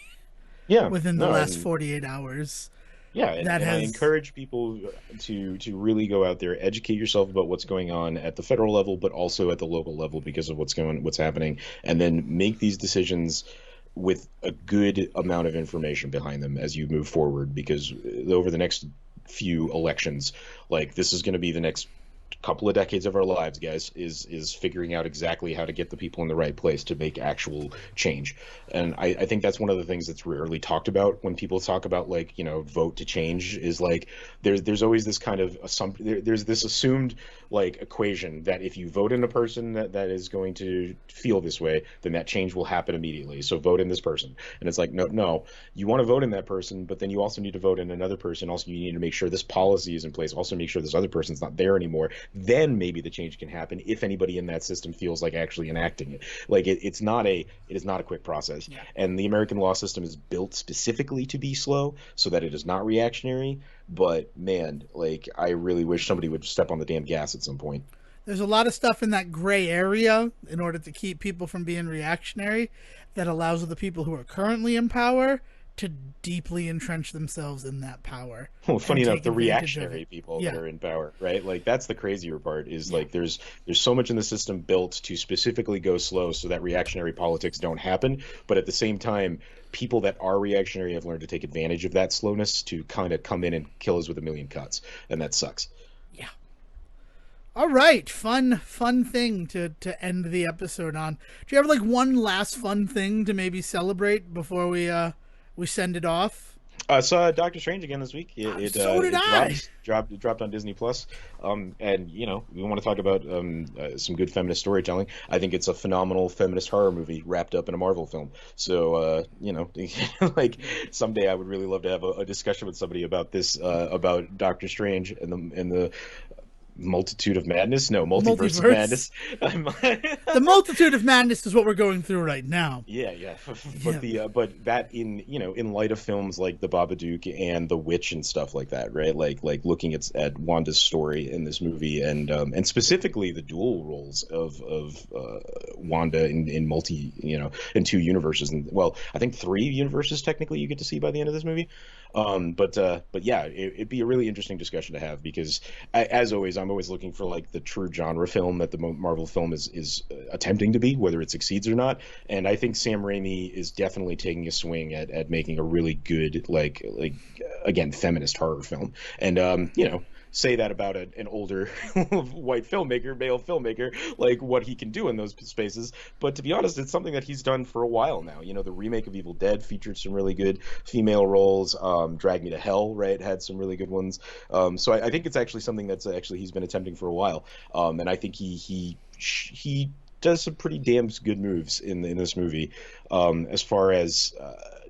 S2: Yeah,
S1: within the
S2: no,
S1: last
S2: and
S1: 48 hours.
S2: yeah,
S1: That
S2: and I
S1: has
S2: encourage people to really go out there, educate yourself about what's going on at the federal level, but also at the local level because of what's happening, and then make these decisions with a good amount of information behind them as you move forward. Because over the next few elections, like this is going to be the next couple of decades of our lives, guys, is figuring out exactly how to get the people in the right place to make actual change. And I think that's one of the things that's rarely talked about when people talk about, like, you know, vote to change, is like there's always this kind of there's this assumed like equation that if you vote in a person that is going to feel this way, then that change will happen immediately. So vote in this person. And it's like, no, you want to vote in that person, but then you also need to vote in another person. Also, you need to make sure this policy is in place. Also, make sure this other person's not there anymore. Then maybe the change can happen if anybody in that system feels like actually enacting it. Like it is not a quick process.
S1: yeah.
S2: And the American law system is built specifically to be slow so that it is not reactionary. But man, like I really wish somebody would step on the damn gas at some point.
S1: There's a lot of stuff in that gray area in order to keep people from being reactionary that allows the people who are currently in power to deeply entrench themselves in that power
S2: Well,
S1: and
S2: funny enough,
S1: take
S2: the
S1: advantage of
S2: reactionary
S1: it.
S2: people that
S1: Yeah.
S2: are in power, right? Like that's the crazier part is
S1: Yeah.
S2: like there's so much in the system built to specifically go slow so that reactionary politics don't happen. But at the same time, people that are reactionary have learned to take advantage of that slowness to kind of come in and kill us with a million cuts, and that sucks.
S1: Yeah. All right. Fun thing to end the episode on. Do you have like one last fun thing to maybe celebrate before we send it off?
S2: I saw Doctor Strange again this week.
S1: So did
S2: It
S1: I.
S2: dropped on Disney Plus. And you know, we want to talk about some good feminist storytelling. I think it's a phenomenal feminist horror movie wrapped up in a Marvel film. So you know, like someday I would really love to have a discussion with somebody about this, about Doctor Strange and the multitude of madness. No, multiverse of
S1: Multiverse.
S2: madness.
S1: The multitude of madness is what we're going through right now.
S2: Yeah.
S1: Yeah.
S2: But that in in light of films like The Babadook and The Witch and stuff like that, right? Like looking at Wanda's story in this movie and specifically the dual roles of Wanda in multi in two universes, and well, I think three universes technically you get to see by the end of this movie. But yeah, it'd be a really interesting discussion to have because as always, I'm always looking for like the true genre film that the Marvel film is attempting to be, whether it succeeds or not. And I think Sam Raimi is definitely taking a swing at making a really good again feminist horror film. And say that about an older white filmmaker, male filmmaker, like what he can do in those spaces. But to be honest, it's something that he's done for a while now. You know, the remake of Evil Dead featured some really good female roles. Drag Me to Hell, right, had some really good ones. So I think it's actually something that's actually he's been attempting for a while. And I think he does some pretty damn good moves in this movie, as far as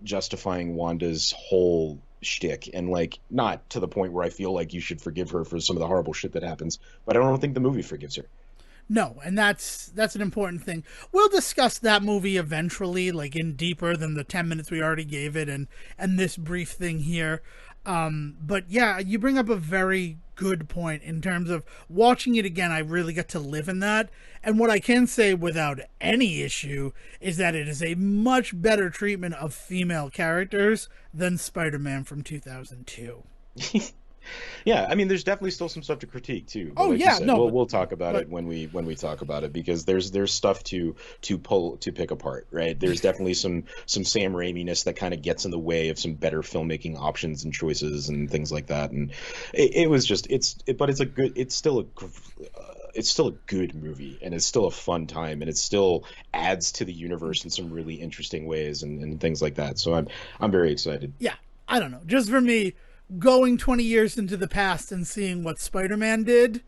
S2: justifying Wanda's whole shtick, and like not to the point where I feel like you should forgive her for some of the horrible shit that happens, but I don't think the movie forgives her.
S1: No, and that's an important thing. We'll discuss that movie eventually, like in deeper than the 10 minutes we already gave it and this brief thing here. But yeah, you bring up a very good point in terms of watching it again. I really got to live in that. And what I can say without any issue is that it is a much better treatment of female characters than Spider-Man from 2002.
S2: Yeah, I mean, there's definitely still some stuff to critique too, but
S1: Oh
S2: like you
S1: yeah,
S2: said,
S1: no,
S2: we'll talk about
S1: but
S2: it when we talk about it because there's stuff to pick apart, right? There's definitely some Sam Raimi-ness that kind of gets in the way of some better filmmaking options and choices and things like that, and it was just but it's a good it's still a good movie and it's still a fun time and it still adds to the universe in some really interesting ways and things like that. So I'm very excited.
S1: yeah, I don't know. Just for me, going 20 years into the past and seeing what Spider-Man did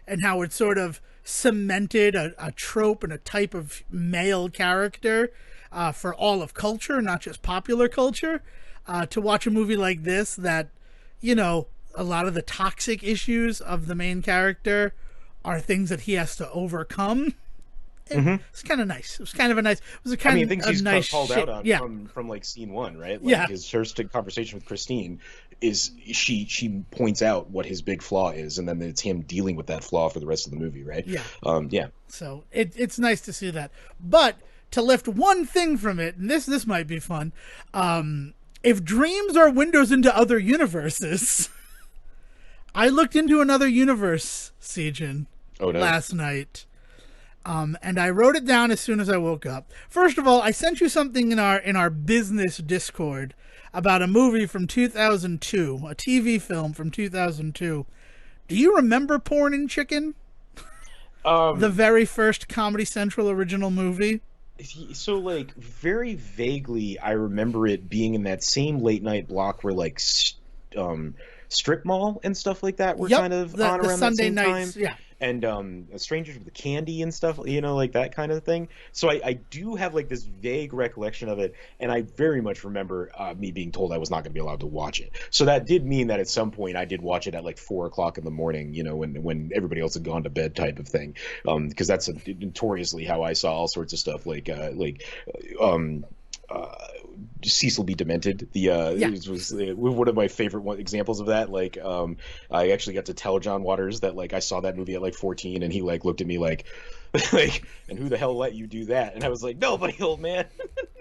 S1: and how it sort of cemented a trope and a type of male character for all of culture, not just popular culture, to watch a movie like this that, you know, a lot of the toxic issues of the main character are things that he has to overcome. It's kind of nice. It was kind of a nice. It was a
S2: I
S1: kind
S2: mean,
S1: of
S2: things
S1: a
S2: he's
S1: nice
S2: called
S1: shit.
S2: out on
S1: Yeah,
S2: from like scene one, right? Like
S1: yeah,
S2: his first conversation with Christine is she points out what his big flaw is, and then it's him dealing with that flaw for the rest of the movie, right?
S1: yeah.
S2: Yeah.
S1: So it's nice to see that. But to lift one thing from it, and this might be fun. If dreams are windows into other universes, I looked into another universe, Sejohn,
S2: Oh, nice.
S1: last night. And I wrote it down as soon as I woke up. First of all, I sent you something in our business Discord about a movie from 2002, a TV film from 2002. Do you remember Porn and Chicken? The
S2: Um,
S1: very first Comedy Central original movie?
S2: so like very vaguely, I remember it being in that same late night block where like strip mall and stuff like that were
S1: Yep,
S2: kind of on
S1: the
S2: around that
S1: Sunday
S2: same time.
S1: nights. Yeah.
S2: And strangers with the candy and stuff, like that kind of thing. So I do have like this vague recollection of it, and I very much remember me being told I was not going to be allowed to watch it. So that did mean that at some point I did watch it at like 4 o'clock in the morning, when everybody else had gone to bed, type of thing. Because that's notoriously how I saw all sorts of stuff, um, uh, Cecil B. Demented.
S1: Yeah.
S2: It was one of my favorite examples of that. I actually got to tell John Waters that like I saw that movie at like 14, and he like looked at me like, like, and who the hell let you do that? And I was like, nobody, old man.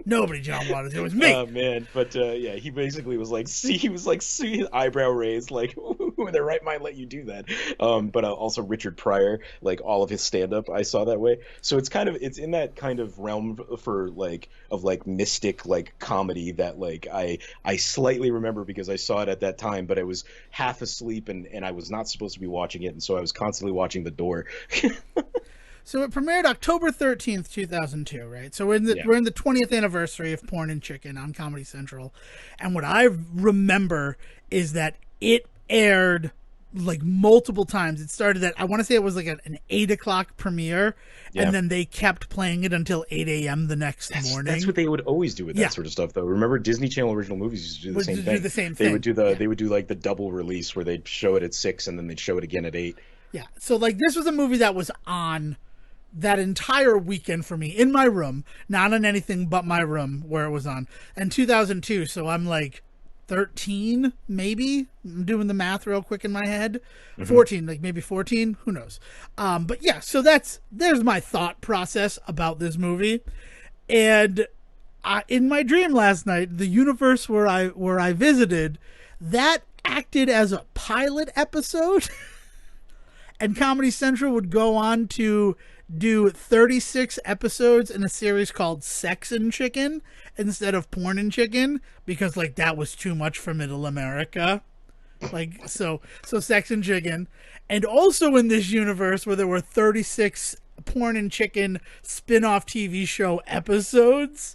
S1: Nobody, John Waters. It was me.
S2: Oh man, but yeah, he basically was like, see, he was like, see, his eyebrow raised, like, who in their right mind let you do that? But also Richard Pryor, like all of his stand-up, I saw that way. So it's in that kind of realm for like mystic like comedy that like I slightly remember because I saw it at that time, but I was half asleep and I was not supposed to be watching it, and so I was constantly watching The Door.
S1: So it premiered October 13th, 2002, right? So
S2: Yeah.
S1: we're in the 20th anniversary of Porn and Chicken on Comedy Central. And what I remember is that it aired like multiple times. It started at, I want to say it was like an 8 o'clock premiere,
S2: Yeah.
S1: and then they kept playing it until 8 a.m. the next morning.
S2: That's what they would always do with
S1: Yeah.
S2: that sort of stuff, though. Remember, Disney Channel original movies used to do the
S1: Would
S2: same
S1: do
S2: thing.
S1: the same
S2: They
S1: thing.
S2: would do
S1: Yeah.
S2: they would do like the double release where they'd show it at 6 and then they'd show it again at 8.
S1: Yeah. So like this was a movie that was on that entire weekend for me in my room, not on anything but my room where it was on. And 2002, so I'm like 13 maybe. I'm doing the math real quick in my head. 14, like maybe 14, who knows. But yeah, so there's my thought process about this movie. And in my dream last night, the universe where I visited, that acted as a pilot episode. And Comedy Central would go on to do 36 episodes in a series called Sex and Chicken instead of Porn and Chicken, because like that was too much for middle America. Like so Sex and Chicken. And also in this universe where there were 36 Porn and Chicken spin-off TV show episodes,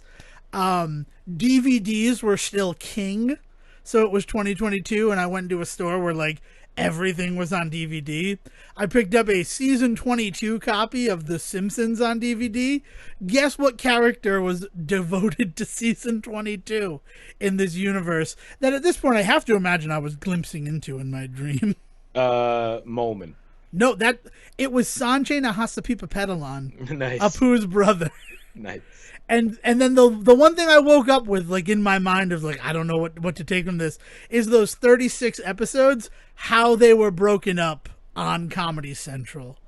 S1: DVDs were still king. So it was 2022 and I went into a store where like everything was on DVD. I picked up a season 22 copy of The Simpsons on DVD. Guess what character was devoted to season 22 in this universe that at this point I have to imagine I was glimpsing into in my dream?
S2: Molman.
S1: No, that it was Sanjay Nahasapeepapetalan,
S2: Nice.
S1: Apu's brother.
S2: Nice.
S1: And then the one thing I woke up with, like in my mind, of like I don't know what to take from this, is those 36 episodes, how they were broken up on Comedy Central.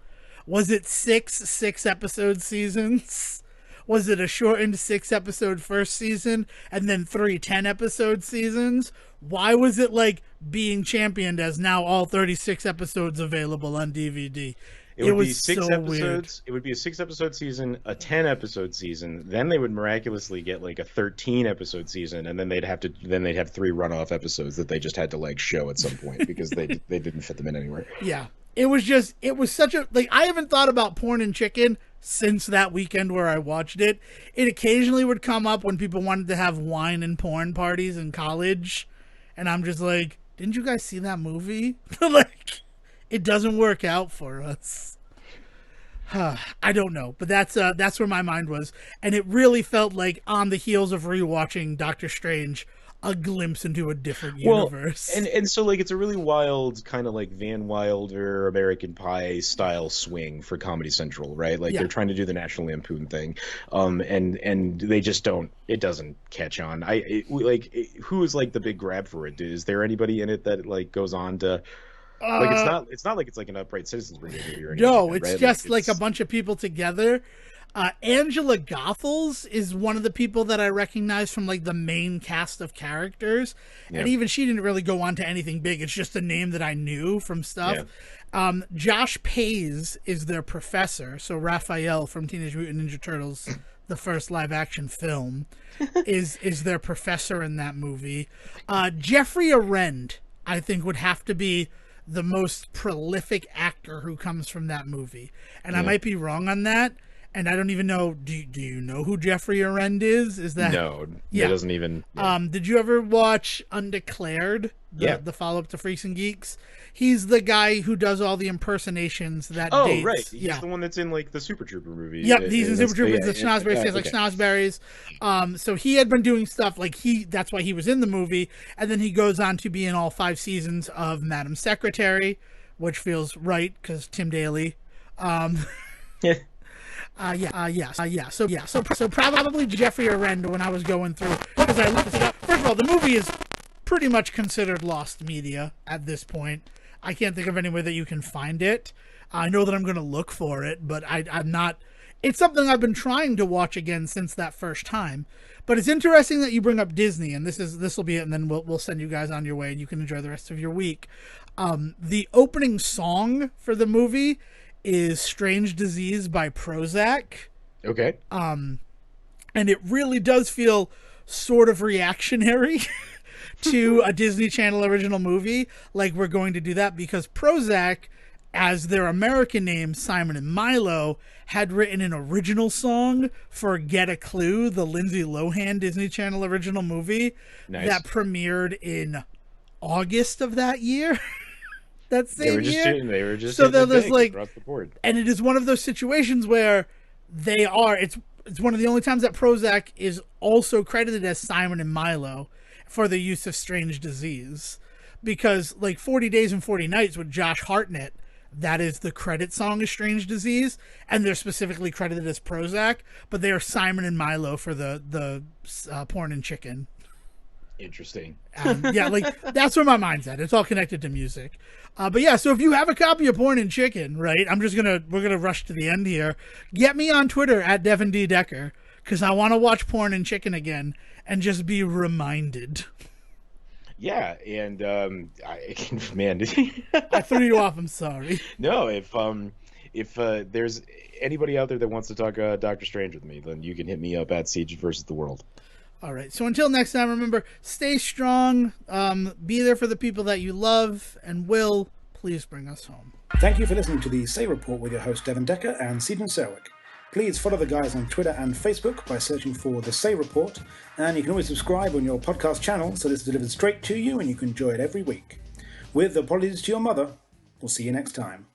S1: Was it six episode seasons? Was it a shortened 6-episode first season and then 3 10-episode seasons? Why was it like being championed as now all 36 episodes available on DVD?
S2: It would be
S1: was
S2: six
S1: so
S2: episodes.
S1: weird.
S2: It would be a 6-episode season, a 10-episode season. Then they would miraculously get like a 13-episode season, and then they'd have 3 runoff episodes that they just had to like show at some point because they didn't fit them in anywhere.
S1: Yeah. It was such a, like, I haven't thought about Porn and Chicken since that weekend where I watched it. It occasionally would come up when people wanted to have wine and porn parties in college. And I'm just like, didn't you guys see that movie? Like, it doesn't work out for us. I don't know, but that's where my mind was. And it really felt like on the heels of rewatching Doctor Strange, a glimpse into a different universe.
S2: And so like it's a really wild kind of like Van Wilder American Pie style swing for Comedy Central, right? Like they're trying to do the National Lampoon thing, and they just don't. It doesn't catch on. Who is like the big grab for it? Is there anybody in it that like goes on to? Like it's not like it's like an Upright Citizens Brigade movie or anything.
S1: No, it's
S2: right?
S1: just like a bunch of people together. Angela Goethals is one of the people that I recognize from like the main cast of characters, and even she didn't really go on to anything big. It's just a name that I knew from stuff. Josh Pays is their professor, so Raphael from Teenage Mutant Ninja Turtles, the first live action film, is their professor in that movie. Jeffrey Arend, I think, would have to be the most prolific actor who comes from that movie, and I might be wrong on that. And I don't even know. Do you know who Jeffrey Arend is? Is that
S2: no? Yeah, it doesn't even. Yeah.
S1: Did you ever watch Undeclared? The follow up to Freaks and Geeks. He's the guy who does all the impersonations that.
S2: Oh,
S1: dates.
S2: Right. He's the one that's in like the Super Trooper movie.
S1: Yep, he's in Super Troopers. The schnozberries tastes like schnozberries. So he had been doing stuff like that's why he was in the movie, and then he goes on to be in all 5 seasons of Madam Secretary, which feels right because Tim Daly. So probably Jeffrey Arend when I was going through, because I looked it up. First of all, the movie is pretty much considered lost media at this point. I can't think of anywhere that you can find it. I know that I'm going to look for it, but I'm not. It's something I've been trying to watch again since that first time. But it's interesting that you bring up Disney, and this will be it, and then we'll send you guys on your way, and you can enjoy the rest of your week. The opening song for the movie is Strange Disease by Prozac.
S2: Okay.
S1: And it really does feel sort of reactionary to a Disney Channel original movie. Like, we're going to do that because Prozac, as their American name, Simon and Milo, had written an original song for Get a Clue, the Lindsay Lohan Disney Channel original movie that premiered in August of that year. That same year.
S2: They were just
S1: so there's like
S2: across the board.
S1: And it is one of those situations where it's one of the only times that Prozac is also credited as Simon and Milo for the use of Strange Disease, because like 40 Days and 40 Nights with Josh Hartnett, that is the credit song is Strange Disease, and they're specifically credited as Prozac, but they are Simon and Milo for the Porn and Chicken.
S2: Interesting.
S1: Like that's where my mind's at. It's all connected to music. But yeah, so if you have a copy of Porn and Chicken, right? We're gonna rush to the end here. Get me on Twitter at Devon D. Decker, because I want to watch Porn and Chicken again and just be reminded.
S2: Yeah, and man,
S1: I threw you off. I'm sorry.
S2: No, if there's anybody out there that wants to talk Doctor Strange with me, then you can hit me up at Siege versus the World.
S1: All right. So until next time, remember, stay strong. Be there for the people that you love, and will please bring us home.
S3: Thank you for listening to the Say Report with your host Devon Decker and Sejohn Serwick. Please follow the guys on Twitter and Facebook by searching for The Say Report, and you can always subscribe on your podcast channel so this is delivered straight to you and you can enjoy it every week. With apologies to your mother, we'll see you next time.